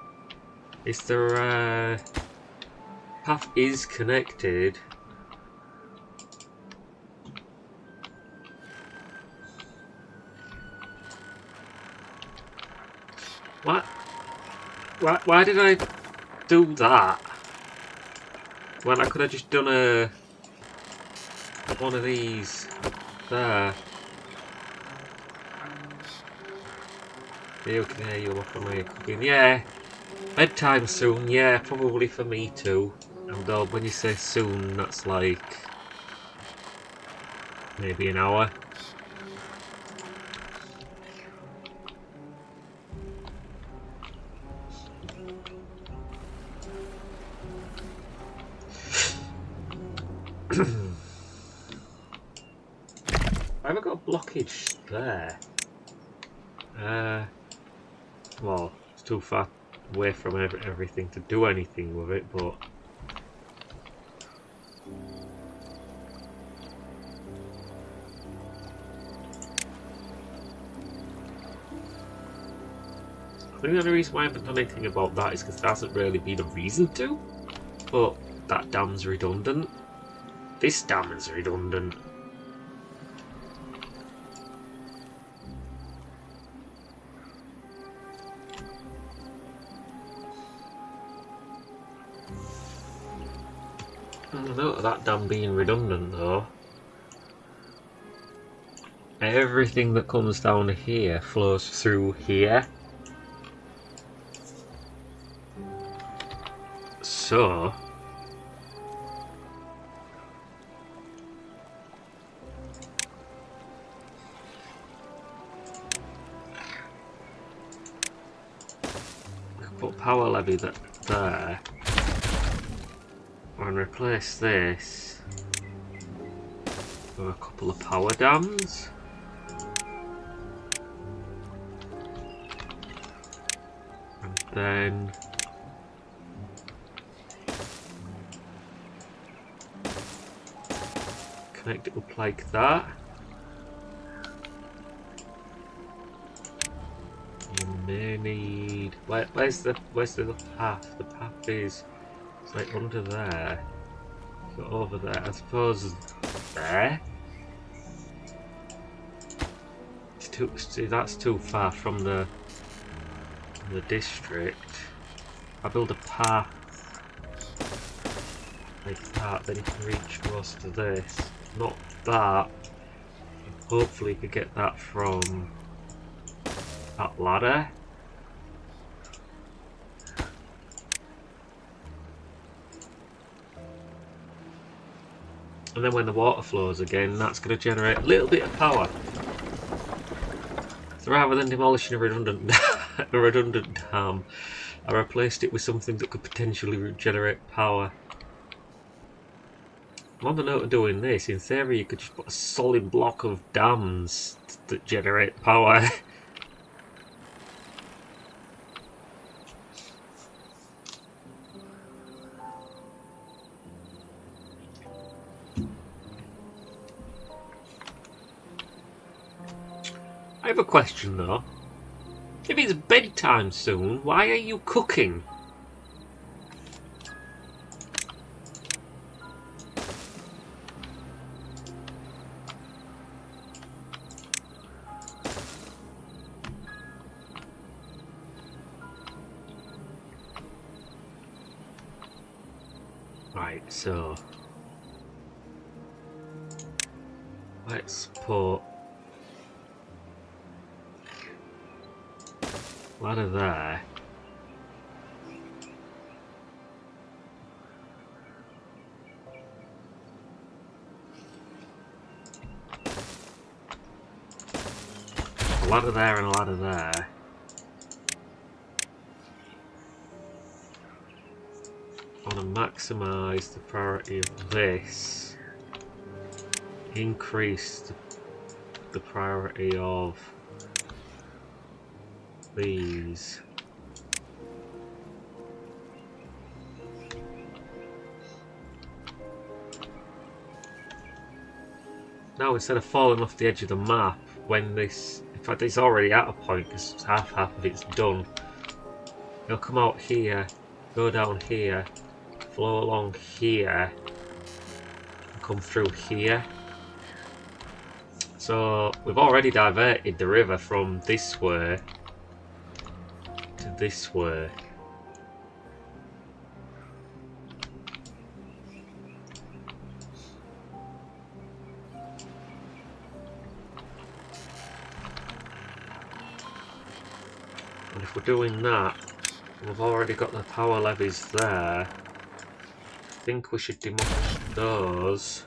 Speaker 1: Is there path is connected? What? Why did I do that? When I could have just done one of these there. You can hear you up on your cooking. Yeah, bedtime soon. Yeah, probably for me too. And when you say soon, that's like maybe an hour. I haven't got a blockage there. Well, it's too far away from everything to do anything with it, but I think the only reason why I haven't done anything about that is because there hasn't really been a reason to. But that dam's redundant. This dam is redundant. Note that dam being redundant though. Everything that comes down here flows through here. So put power levy there and replace this with a couple of power dams. And then connect it up like that. You may need where's the path? The path is it's like under there. So over there. I suppose there. It's too see that's too far from the district. I build a path like that, then you can reach most of this. Not that. Hopefully you could get that from that ladder. And then when the water flows again, that's going to generate a little bit of power. So rather than demolishing a redundant dam, I replaced it with something that could potentially generate power. I'm on the note of doing this. In theory, you could just put a solid block of dams that generate power. I have a question though. If it's bedtime soon, why are you cooking? Right, so let's put ladder there. A ladder there and a ladder there. I want to maximise the priority of this. Increase the priority of these. Now instead of falling off the edge of the map, when this, in fact it's already at a point because half of it's done, it'll come out here, go down here, flow along here, and come through here. So we've already diverted the river from this way to this way. if we're doing that, we've already got the power levies there. I think we should demolish those.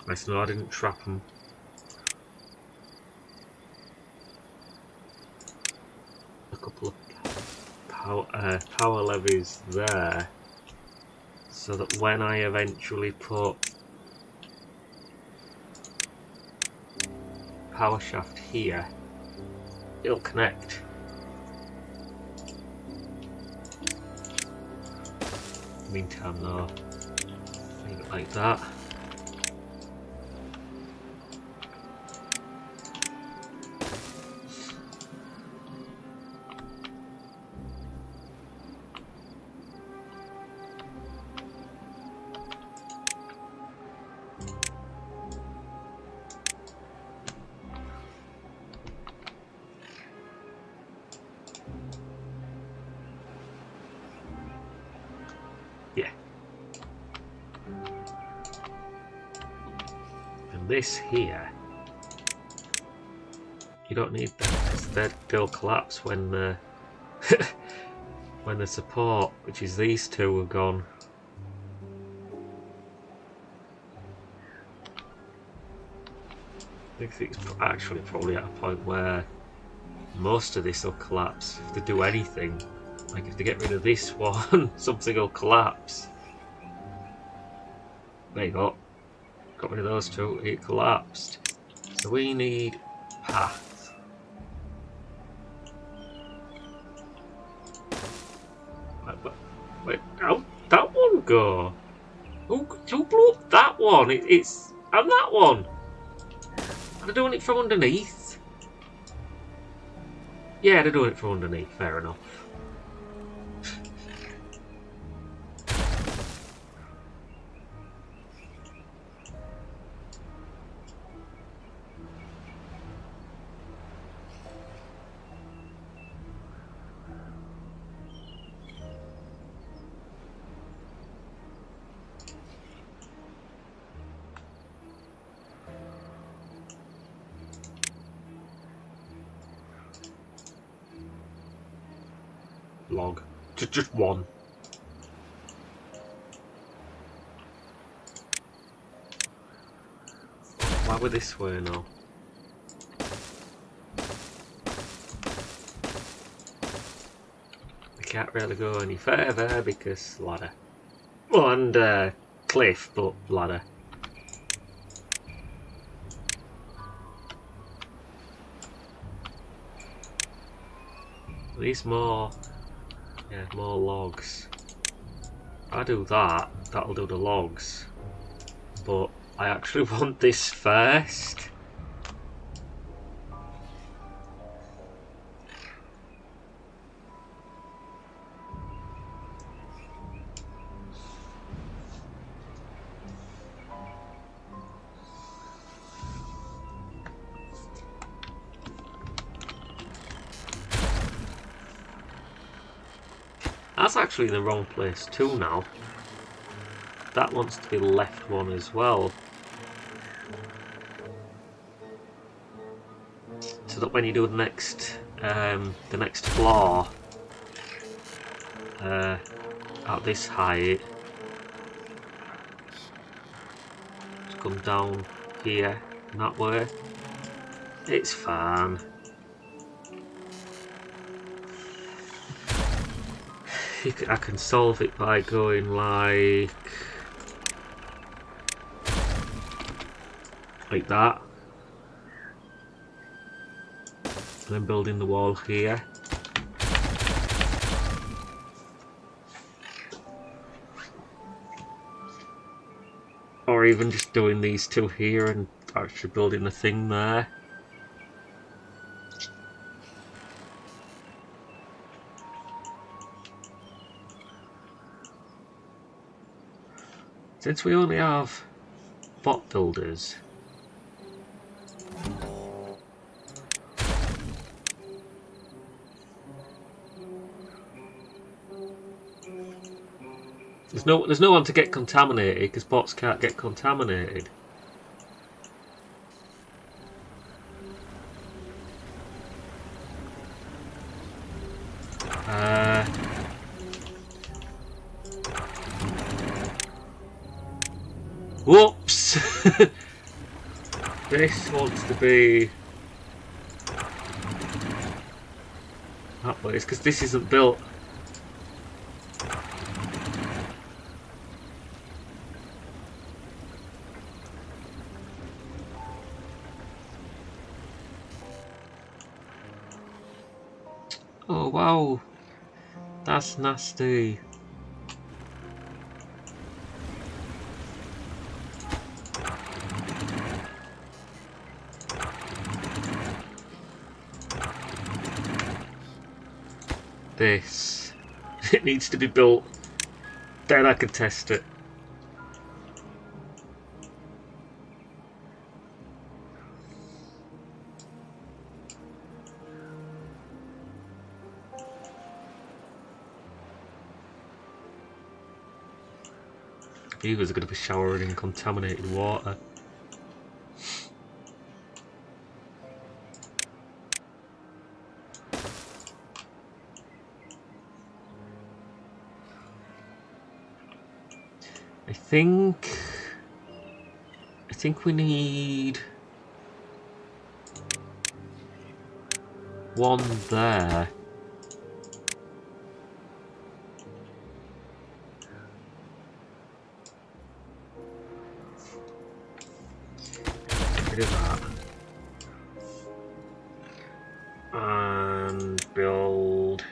Speaker 1: Nice, no, I didn't trap them. A couple of power levies there, so that when I eventually put power shaft here, it'll connect. Meantime though, leave it like that. Yeah. And this here, you don't need that because they'll collapse when the when the support, which is these two, are gone. I think it's actually probably at a point where most of this will collapse if they do anything. Like if they get rid of this one, something will collapse. There you go. Got rid of those two, it collapsed. So we need path. Wait, how'd that one go? Who blew up that one? And that one. Are they doing it from underneath? Yeah, they're doing it from underneath, fair enough. Log. Just one. Why were this way now? We can't really go any further because ladder. Well, and cliff, but ladder. These more logs. If I do that, that'll do the logs. But I actually want this first. That's actually in the wrong place too now. That wants to be the left one as well. So that when you do the next floor at this height, just come down here and that way. It's fine. I can solve it by going like that, and then building the wall here. Or even just doing these two here and actually building the thing there. Since we only have bot builders, there's no one to get contaminated because bots can't get contaminated. Whoops! This wants to be that place because this isn't built. Oh wow, that's nasty. This, it needs to be built. Then I can test it. You guys are going to be showering in contaminated water. I think we need one there. Do that and build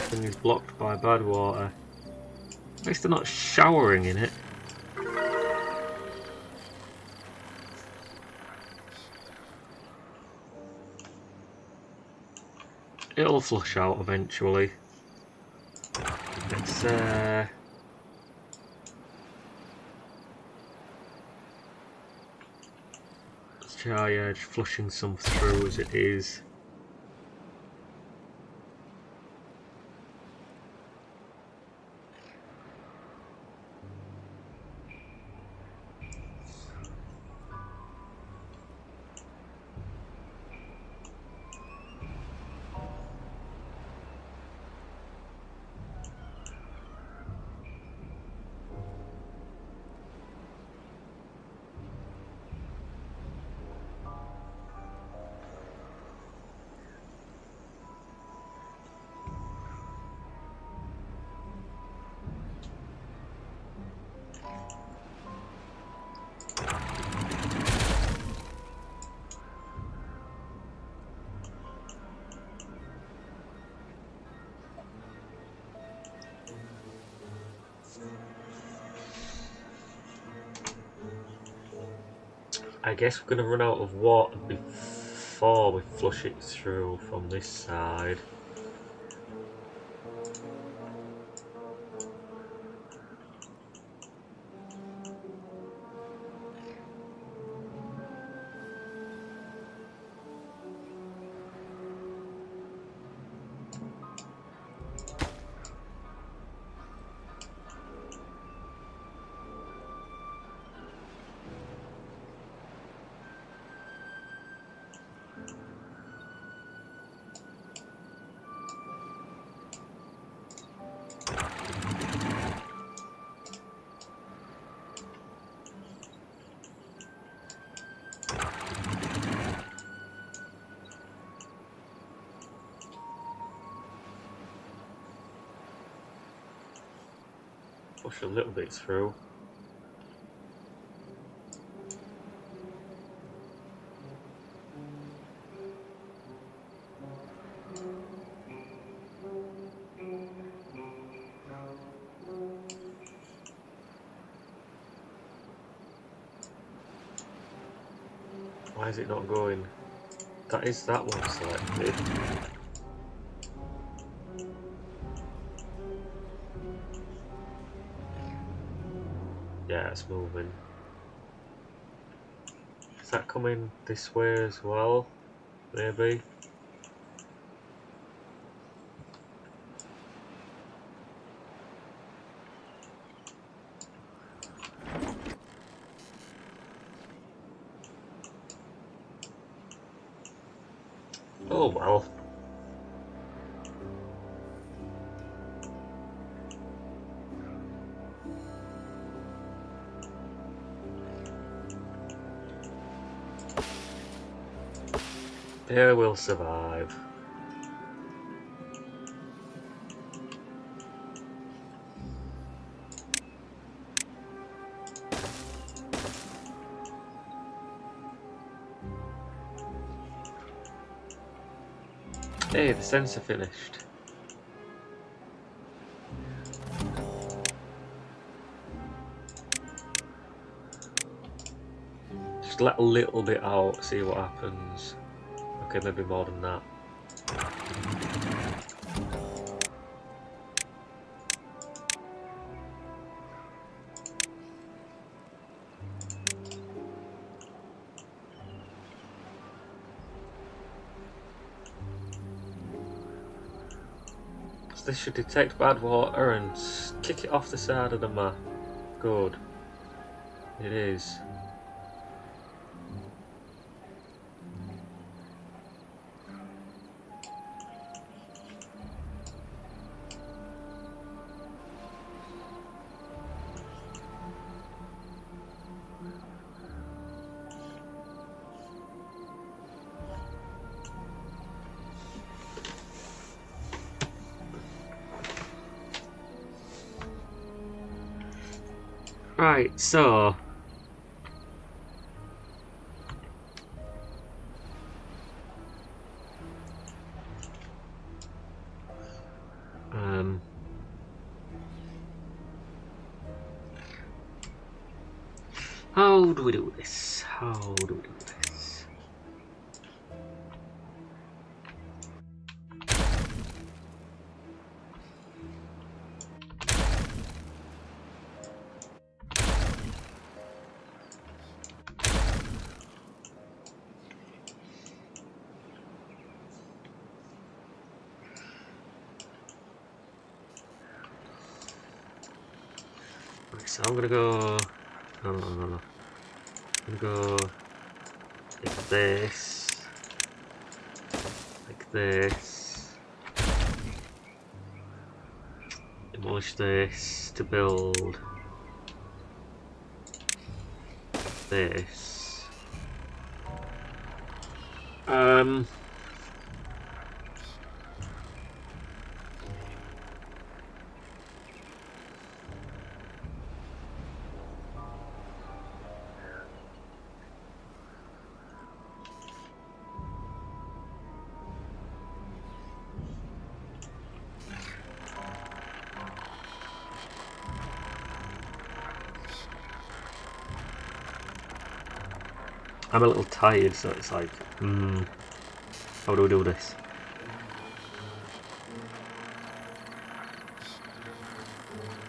Speaker 1: thing is blocked by bad water. At least they're not showering in it. It'll flush out eventually. Let's try just flushing some through as it is. I guess we're going to run out of water before we flush it through from this side. Push a little bit through. Why is it not going? That is that one selected. Yeah, it's moving. Is that coming this way as well? Maybe. Oh well. They will survive. Hey, the sensor finished. Just let a little bit out, see what happens. Okay, maybe more than that. So this should detect bad water and kick it off the side of the map. Good. It is. Right, so how do we do this? How do we do this? Right, so I'm gonna go. No. I'm gonna go like this, like this. Demolish this to build this. I'm a little tired, so it's like, how do we do this?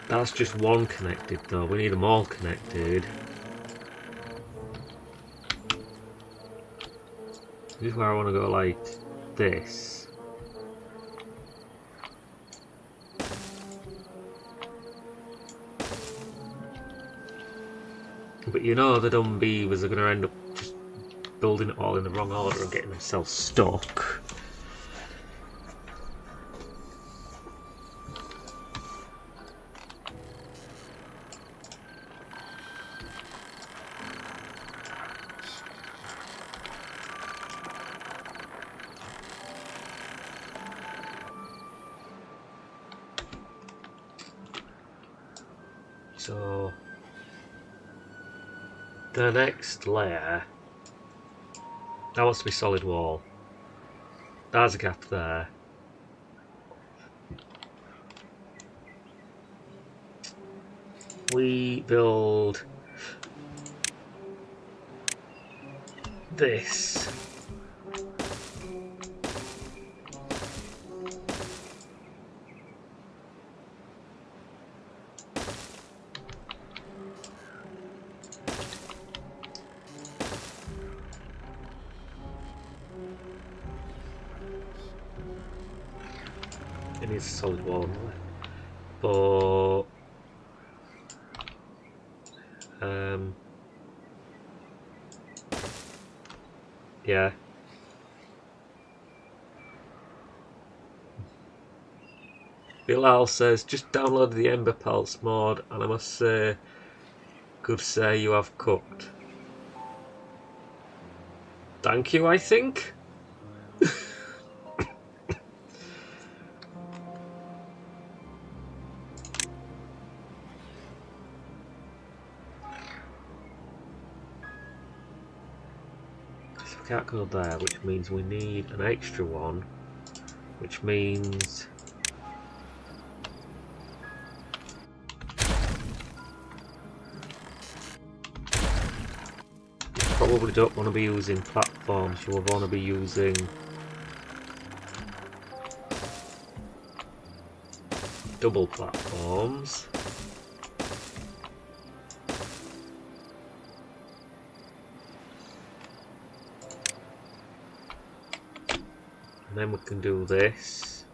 Speaker 1: That's just one connected though, we need them all connected. This is where I want to go like this. But you know the dumb beavers are going to end up just building it all in the wrong order and getting themselves stuck. So the next layer, that wants to be solid wall. There's a gap there. We build this. It needs a solid wall, but yeah. Bilal says, just downloaded the Emberpelts mod, and I must say, could say you have cooked. Thank you, I think. So we can't go there, which means we need an extra one, which means you probably don't want to be using platforms, you will want to be using double platforms. And then we can do this.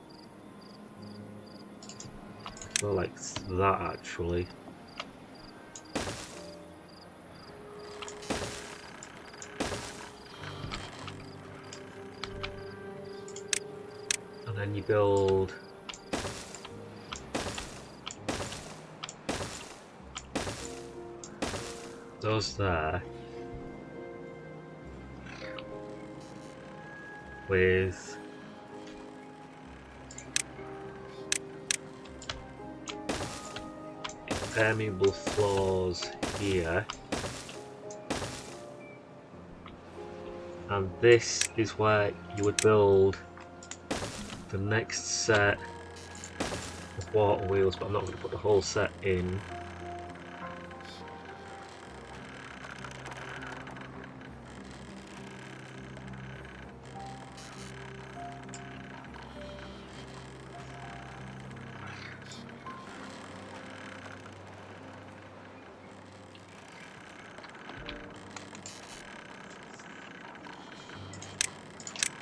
Speaker 1: So like that actually. And then you build those there with impermeable floors here, and this is where you would build the next set of water wheels, but I'm not going to put the whole set in.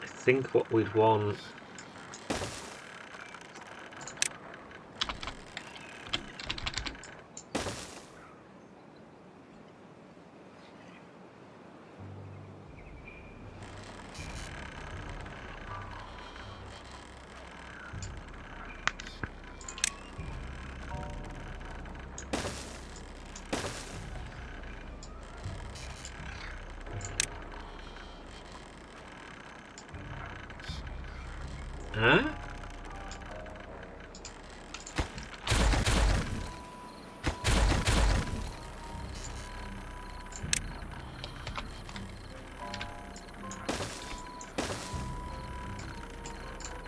Speaker 1: I think what we'd want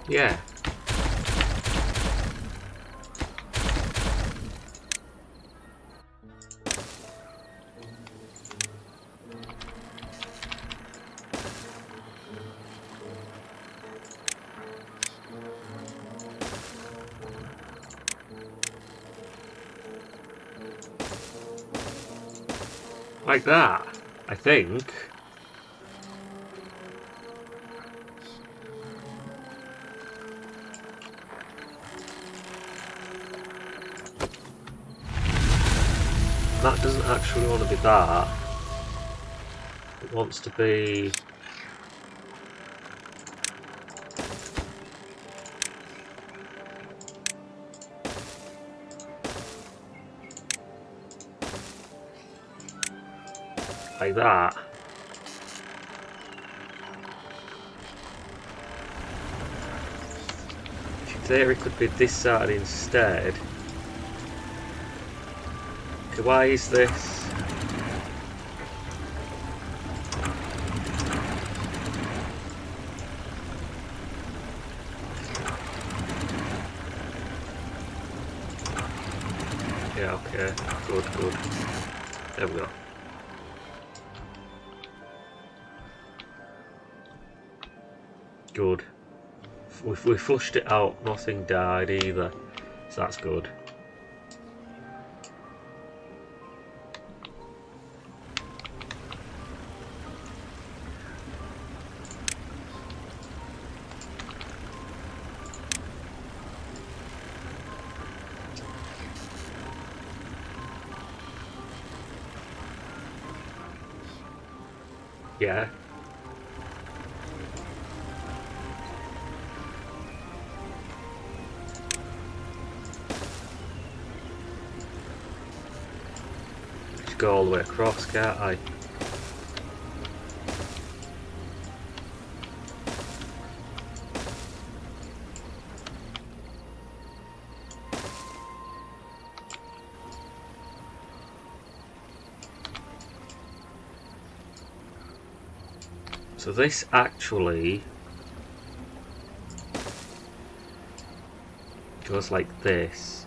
Speaker 1: yeah. Like that, I think. That doesn't actually want to be that. It wants to be like that. In theory, it could be this side instead. Okay, why is this? Yeah, okay, good, good. There we go. Good. We flushed it out, nothing died either, so that's good. Yeah. Just go all the way across, can't I? So this actually goes like this,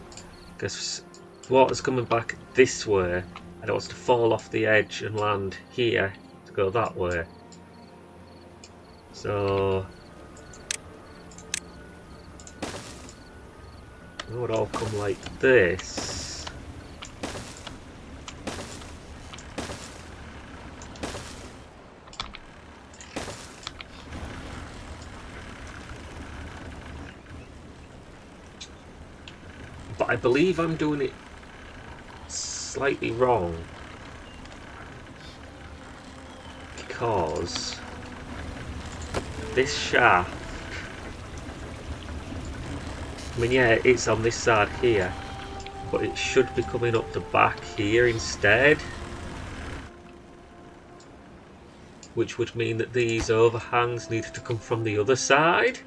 Speaker 1: because water's coming back this way and it wants to fall off the edge and land here to go that way. So it would all come like this. But I believe I'm doing it slightly wrong, because this shaft, I mean, yeah, it's on this side here, but it should be coming up the back here instead, which would mean that these overhangs needed to come from the other side.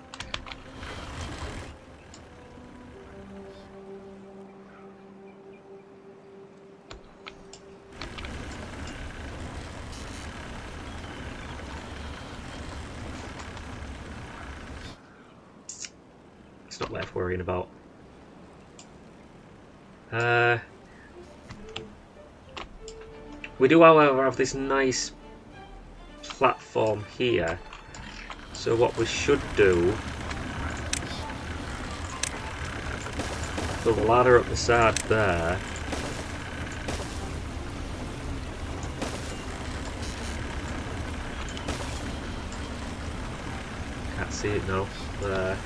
Speaker 1: Not worth worrying about. We do, however, have this nice platform here, so what we should do, build a ladder up the side there, can't see it now, there.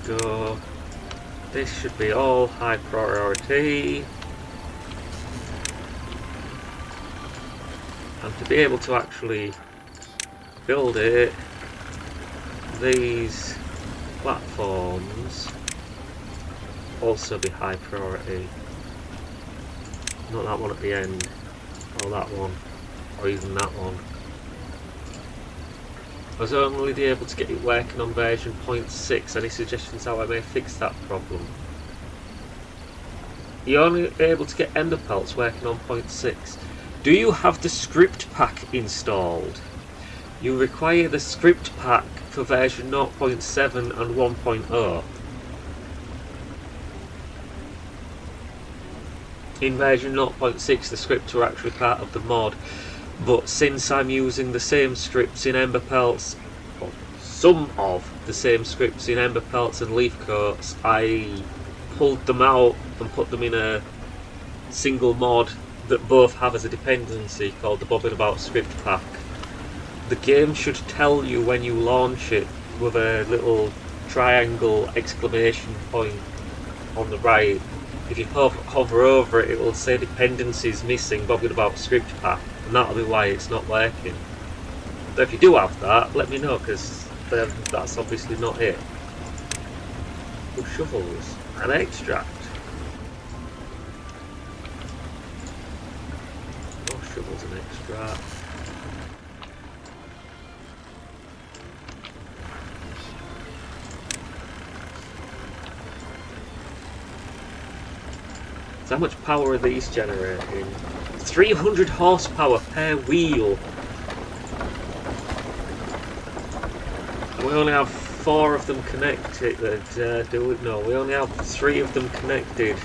Speaker 1: Go. This should be all high priority, and to be able to actually build it, these platforms also be high priority. Not that one at the end, or that one, or even that one. I was only able to get it working on version 0.6. Any suggestions how I may fix that problem? You're only able to get Emberpelts working on 0.6. Do you have the script pack installed? You require the script pack for version 0.7 and 1.0. In version 0.6 the scripts were actually part of the mod. But since I'm using the same scripts in Emberpelts, or some of the same scripts in Emberpelts and Leaf Coats, I pulled them out and put them in a single mod that both have as a dependency called the Bobingabout script pack. The game should tell you when you launch it with a little triangle exclamation point on the right. If you hover over it, it will say dependencies missing Bobingabout script pack. And that'll be why it's not working. So if you do have that, let me know, because that's obviously not it. Oh, shovels and extract. Oh, shovels and extract. So how much power are these generating? 300 horsepower per wheel. And we only have 4 of them connected. No, we only have 3 of them connected.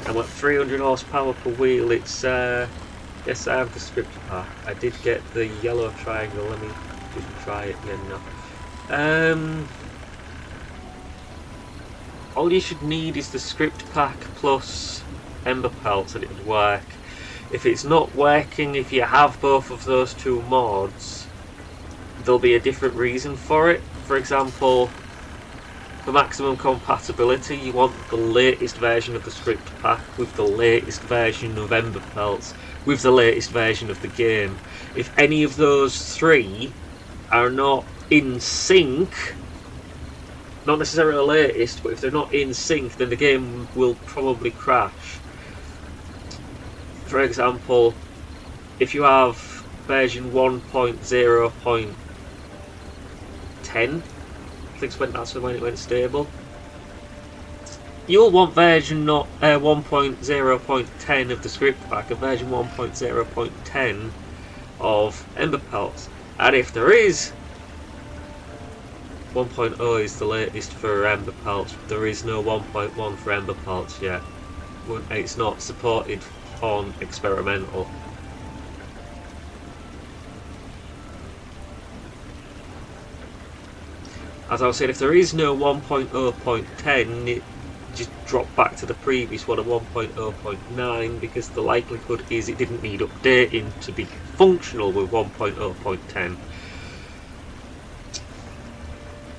Speaker 1: And with 300 horsepower per wheel, it's yes, I have the script pack. I did get the yellow triangle. Let me just try it again now. All you should need is the script pack plus Emberpelts and it would work. If it's not working, if you have both of those 2 mods, there'll be a different reason for it. For example, For maximum compatibility, you want the latest version of the script pack with the latest version of Emberpelts with the latest version of the game. If any of those three are not in sync, not necessarily the latest, but if they're not in sync, then the game will probably crash. For example, if you have version 1.0.10, I think that's when it went stable, you'll want version 1.0.10 of the script pack and version 1.0.10 of Emberpelts. And if there is 1.0 is the latest for Emberpelts, there is no 1.1 for Emberpelts yet. It's not supported on experimental. As I was saying, if there is no 1.0.10, it just drop back to the previous one of 1.0.9 because the likelihood is it didn't need updating to be functional with 1.0.10.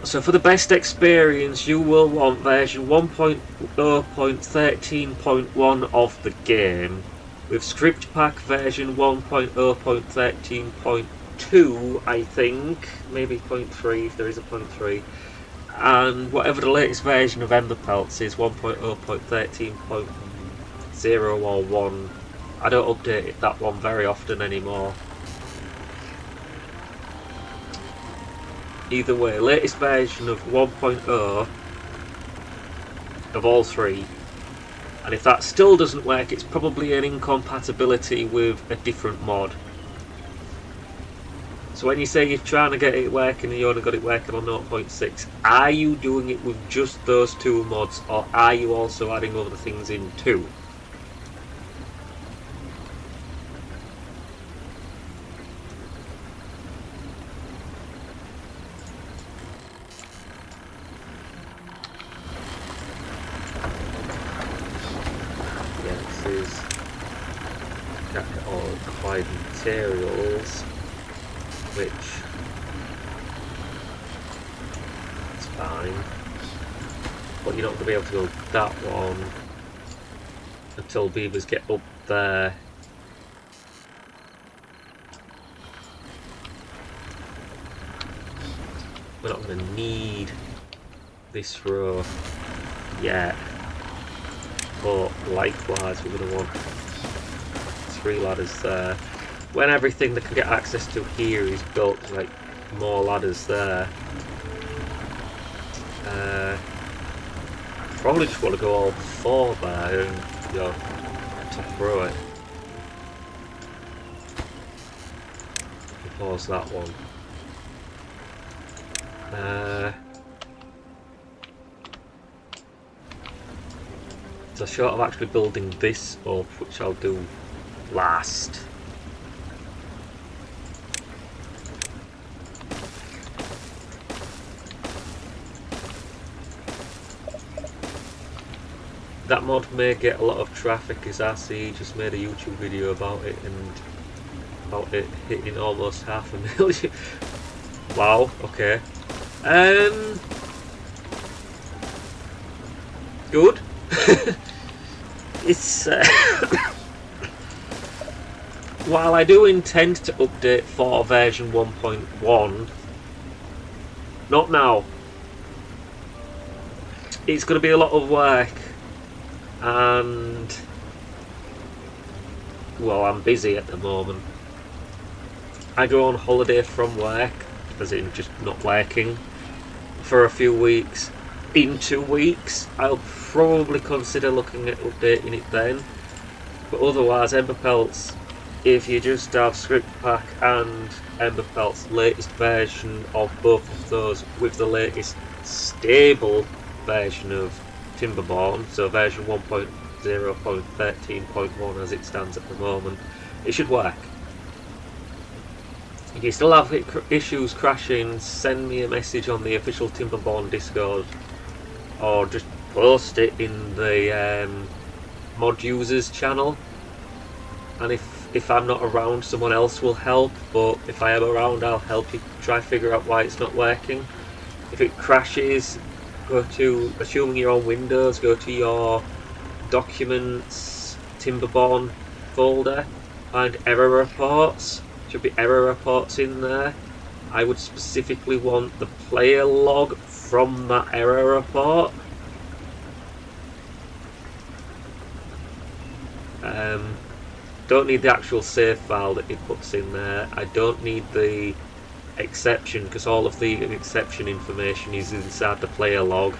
Speaker 1: So for the best experience, you will want version 1.0.13.1 of the game, with script pack version 1.0.13.2, I think, maybe 0.3 if there is a 0.3, and whatever the latest version of Emberpelts is, 1.0.13.0 or 1. I don't update that one very often anymore. Either way, latest version of 1.0 of all three, and if that still doesn't work, it's probably an incompatibility with a different mod. So when you say you're trying to get it working and you only got it working on 0.6, are you doing it with just those two mods, or are you also adding other things in too? All acquired materials, which is fine, but you're not going to be able to build that one until beavers get up there. We're not going to need this row yet, but likewise we're going to want 3 ladders there. When everything that can get access to here is built, like more ladders there. Probably just want to go all 4 there and to throw it. Pause that one. So short of actually building this up, which I'll do last. That mod may get a lot of traffic, as RC just made a YouTube video about it, and about it hitting almost 500,000. Wow, okay. Good. It's while I do intend to update for version 1.1, not now. It's going to be a lot of work, and well, I'm busy at the moment. I go on holiday from work, as in just not working, for a few weeks. In 2 weeks, I'll probably consider looking at updating it then. But otherwise, Emberpelts, if you just have script pack and Emberpelts, latest version of both of those with the latest stable version of Timberborn, so version 1.0.13.1 as it stands at the moment, it should work. If you still have issues crashing, send me a message on the official Timberborn Discord, or just post it in the mod users channel, and if I'm not around, someone else will help, but if I am around, I'll help you try figure out why it's not working. If it crashes, go to, assuming you're on Windows, go to your Documents, Timberborn folder, find error reports. Should be error reports in there. I would specifically want the player log from that error report. Don't need the actual save file that it puts in there. I don't need the exception, because all of the exception information is inside the player log.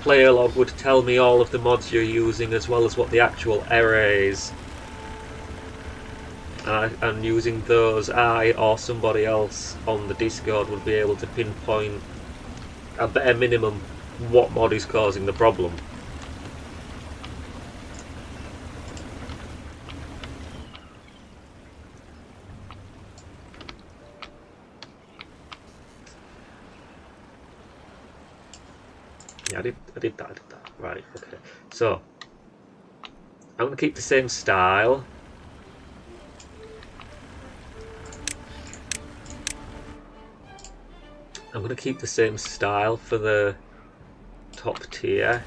Speaker 1: Player log would tell me all of the mods you're using as well as what the actual error is. And using those, I or somebody else on the Discord would be able to pinpoint, at bare minimum, what mod is causing the problem. Yeah, I did that. Right, okay. So, I'm going to keep the same style. I'm going to keep the same style for the top tier.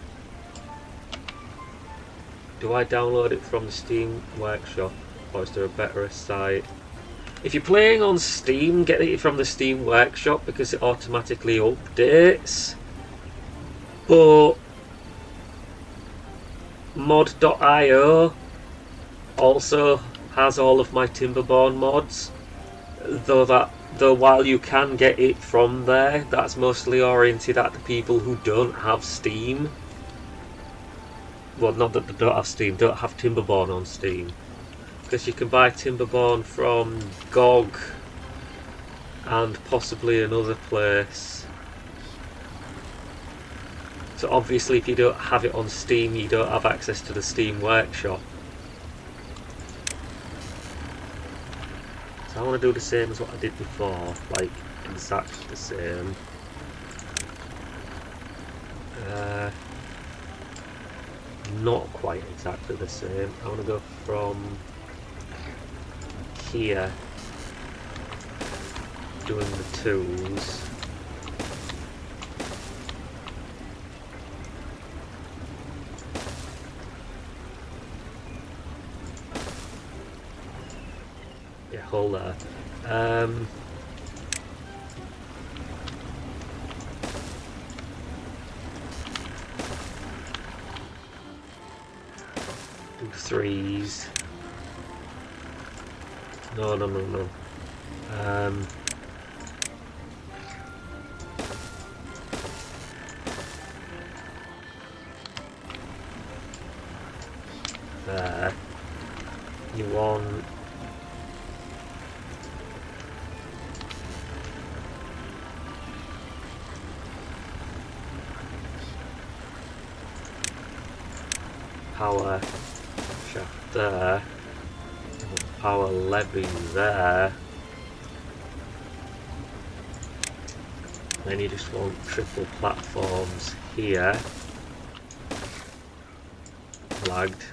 Speaker 1: Do I download it from the Steam Workshop, or is there a better site? If you're playing on Steam, get it from the Steam Workshop because it automatically updates. But mod.io also has all of my Timberborn mods, though while you can get it from there, that's mostly oriented at the people who don't have Steam. Well, not that they don't have Steam, don't have Timberborn on Steam. Because you can buy Timberborn from GOG and possibly another place. So obviously if you don't have it on Steam, you don't have access to the Steam Workshop. So I want to do the same as what I did before, like exactly the same. Not quite exactly the same. I want to go from here, doing the tools. Yeah, hold there. Do threes. No. There. You want power shaft there, power levy there, then you just want triple platforms here, lagged.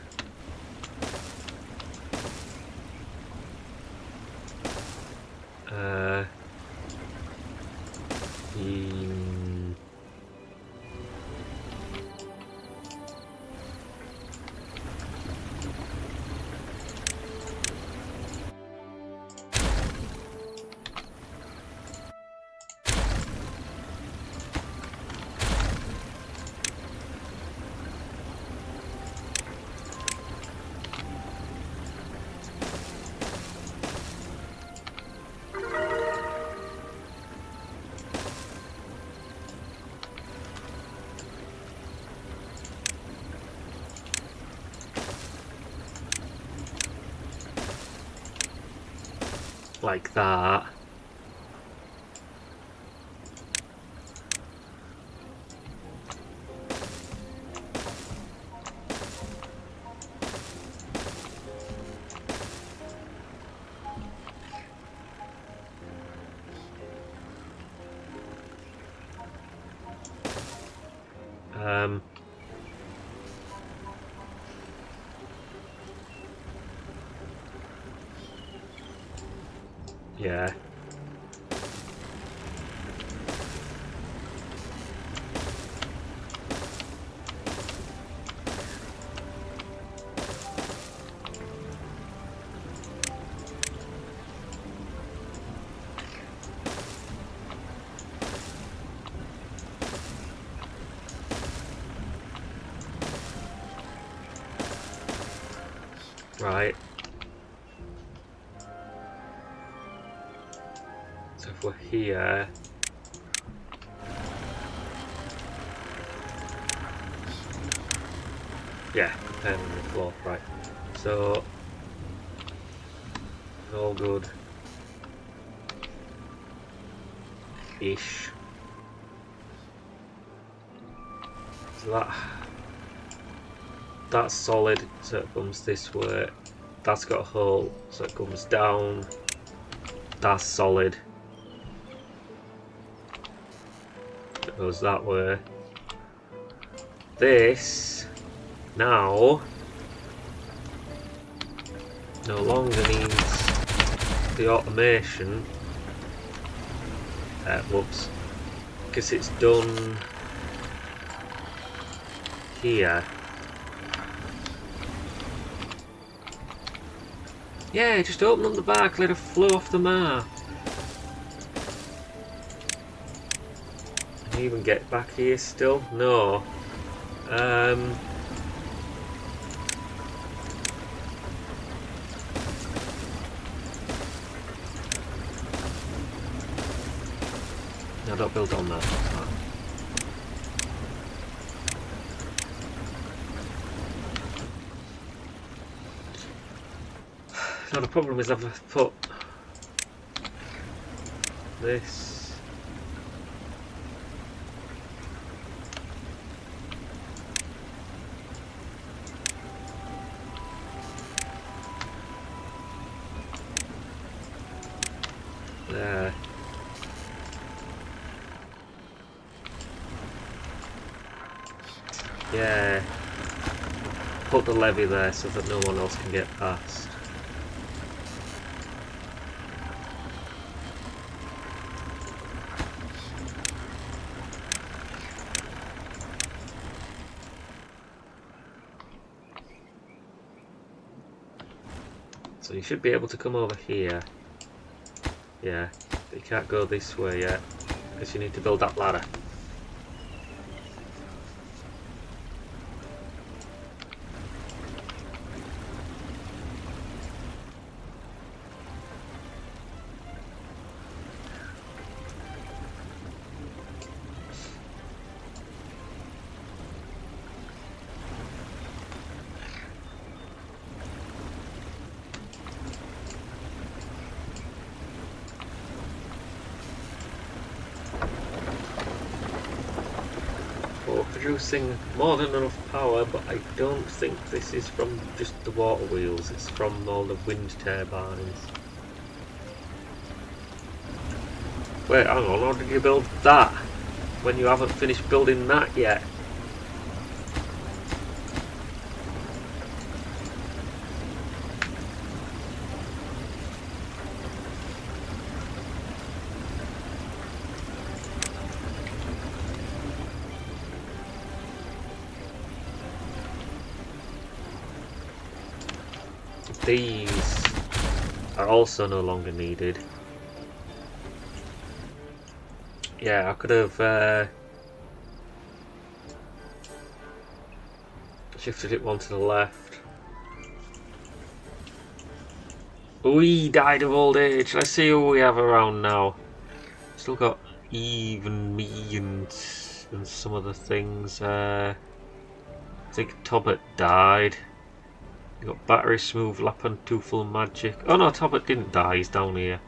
Speaker 1: Like that. Yeah. Right. So if we're here... Yeah, pen on the floor, right. So... all good. Ish. So that's solid, so it comes this way. That's got a hole, so it comes down. That's solid. It goes that way. This now no longer needs the automation. Whoops. Because it's done here. Yeah, just open up the back, let it flow off the map. Can you even get back here still? No. No, don't build on that. Now the problem is I've put this there. Yeah. Put the levee there so that no one else can get past. So you should be able to come over here. Yeah, but you can't go this way yet because you need to build that ladder. Producing more than enough power, but I don't think this is from just the water wheels, it's from all the wind turbines. Wait, hang on, how did you build that when you haven't finished building that yet? These are also no longer needed. Yeah, I could have shifted it one to the left. We died of old age. Let's see who we have around now. Still got even me and some other things. I think Tobbit died. You got Battery Smooth, Lap and Twofull Magic. Oh no, Tobbit didn't die, he's down here.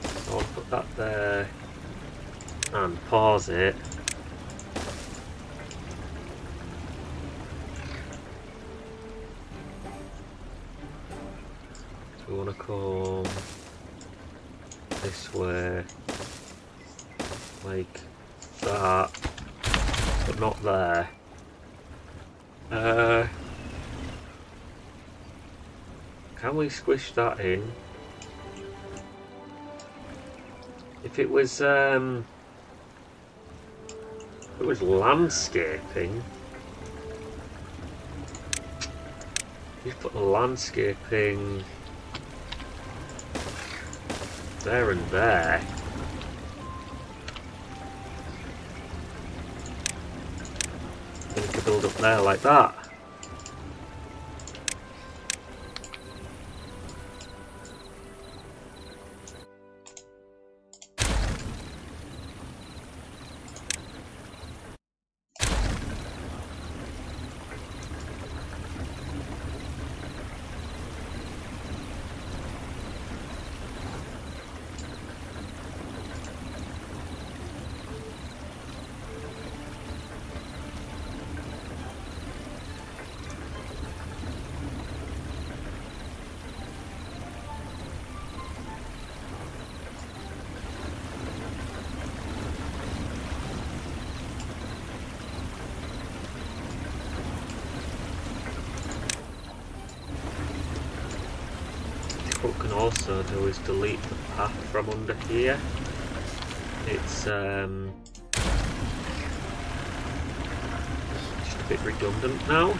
Speaker 1: So I'll put that there and pause it. We want to come this way, like that, but not there. Can we squish that in? If it was landscaping, You put the landscaping there and there. Then you could build up there like that. What we can also do is delete the path from under here. It's just a bit redundant now.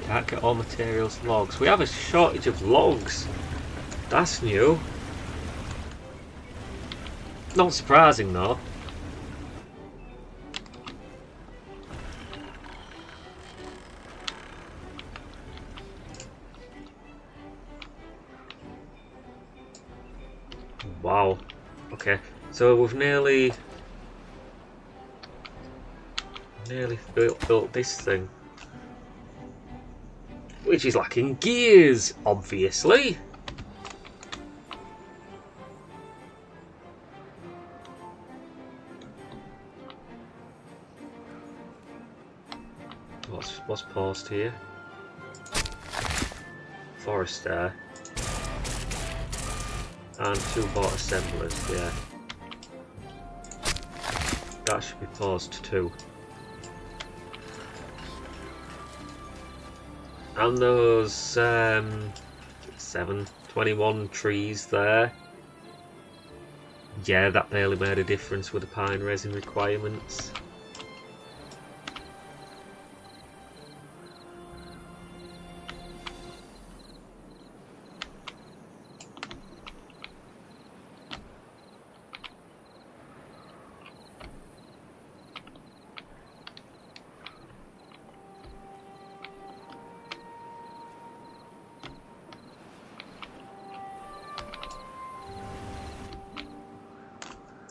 Speaker 1: Can't get all materials logs. We have a shortage of logs. That's new. Not surprising though. Wow. Okay, so we've nearly built this thing. Which is lacking gears, obviously. What's paused here? Forest there. And 2 bot assemblers, yeah. That should be paused too. And those 21 trees there. Yeah, that barely made a difference with the pine resin requirements.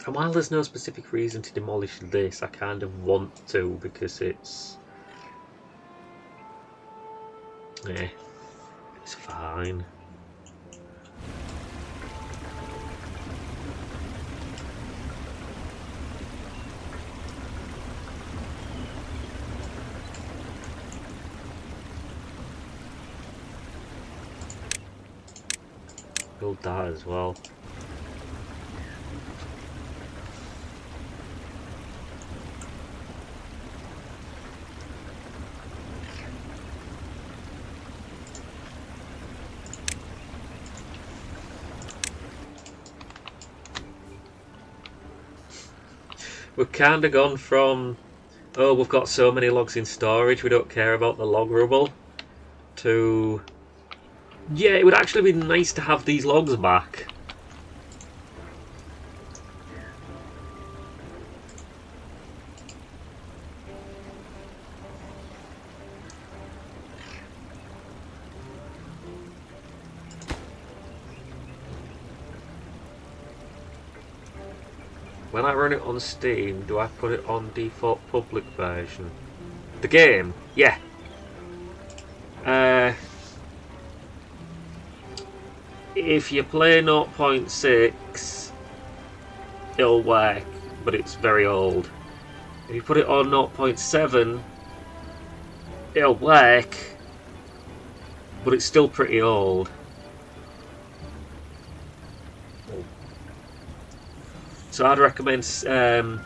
Speaker 1: And while there's no specific reason to demolish this, I kind of want to because it's... yeah, it's fine. Build that as well. We've kind of gone from, oh, we've got so many logs in storage, we don't care about the log rubble, to, yeah, it would actually be nice to have these logs back. When I run it on Steam, do I put it on default public version? The game? Yeah. If you play 0.6, it'll work, but it's very old. If you put it on 0.7, it'll work, but it's still pretty old. So I'd recommend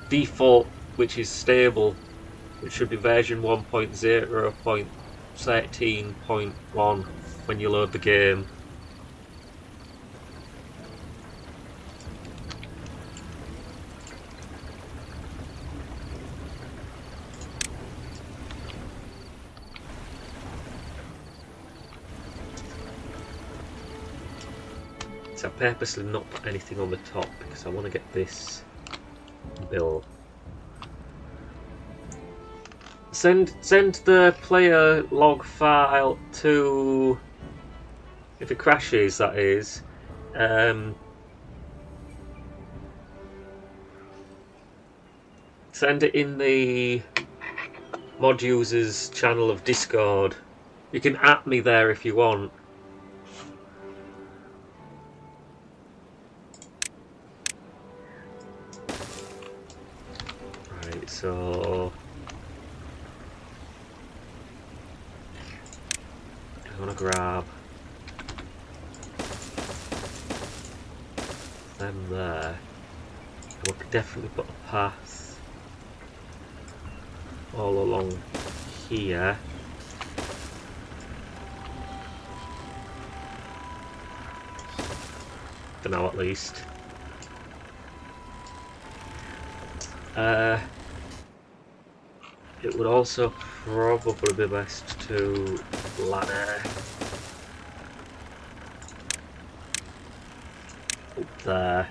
Speaker 1: default, which is stable, which should be version 1.0.13.1 when you load the game. So I purposely not put anything on the top because I want to get this bill. Send the player log file to, if it crashes, that is. Send it in the mod users channel of Discord. You can at me there if you want. Right, so I want to grab them there. We could definitely put a path all along here. For now, at least. It would also probably be best to ladder up there.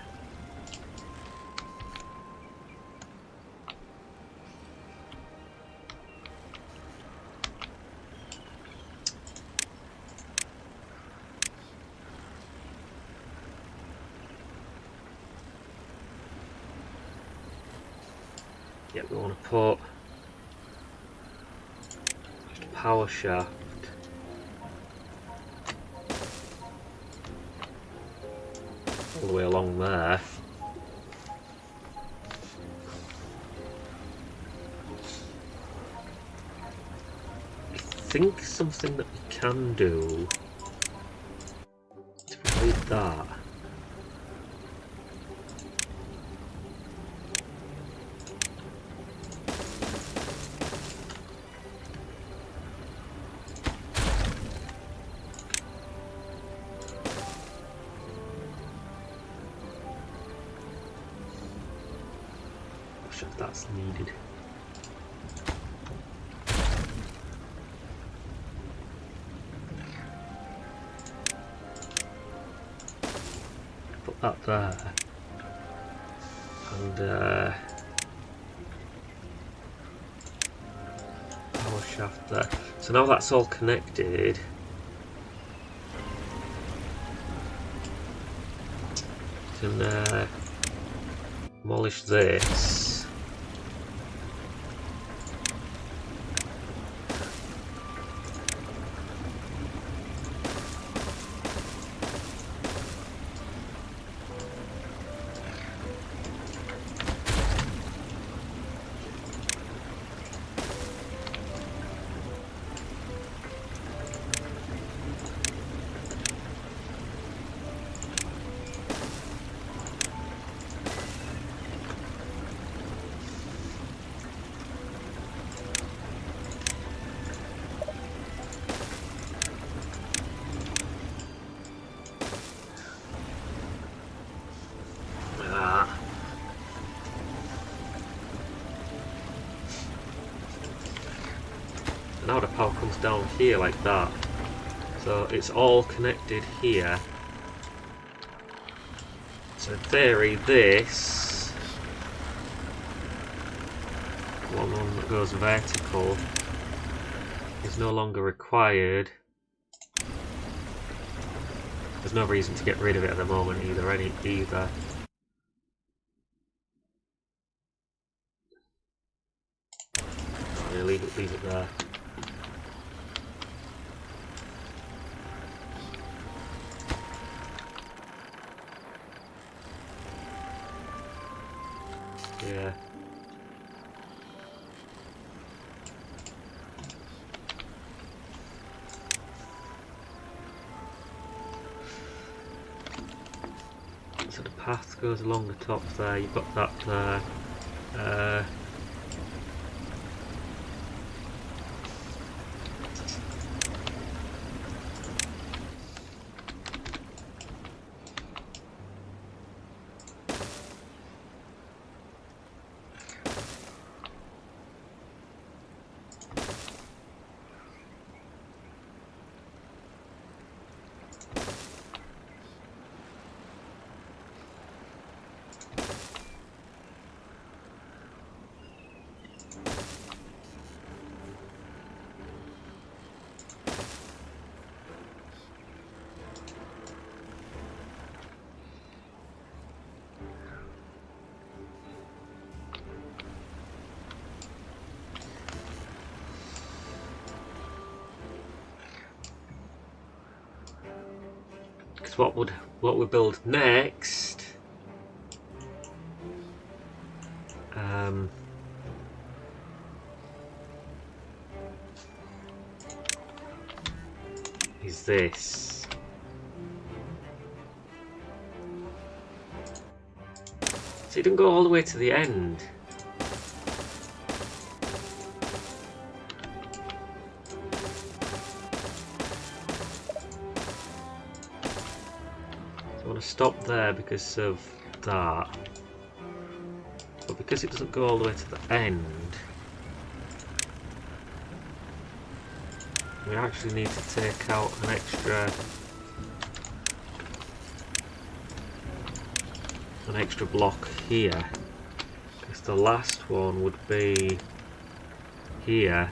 Speaker 1: Yeah, we want to put just a power shaft all the way along there. I think something that we can do to avoid that. If that's needed. Put that there. And power shaft there. So now that's all connected. You can demolish this. Now the power comes down here like that, so it's all connected here. So in theory this one that goes vertical is no longer required. There's no reason to get rid of it at the moment either. Yeah, leave it there. Yeah. so the path goes along the top there. You've got that there. Because what we build next is this. So you didn't go all the way to the end. So I want to stop there because of that. But because it doesn't go all the way to the end, we actually need to take out an extra block here, because the last one would be here.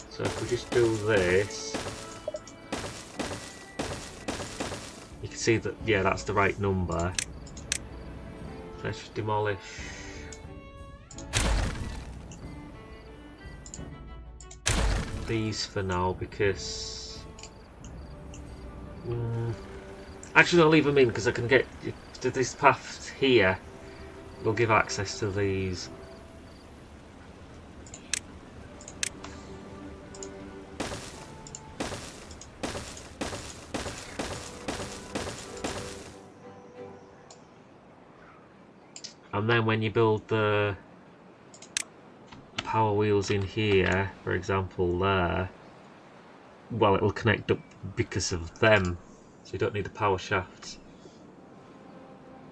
Speaker 1: So if we just do this, you can see that, yeah, that's the right number. So let's just demolish these for now, because actually I'll leave them in because I can get to this path here. Will give access to these. And then when you build the power wheels in here, for example there, well, it'll connect up because of them, so you don't need the power shafts.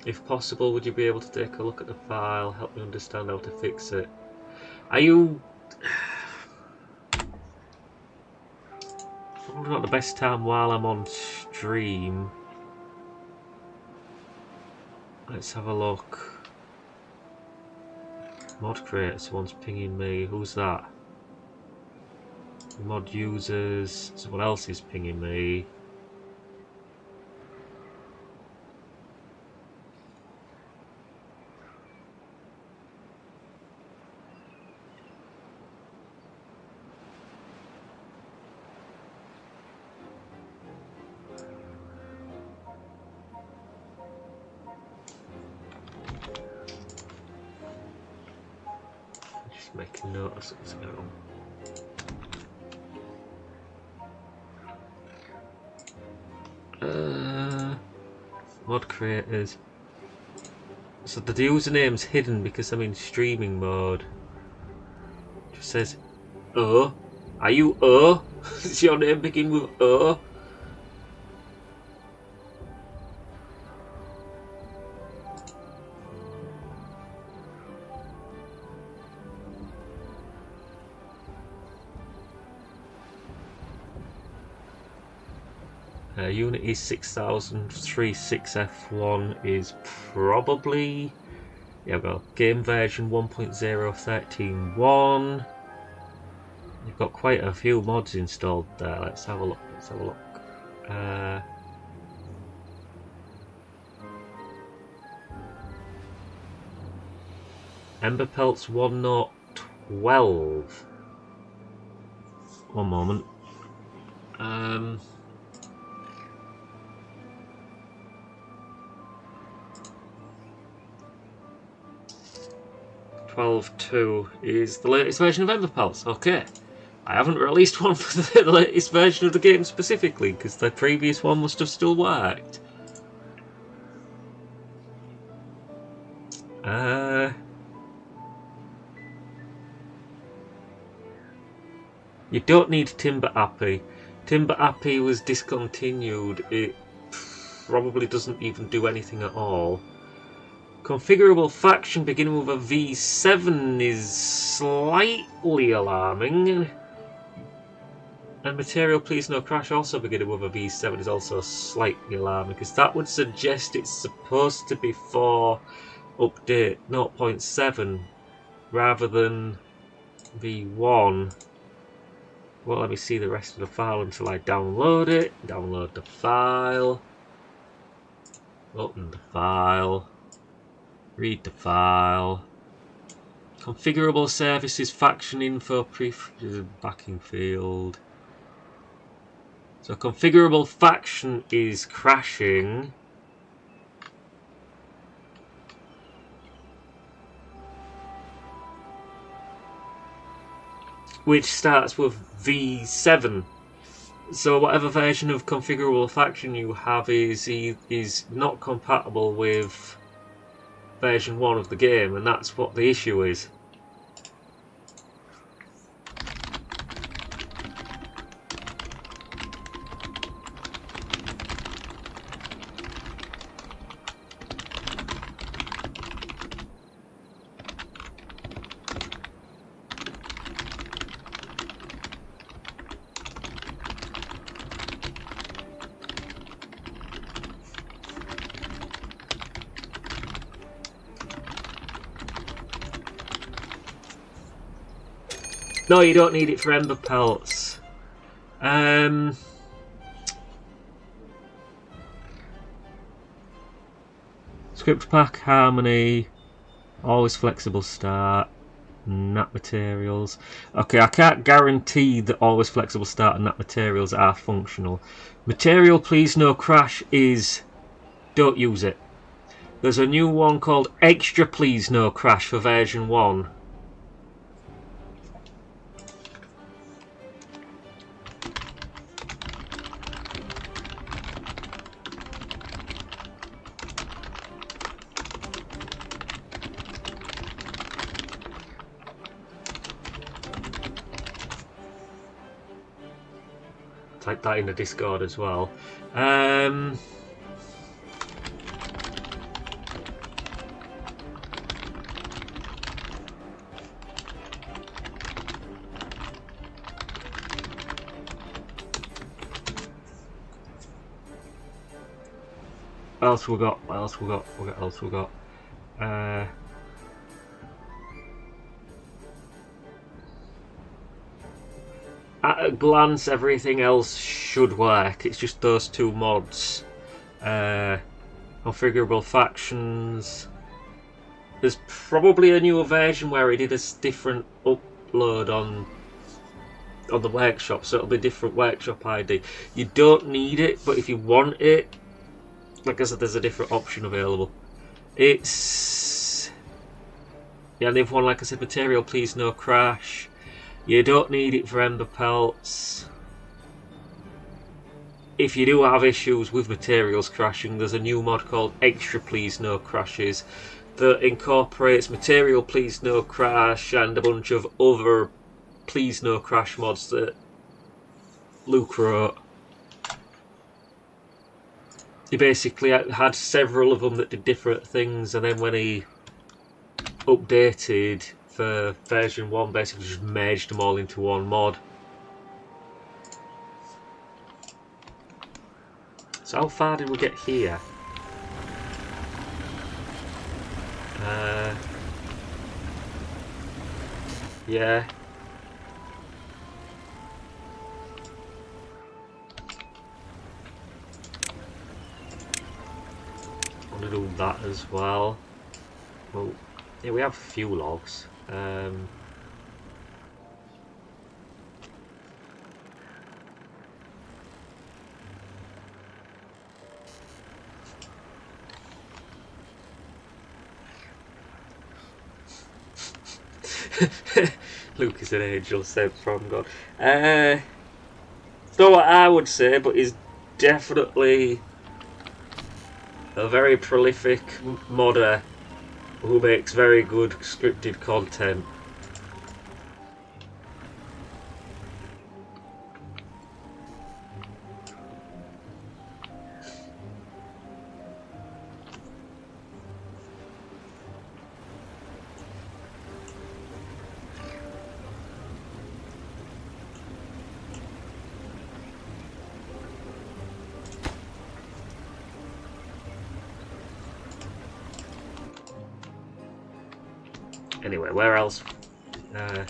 Speaker 1: If possible, would you be able to take a look at the file, help me understand how to fix it? Are you... probably not the best time while I'm on stream. Let's have a look. Mod creator, someone's pinging me. Who's that? Mod users, someone else is pinging me. Just make a note of something now. Mod creators. So the username's hidden because I'm in streaming mode. It just says O. Are you O? Does your name begin with O? Unit is 6036F1 is probably, yeah, well, game version 1.0.13.1. You've got quite a few mods installed there. Let's have a look. Let's have a look. Emberpelts 1.0.12. One moment. 12.2 is the latest version of Emberpelts. Okay. I haven't released one for the latest version of the game specifically, because the previous one must have still worked. You don't need Timber Appy. Timber Appy was discontinued. It probably doesn't even do anything at all. Configurable faction beginning with a V7 is slightly alarming. And material please no crash also beginning with a V7 is also slightly alarming, because that would suggest it's supposed to be for update 0.7 rather than V1. Well, let me see the rest of the file until I download it. Download the file. Open the file. Read the file. Configurable services, faction info, backing field. So configurable faction is crashing. Which starts with V7. So whatever version of configurable faction you have is not compatible with version 1 of the game, and that's what the issue is. No, you don't need it for Emberpelts. Script pack, harmony, always flexible start, nat materials. Okay, I can't guarantee that always flexible start and nat materials are functional. Material please no crash is don't use it. There's a new one called extra please no crash for version 1. Type that in the Discord as well. What else we got? What else we got? What else we got? At a glance, everything else should work. It's just those two mods. Configurable factions. There's probably a newer version where it did a different upload on the workshop, so it'll be a different workshop ID. You don't need it, but if you want it, like I said, there's a different option available. It's and the other one, like I said, material please no crash. You don't need it for Emberpelts. If you do have issues with materials crashing, there's a new mod called Extra Please No Crashes that incorporates material please no crash and a bunch of other please no crash mods that Luke wrote. He basically had several of them that did different things, and then when he updated for version 1, basically just merged them all into one mod. So how far did we get here? Yeah. I want to do that as well. Well, yeah, we have a few logs. Luke is an angel sent from God. It's not what I would say, but he's definitely a very prolific modder who makes very good scripted content. Anyway, where else? That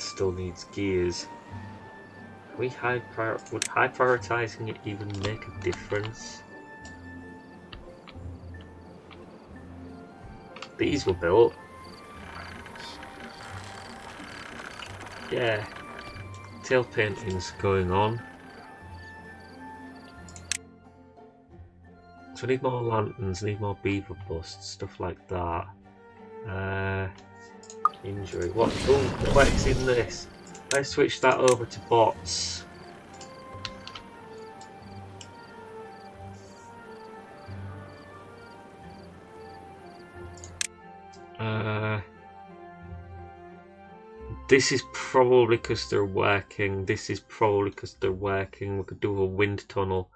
Speaker 1: still needs gears. Would high prioritizing it even make a difference? These were built. Yeah. Tail painting's going on. So we need more lanterns, need more beaver busts, stuff like that. Injury. What? Oh, what's in this? Let's switch that over to bots. This is probably because they're working. This is probably because they're working. We could do a wind tunnel.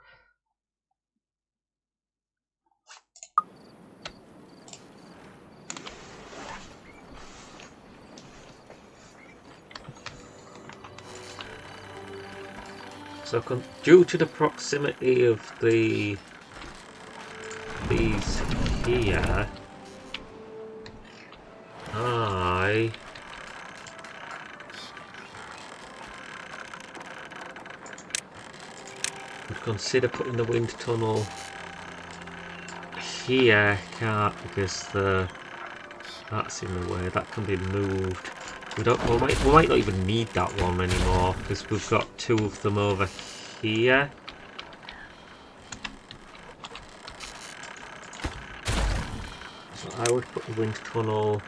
Speaker 1: So, due to the proximity of these here, I would consider putting the wind tunnel here. Can't, because that's in the way. That can be moved. We might not even need that one anymore because we've got two of them over here. So I would put the wind tunnel.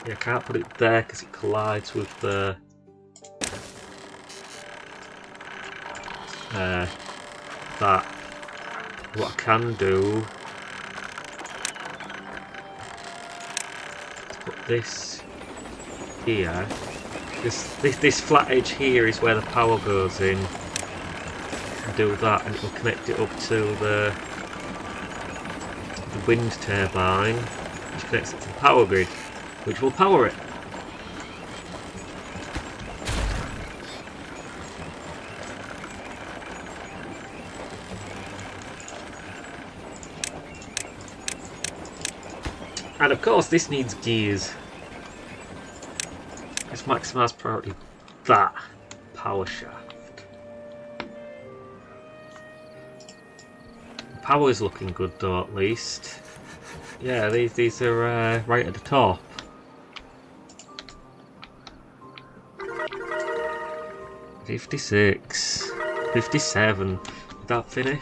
Speaker 1: Yeah, I can't put it there because it collides with the that. What I can do. This here, this flat edge here is where the power goes in. Do that and it will connect it up to the wind turbine, which connects it to the power grid, which will power it. And of course this needs gears. Let's maximise priority that power shaft. The power is looking good though, at least. Yeah, these are right at the top. $56, $57. Did that finish?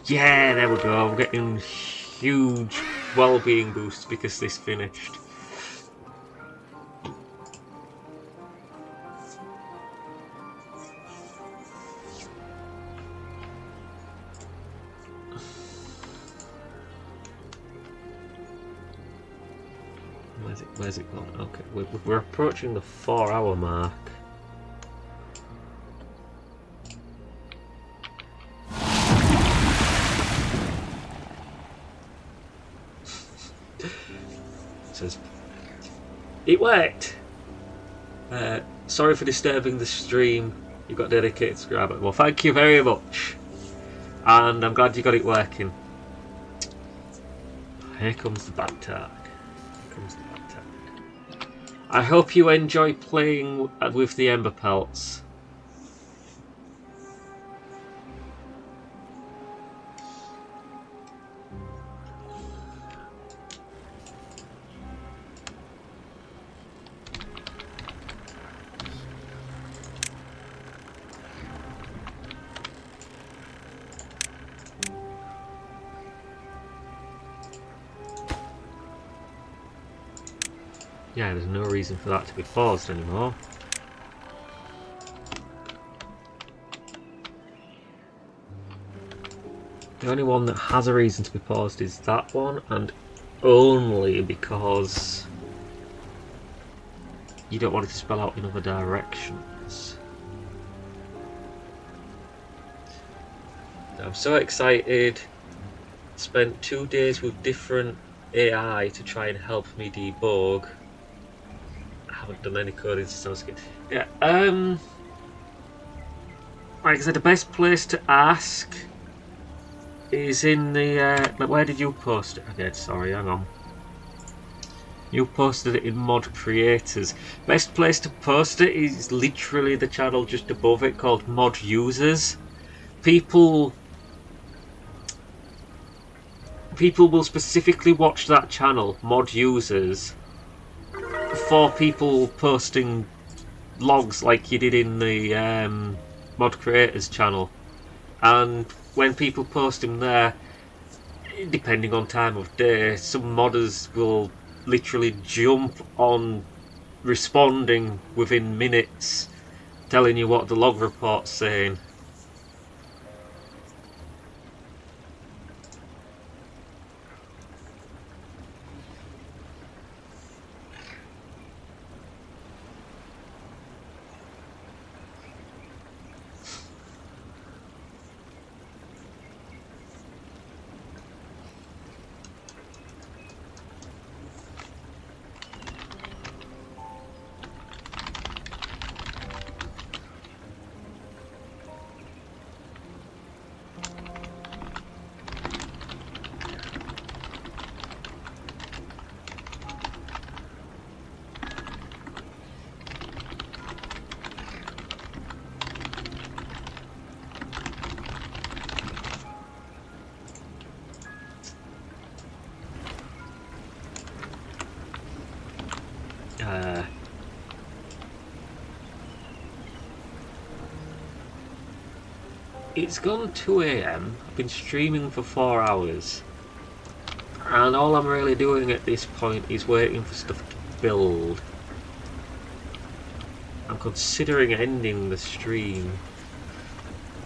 Speaker 1: Yeah, there we go. We're getting huge well-being boosts because this finished. Where's it gone? Okay, we're approaching the 4-hour mark. Says it worked. Sorry for disturbing the stream. You've got a dedicated subscriber. Well, thank you very much, and I'm glad you got it working. Here comes the bad talk. I hope you enjoy playing with the Emberpelts. Yeah, there's no reason for that to be paused anymore. The only one that has a reason to be paused is that one, and only because you don't want it to spell out in other directions. I'm so excited. Spent 2 days with different AI to try and help me debug. I haven't done any coding since I was a kid. Yeah, like I said, the best place to ask is in the, where did you post it again? Sorry, hang on. You posted it in Mod Creators. Best place to post it is literally the channel just above it called Mod Users. People will specifically watch that channel, Mod Users, for people posting logs like you did in the Mod Creators channel. And when people post them there, depending on time of day, some modders will literally jump on responding within minutes, telling you what the log report's saying. It's gone 2 AM. I've been streaming for 4 hours. And all I'm really doing at this point is waiting for stuff to build. I'm considering ending the stream.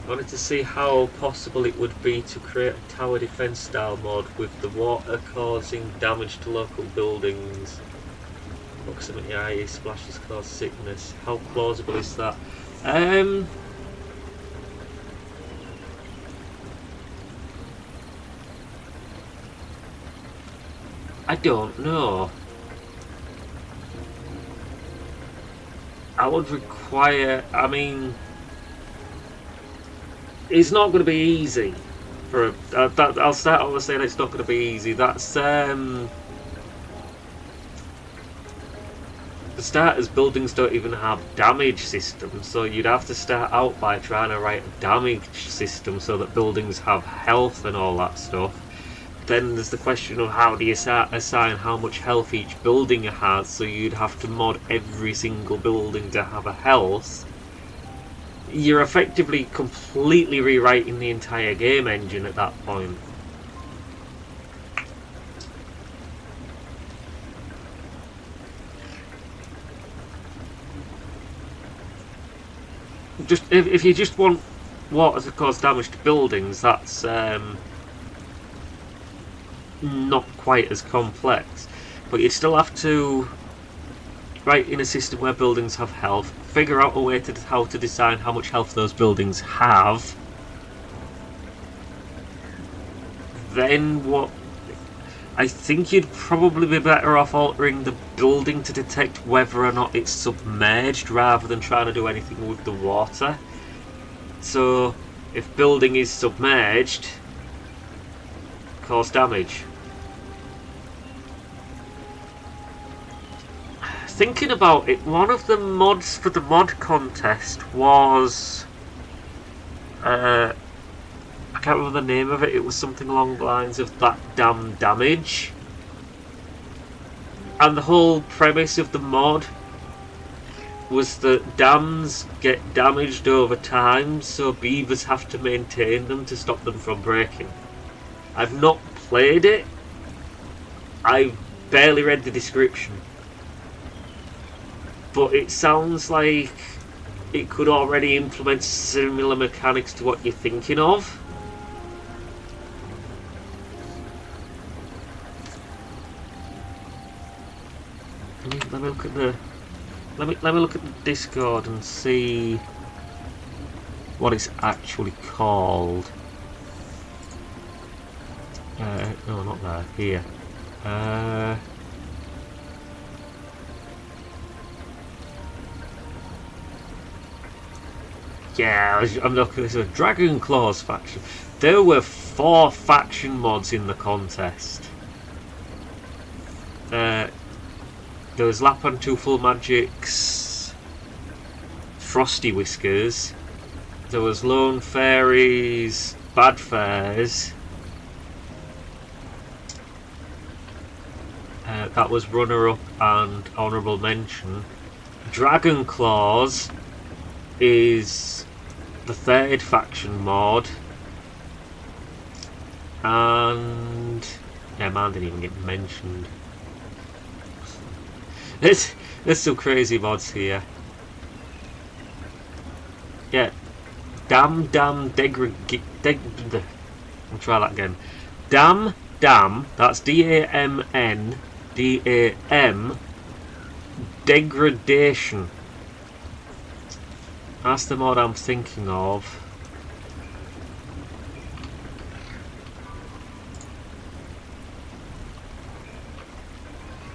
Speaker 1: I wanted to see how possible it would be to create a tower defense style mod with the water causing damage to local buildings. Proximity ice splashes cause sickness. How plausible is that? I don't know. I would require, I mean, it's not going to be easy. I'll start off with saying it's not going to be easy. That's for starters, buildings don't even have damage systems, so you'd have to start out by trying to write a damage system so that buildings have health and all that stuff. Then there's the question of how do you assign how much health each building has, so you'd have to mod every single building to have a health. You're effectively completely rewriting the entire game engine at that point. Just if you just want water to cause damage to buildings, that's not quite as complex, but you still have to write in a system where buildings have health, figure out a way to how to decide how much health those buildings have. Then what? I think you'd probably be better off altering the building to detect whether or not it's submerged rather than trying to do anything with the water. So if building is submerged, cause damage. Thinking about it, one of the mods for the mod contest was I can't remember the name of it. It was something along the lines of that damn damage. And the whole premise of the mod was that dams get damaged over time, so beavers have to maintain them to stop them from breaking. I've not played it. I've barely read the description. but it sounds like it could already implement similar mechanics to what you're thinking of. Let me look at the let me look at the Discord and see what it's actually called. No, not there. Here. Yeah, I'm looking at this. Dragon Claws faction. There were 4 faction mods in the contest. There was Lapan Full Magic's Frosty Whiskers. There was Lone Fairy's Bad Fairs. That was runner-up and honourable mention. Dragon Claws is the 3rd faction mod. And yeah, man didn't even get mentioned. There's some crazy mods here. Yeah. I'll try that again. Dam, that's DAMN, DAM, degradation. That's the mod I'm thinking of.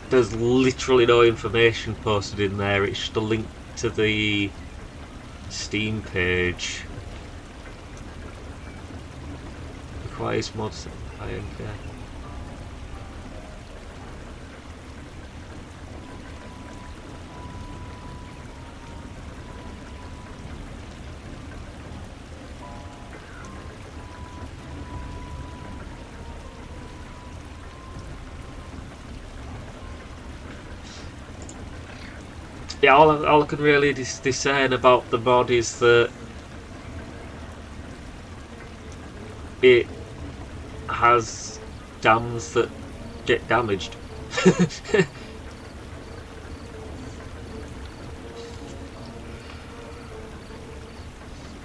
Speaker 1: There's literally no information posted in there, it's just a link to the Steam page. Requires mods, I think, yeah. Yeah, all I can really discern about the mod is that it has dams that get damaged.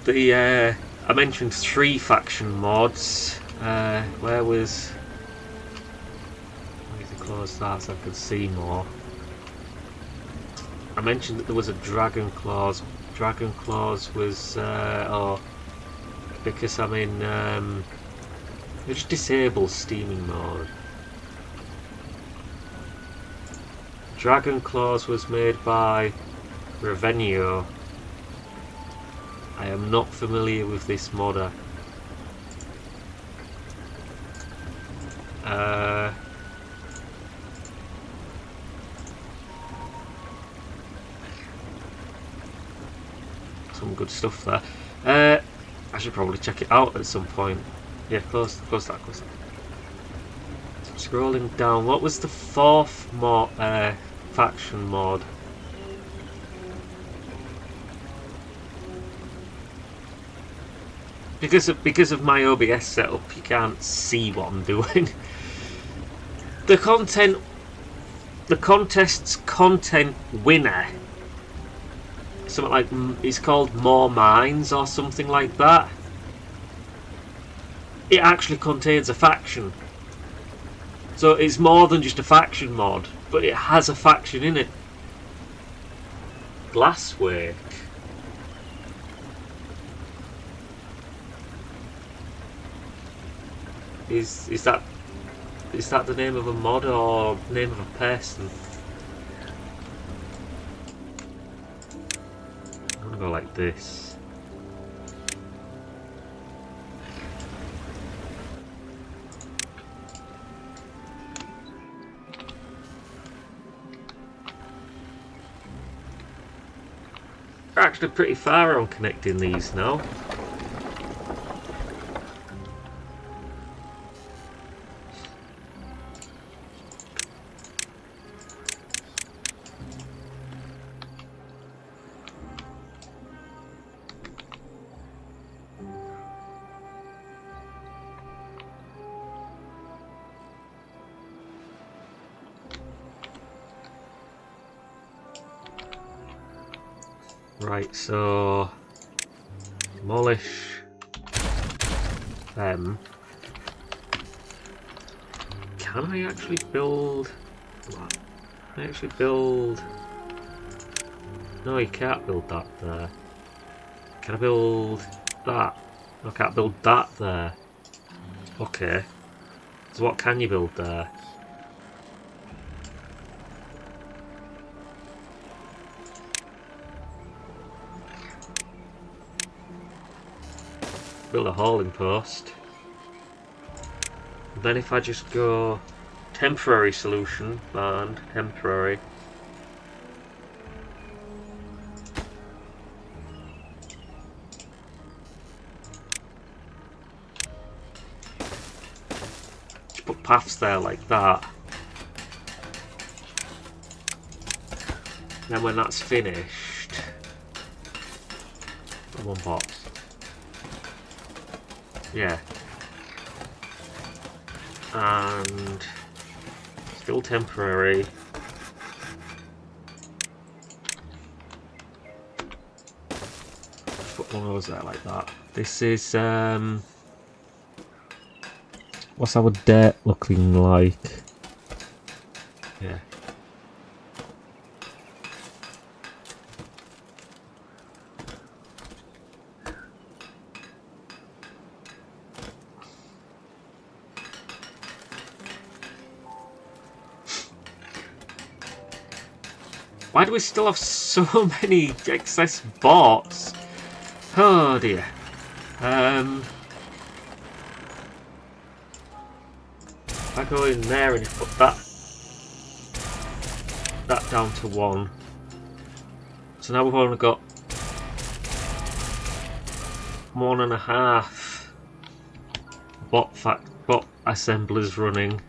Speaker 1: I mentioned 3 faction mods. Where was? Let me close that so I could see more. I mentioned that there was a Dragon Claws. Dragon Claws was because I'm in just disable steaming mode. Dragon Claws was made by Revenio. I am not familiar with this modder. Some good stuff there. I should probably check it out at some point. Yeah, close that. Scrolling down, what was the 4th mod, faction mod? Because of my OBS setup, you can't see what I'm doing. The contest's content winner, something like, it's called More Minds or something like that. It actually contains a faction, so it's more than just a faction mod, but it has a faction in it. Glasswake. Is that the name of a mod or name of a person? I'm gonna go like this. We're actually pretty far on connecting these now. Right, so demolish them. Can I actually build? What? Can I actually build? No, you can't build that there. Can I build that? I can't build that there. Okay. So what can you build there? Build a hauling post. Then if I just go temporary solution and temporary. Just put paths there like that. Then when that's finished, one box. Yeah. And still temporary. Put one of those there like that. This is what's our dirt looking like? Yeah. Why do we still have so many excess bots? Oh dear. If I go in there and put that down to 1. So now we've only got 1.5 bot assemblers running.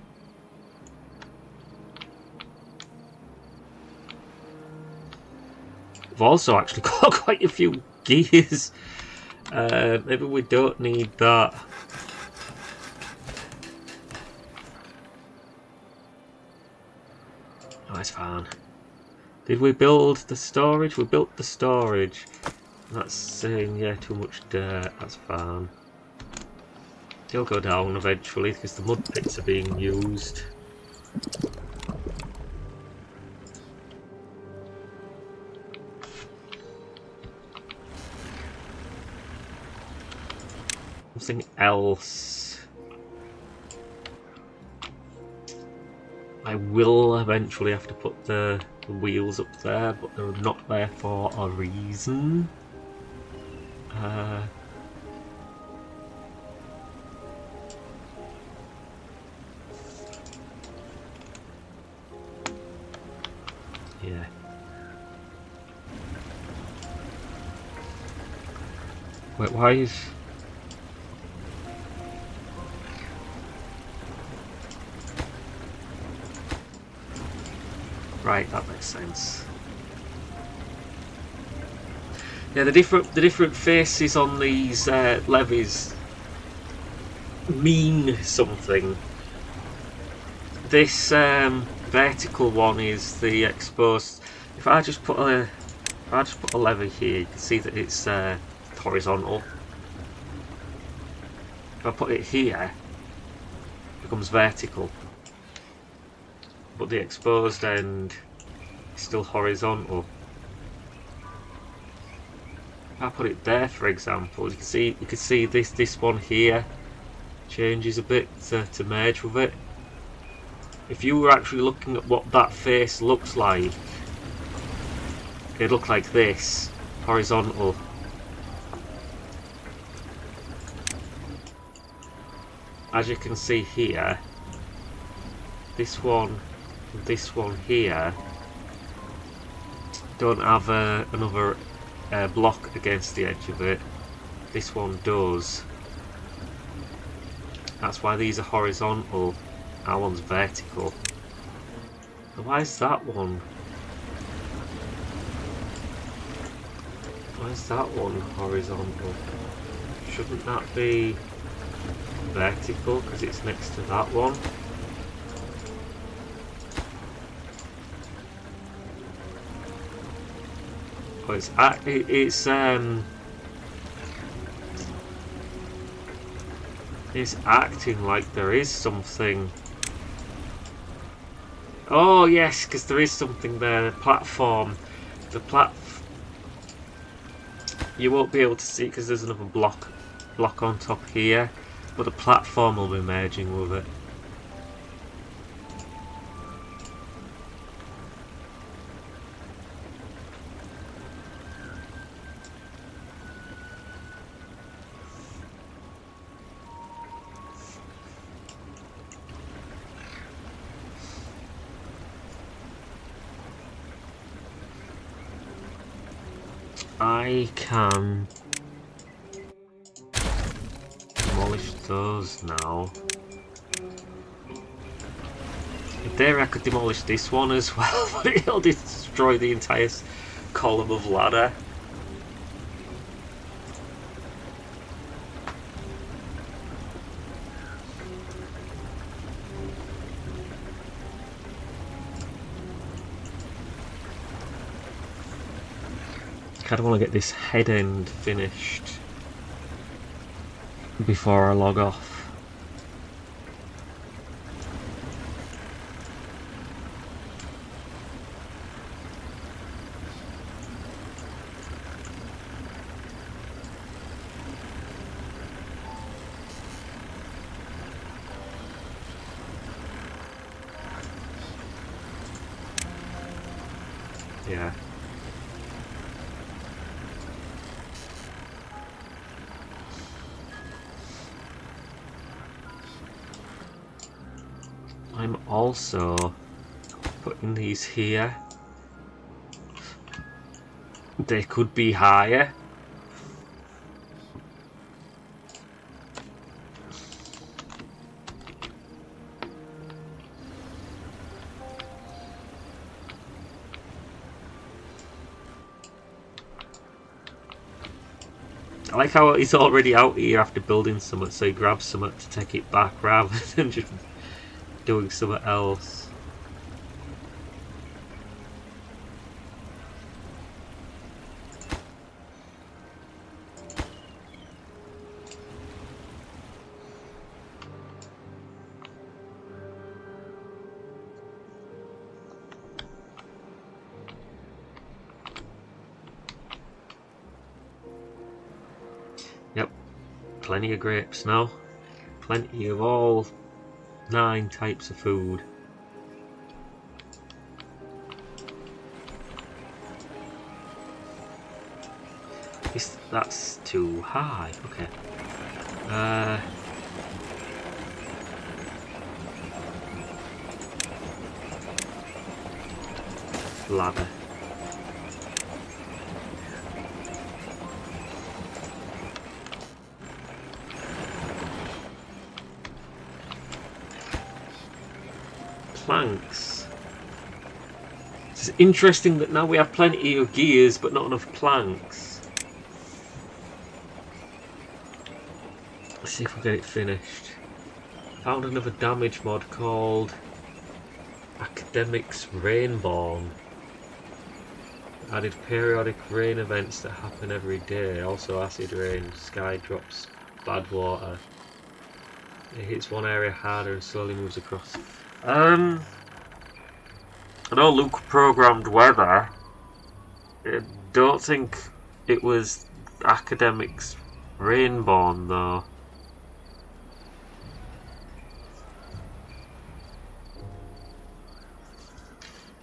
Speaker 1: We've also actually got quite a few gears. Maybe we don't need that. Oh, it's fine. Did we build the storage? We built the storage. That's saying, yeah, too much dirt. That's fine. They'll go down eventually because the mud pits are being used. Something else. I will eventually have to put the wheels up there, but they're not there for a reason. Yeah. Wait, why is... Right, that makes sense. Yeah, the different faces on these levies mean something. This vertical one is the exposed. If I just put a lever here, you can see that it's horizontal. If I put it here, it becomes vertical. But the exposed end is still horizontal. If I put it there, for example, you can see this one here changes a bit to merge with it. If you were actually looking at what that face looks like, it'd look like this, horizontal. As you can see here, this one here don't have another block against the edge of it. This one does. That's why these are horizontal. That one's vertical. So why is that one? Why is that one horizontal? Shouldn't that be vertical because it's next to that one? Oh, it's acting like there is something. Oh yes, because there is something there. The platform. You won't be able to see because there's another block on top here, but the platform will be merging with it. I can demolish those now. In theory I could demolish this one as well, but it'll destroy the entire column of ladder. I kind of want to get this head end finished before I log off. Yeah. I'm also putting these here. They could be higher. I like how he's already out here after building something, so he grabs something to take it back rather than just doing something else. Yep, plenty of grapes now. Plenty of all 9 types of food. That's too high. Okay. Ladder. Planks. It's interesting that now we have plenty of gears but not enough planks. Let's see if we get it finished. Found another damage mod called Academics Rainborn. Added periodic rain events that happen every day. Also acid rain, sky drops, bad water. It hits one area harder and slowly moves across. I know Luke programmed weather. I don't think it was Academics Rainborn though.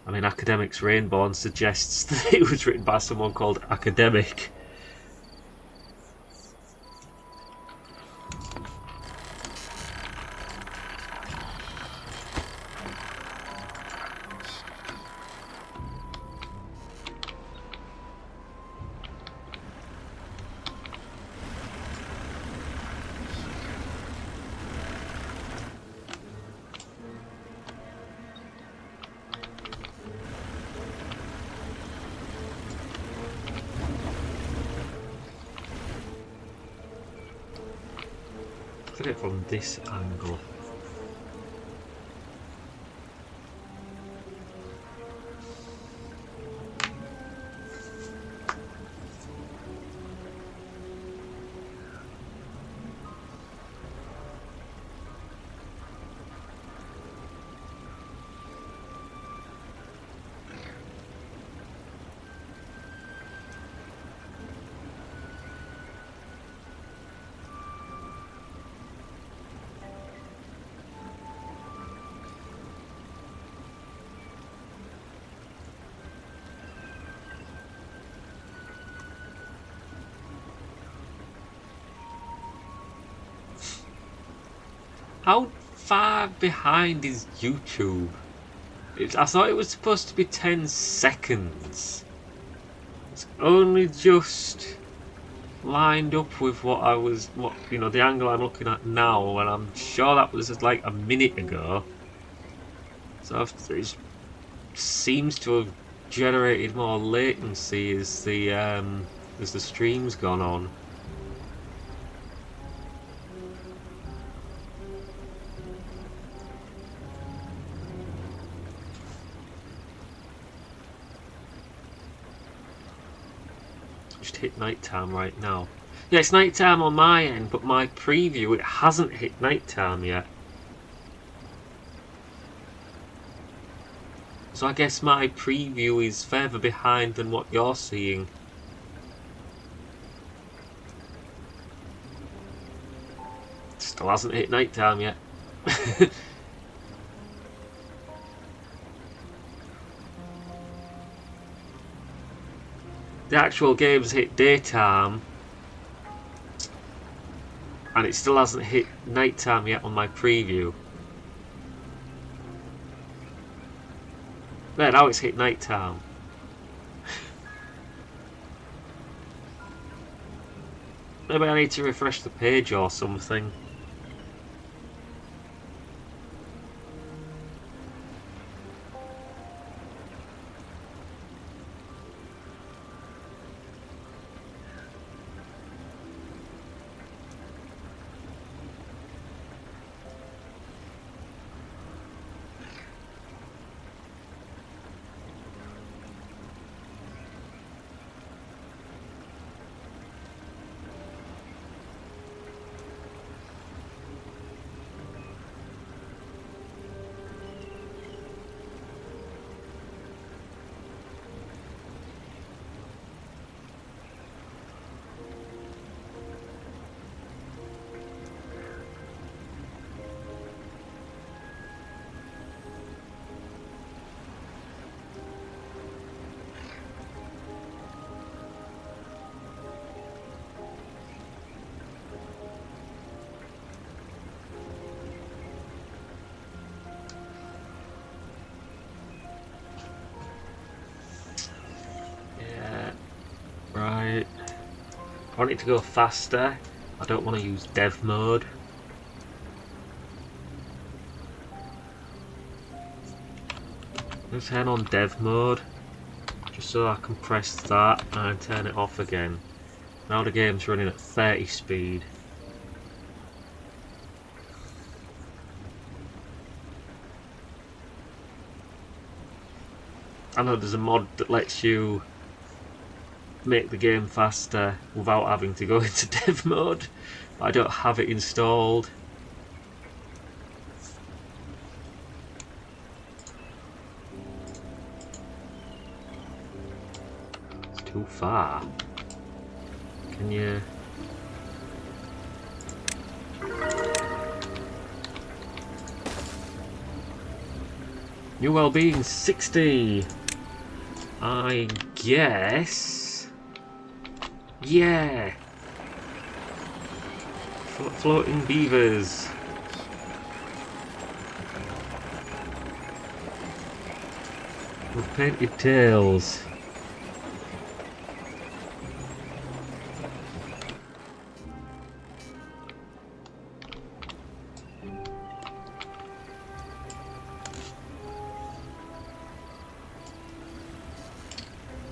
Speaker 1: I mean, Academics Rainborn suggests that it was written by someone called Academic. Look at it from this angle. How far behind is YouTube? I thought it was supposed to be 10 seconds. It's only just lined up with the angle I'm looking at now, and I'm sure that was like a minute ago. So it seems to have generated more latency as the stream's gone on. Just hit nighttime right now. Yeah, it's nighttime on my end, but my preview, it hasn't hit nighttime yet. So I guess my preview is further behind than what you're seeing. Still hasn't hit nighttime yet. The actual game's hit daytime, and it still hasn't hit nighttime yet on my preview. There, now it's hit nighttime. Maybe I need to refresh the page or something. Right. I want it to go faster. I don't want to use dev mode. Let's turn on dev mode, just so I can press that and turn it off again. Now the game's running at 30 speed. I know there's a mod that lets you make the game faster without having to go into dev mode, but I don't have it installed. It's too far. Can you... New well-being 60. I guess. Yeah. Floating beavers. With painted tails.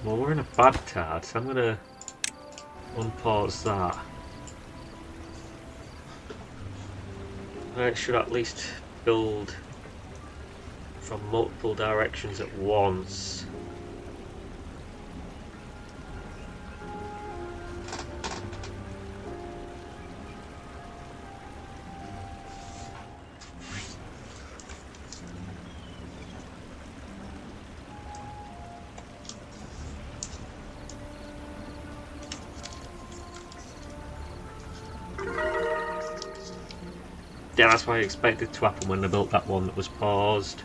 Speaker 1: Well, we're in a bad card, so I'm going to unpause that. It should at least build from multiple directions at once. Yeah, that's what I expected to happen when I built that one that was paused.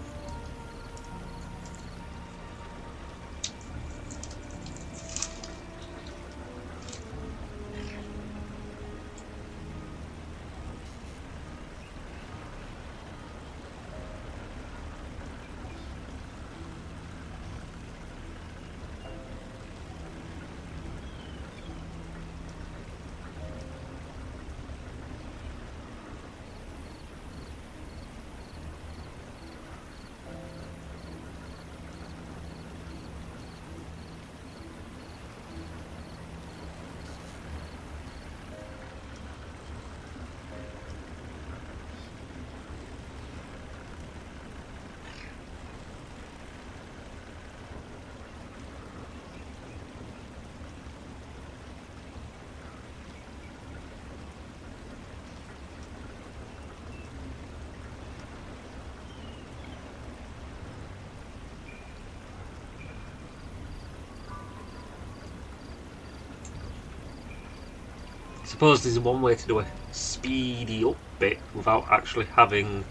Speaker 1: suppose there's one way to do a speedy up bit without actually having,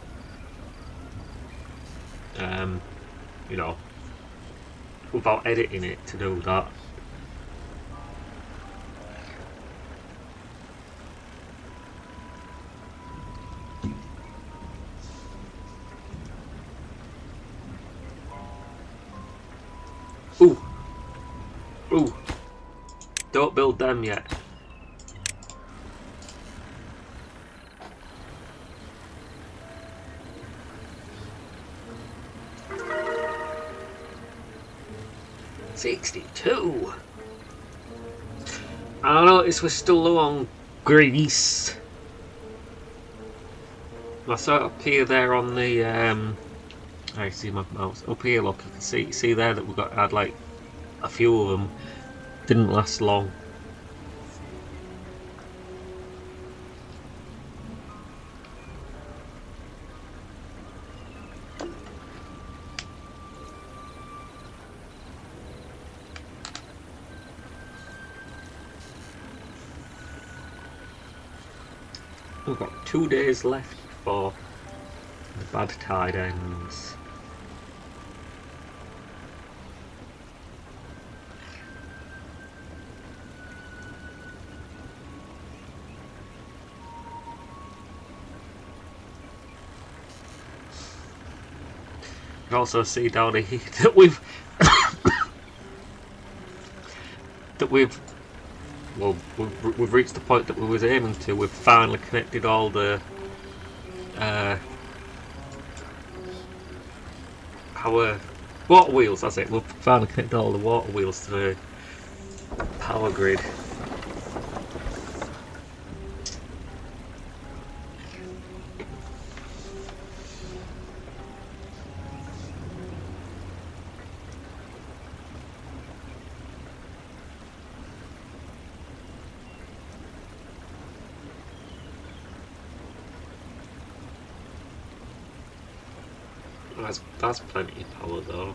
Speaker 1: you know, without editing it to do that. Ooh! Ooh! Don't build them yet. $62. I noticed we're still low on grease. I saw it up here there on the I see my mouse up here. Look, you can see there that we've got had like a few of them. Didn't last long. We've got 2 days left before the bad tide ends. You can also see down here that we've well, we've reached the point that we was aiming to. We've finally connected all the our water wheels. That's it. We've finally connected all the water wheels to the power grid. That's plenty of power though.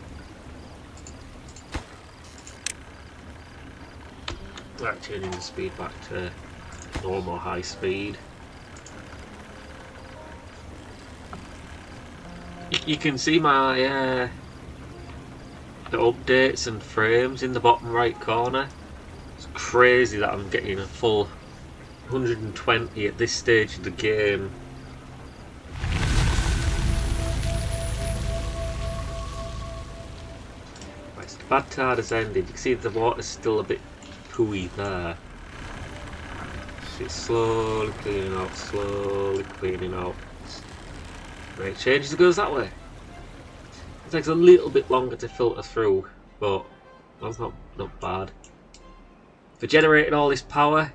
Speaker 1: Like turning the speed back to normal high speed. You can see my the updates and frames in the bottom right corner. It's crazy that I'm getting a full 120 at this stage of the game. Bad tide has ended. You can see the water's still a bit pooey there. So it's slowly cleaning out, slowly cleaning out. When it changes, it goes that way. It takes a little bit longer to filter through, but that's not bad. For generating all this power,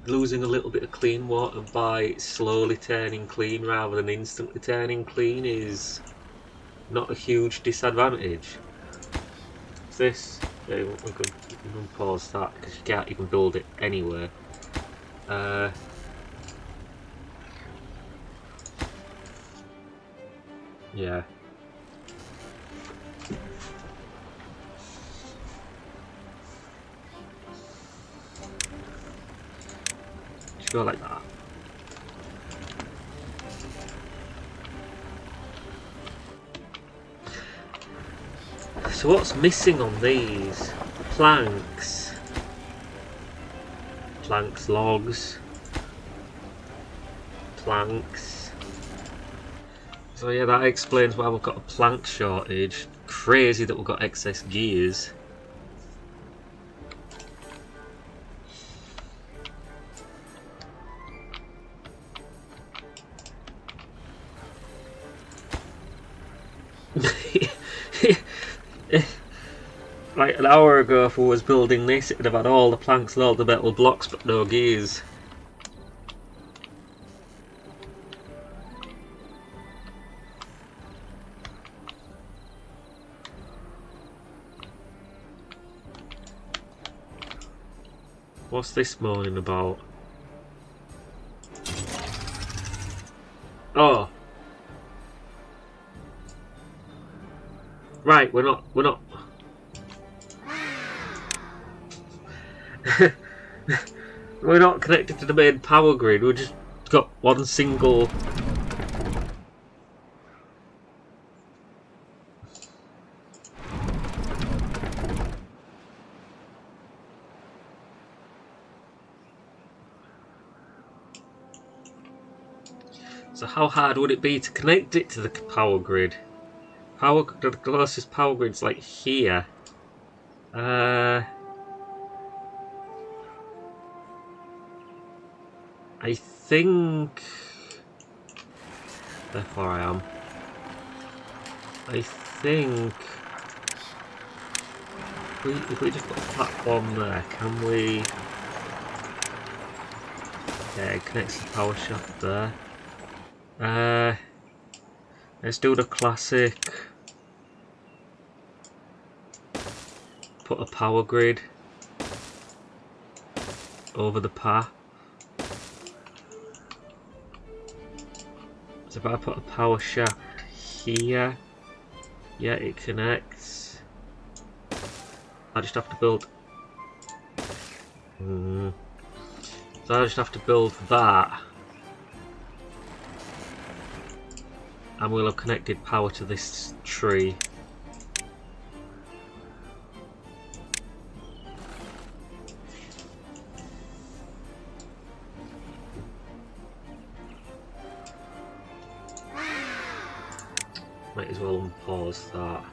Speaker 1: losing a little bit of clean water by slowly turning clean rather than instantly turning clean is not a huge disadvantage. This, yeah, we can pause that because you can't even build it anywhere. Yeah. Just go like that. So what's missing on these? Planks. Planks, logs. Planks. So yeah, that explains why we've got a plank shortage. Crazy that we've got excess gears. Like an hour ago, if we was building this, it'd have had all the planks and all the metal blocks, but no gears. What's this moaning about? Oh. Right, we're not We're not connected to the main power grid, we've just got one single... So how hard would it be to connect it to the power grid? The closest power grid's like here. I think... Therefore I am. I think... If we just put a platform there, can we... Yeah, it connects the power shaft there. Let's do the classic. Put a power grid over the path. So if I put a power shaft here, yeah, it connects. I just have to build. So I just have to build that. And we'll have connected power to this tree. Might as well unpause that.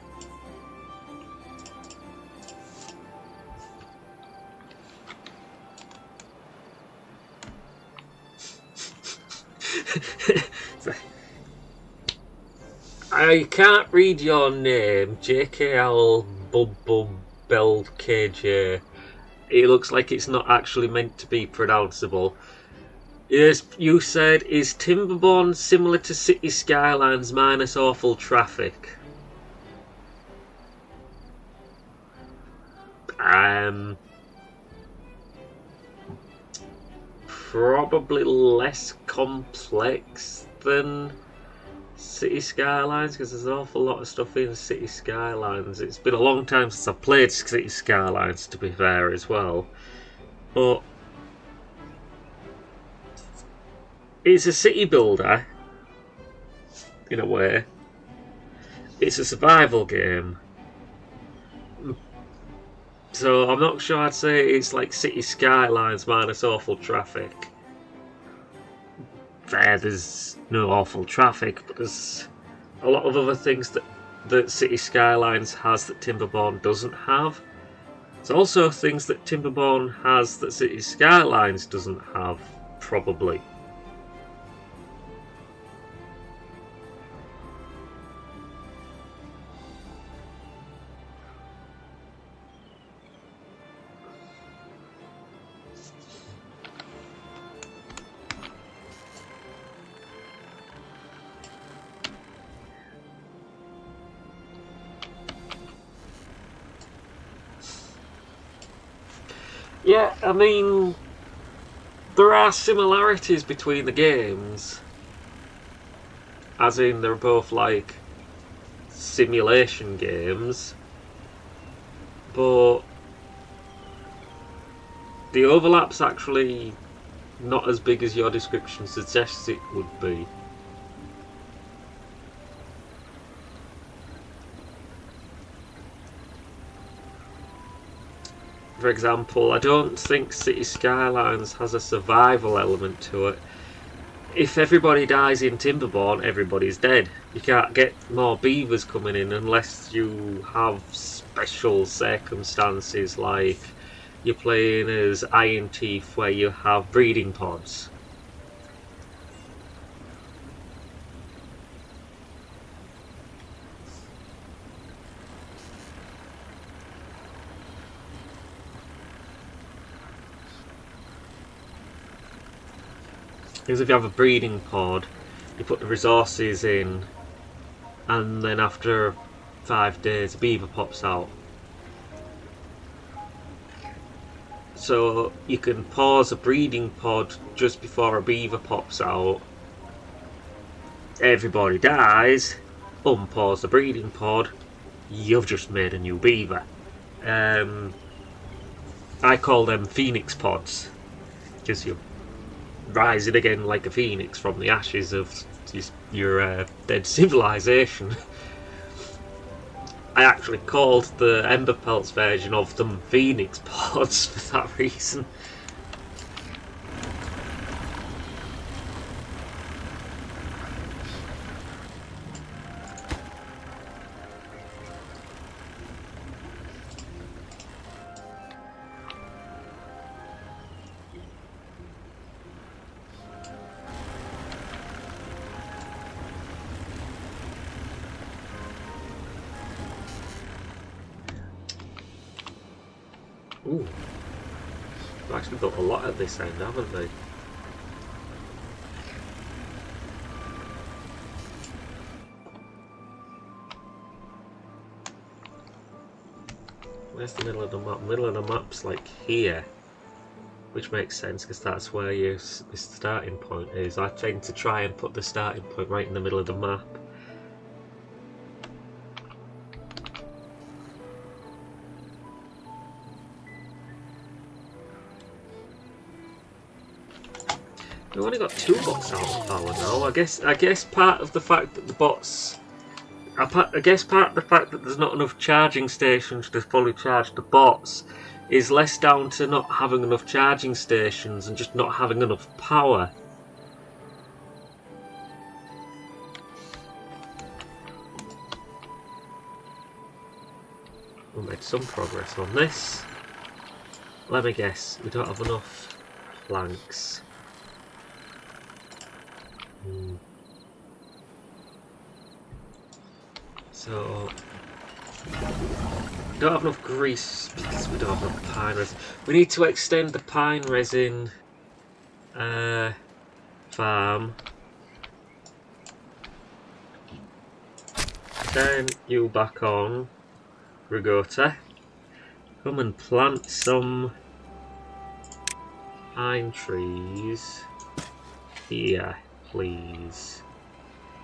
Speaker 1: I can't read your name, JKL Bubble KJ. It looks like it's not actually meant to be pronounceable. Yes, you said, is Timberborn similar to City Skylines minus awful traffic? Probably less complex than City Skylines, because there's an awful lot of stuff in City Skylines. It's been a long time since I've played City Skylines, to be fair, as well. But it's a city builder, in a way. It's a survival game. So I'm not sure I'd say it's like City Skylines minus awful traffic. There's no awful traffic, but there's a lot of other things that City Skylines has that Timberborn doesn't have. There's also things that Timberborn has that City Skylines doesn't have, probably. Yeah, I mean, there are similarities between the games, as in they're both like simulation games, but the overlap's actually not as big as your description suggests it would be. For example, I don't think City Skylines has a survival element to it. If everybody dies in Timberborn, everybody's dead. You can't get more beavers coming in unless you have special circumstances, like you're playing as Iron Teeth where you have breeding pods. Because if you have a breeding pod, you put the resources in, and then after 5 days a beaver pops out. So you can pause a breeding pod just before a beaver pops out. Everybody dies, unpause the breeding pod, you've just made a new beaver. I call them phoenix pods. because you're rising again like a phoenix from the ashes of your dead civilization. I actually called the Emberpelts version of them Phoenix pods for that reason. Ooh, they've actually got a lot at this end, haven't they? Where's the middle of the map? Middle of the map's like here, which makes sense because that's where your starting point is. I tend to try and put the starting point right in the middle of the map. We've only got 2 bots out of power now. I guess part of the fact that the bots, I guess part of the fact that there's not enough charging stations to fully charge the bots is less down to not having enough charging stations and just not having enough power. We made some progress on this. Let me guess, we don't have enough planks. So, we don't have enough grease, plus we don't have enough pine resin. We need to extend the pine resin farm. Turn you back on, Rigota. Come and plant some pine trees here, please.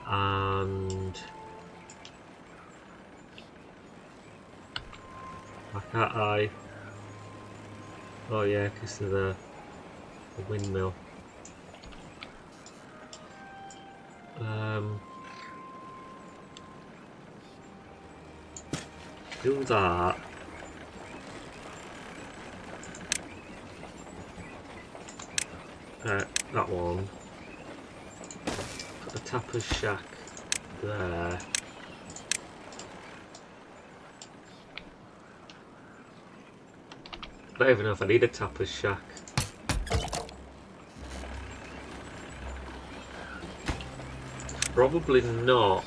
Speaker 1: And why can't I? Oh yeah, because of the windmill. Do that. That one. Put the tapper's shack there. I don't even know if I need a tapper's shack. Probably not.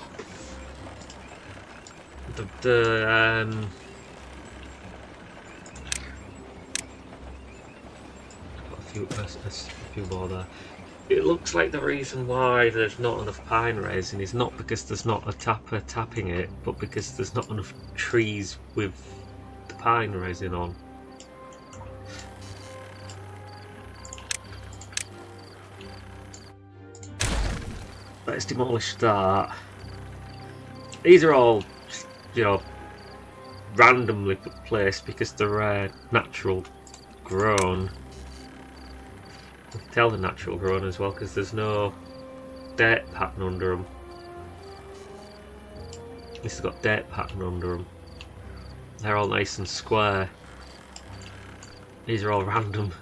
Speaker 1: A few more there. It looks like the reason why there's not enough pine resin is not because there's not a tapper tapping it, but because there's not enough trees with the pine resin on. Let's demolish that. These are all, you know, randomly placed because they're natural grown. You can tell they're natural grown as well because there's no dirt pattern under them. This has got dirt pattern under them. They're all nice and square. These are all random.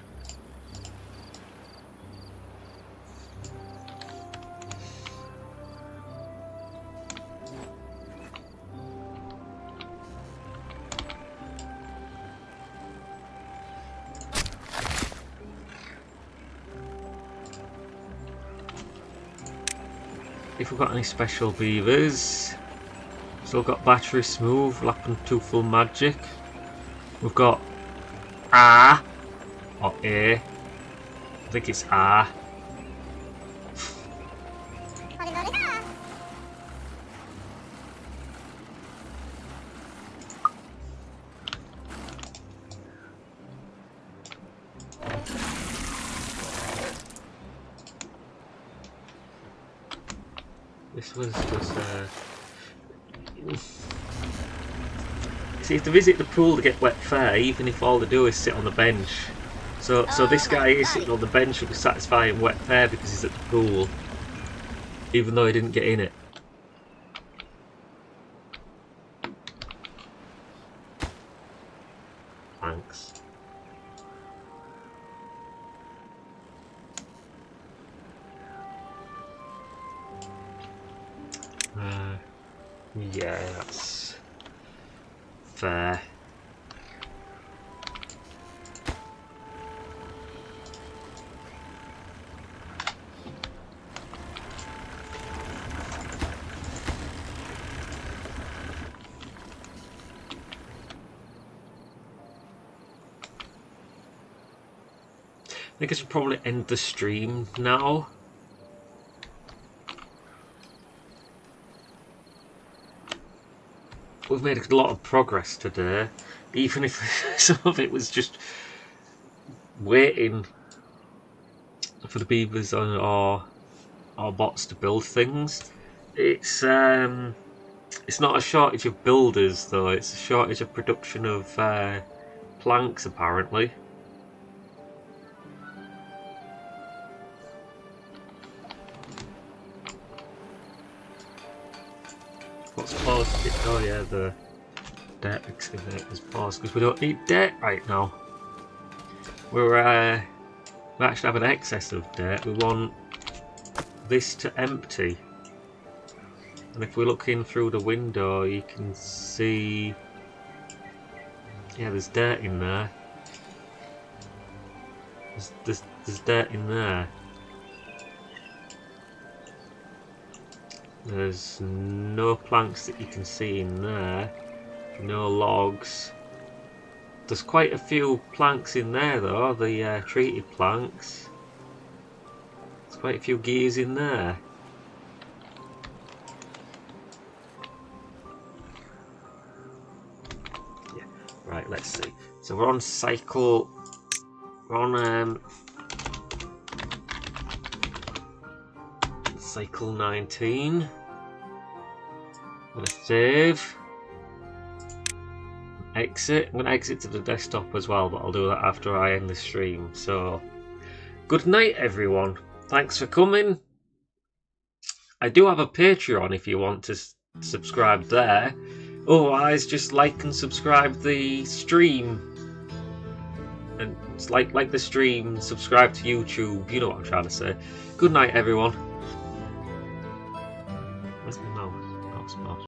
Speaker 1: If we've got any special beavers, still got battery smooth, lap and toothful magic. We've got A or A. I think it's A. This was just see, if they visit the pool to get wet fur, even if all they do is sit on the bench, So this guy is sitting on the bench will be satisfying wet fare because he's at the pool, even though he didn't get in it. Thanks. Yeah, that's fair. I think I should probably end the stream now. We've made a lot of progress today, even if some of it was just waiting for the beavers or our bots to build things. It's not a shortage of builders though, it's a shortage of production of planks apparently. What's paused it? Oh yeah, the dirt excavator's paused because we don't need dirt right now. We actually have an excess of dirt. We want this to empty. And if we look in through the window, you can see, yeah, there's dirt in there. There's dirt in there. There's no planks that you can see in there. No logs. There's quite a few planks in there though, the treated planks. There's quite a few gears in there. Yeah, right, let's see. So we're on cycle, we're on cycle 19. I'm gonna save. Exit. I'm going to exit to the desktop as well, but I'll do that after I end the stream. So, good night everyone. Thanks for coming. I do have a Patreon if you want to subscribe there. Otherwise, just like and subscribe the stream. And like the stream, subscribe to YouTube. You know what I'm trying to say. Good night everyone.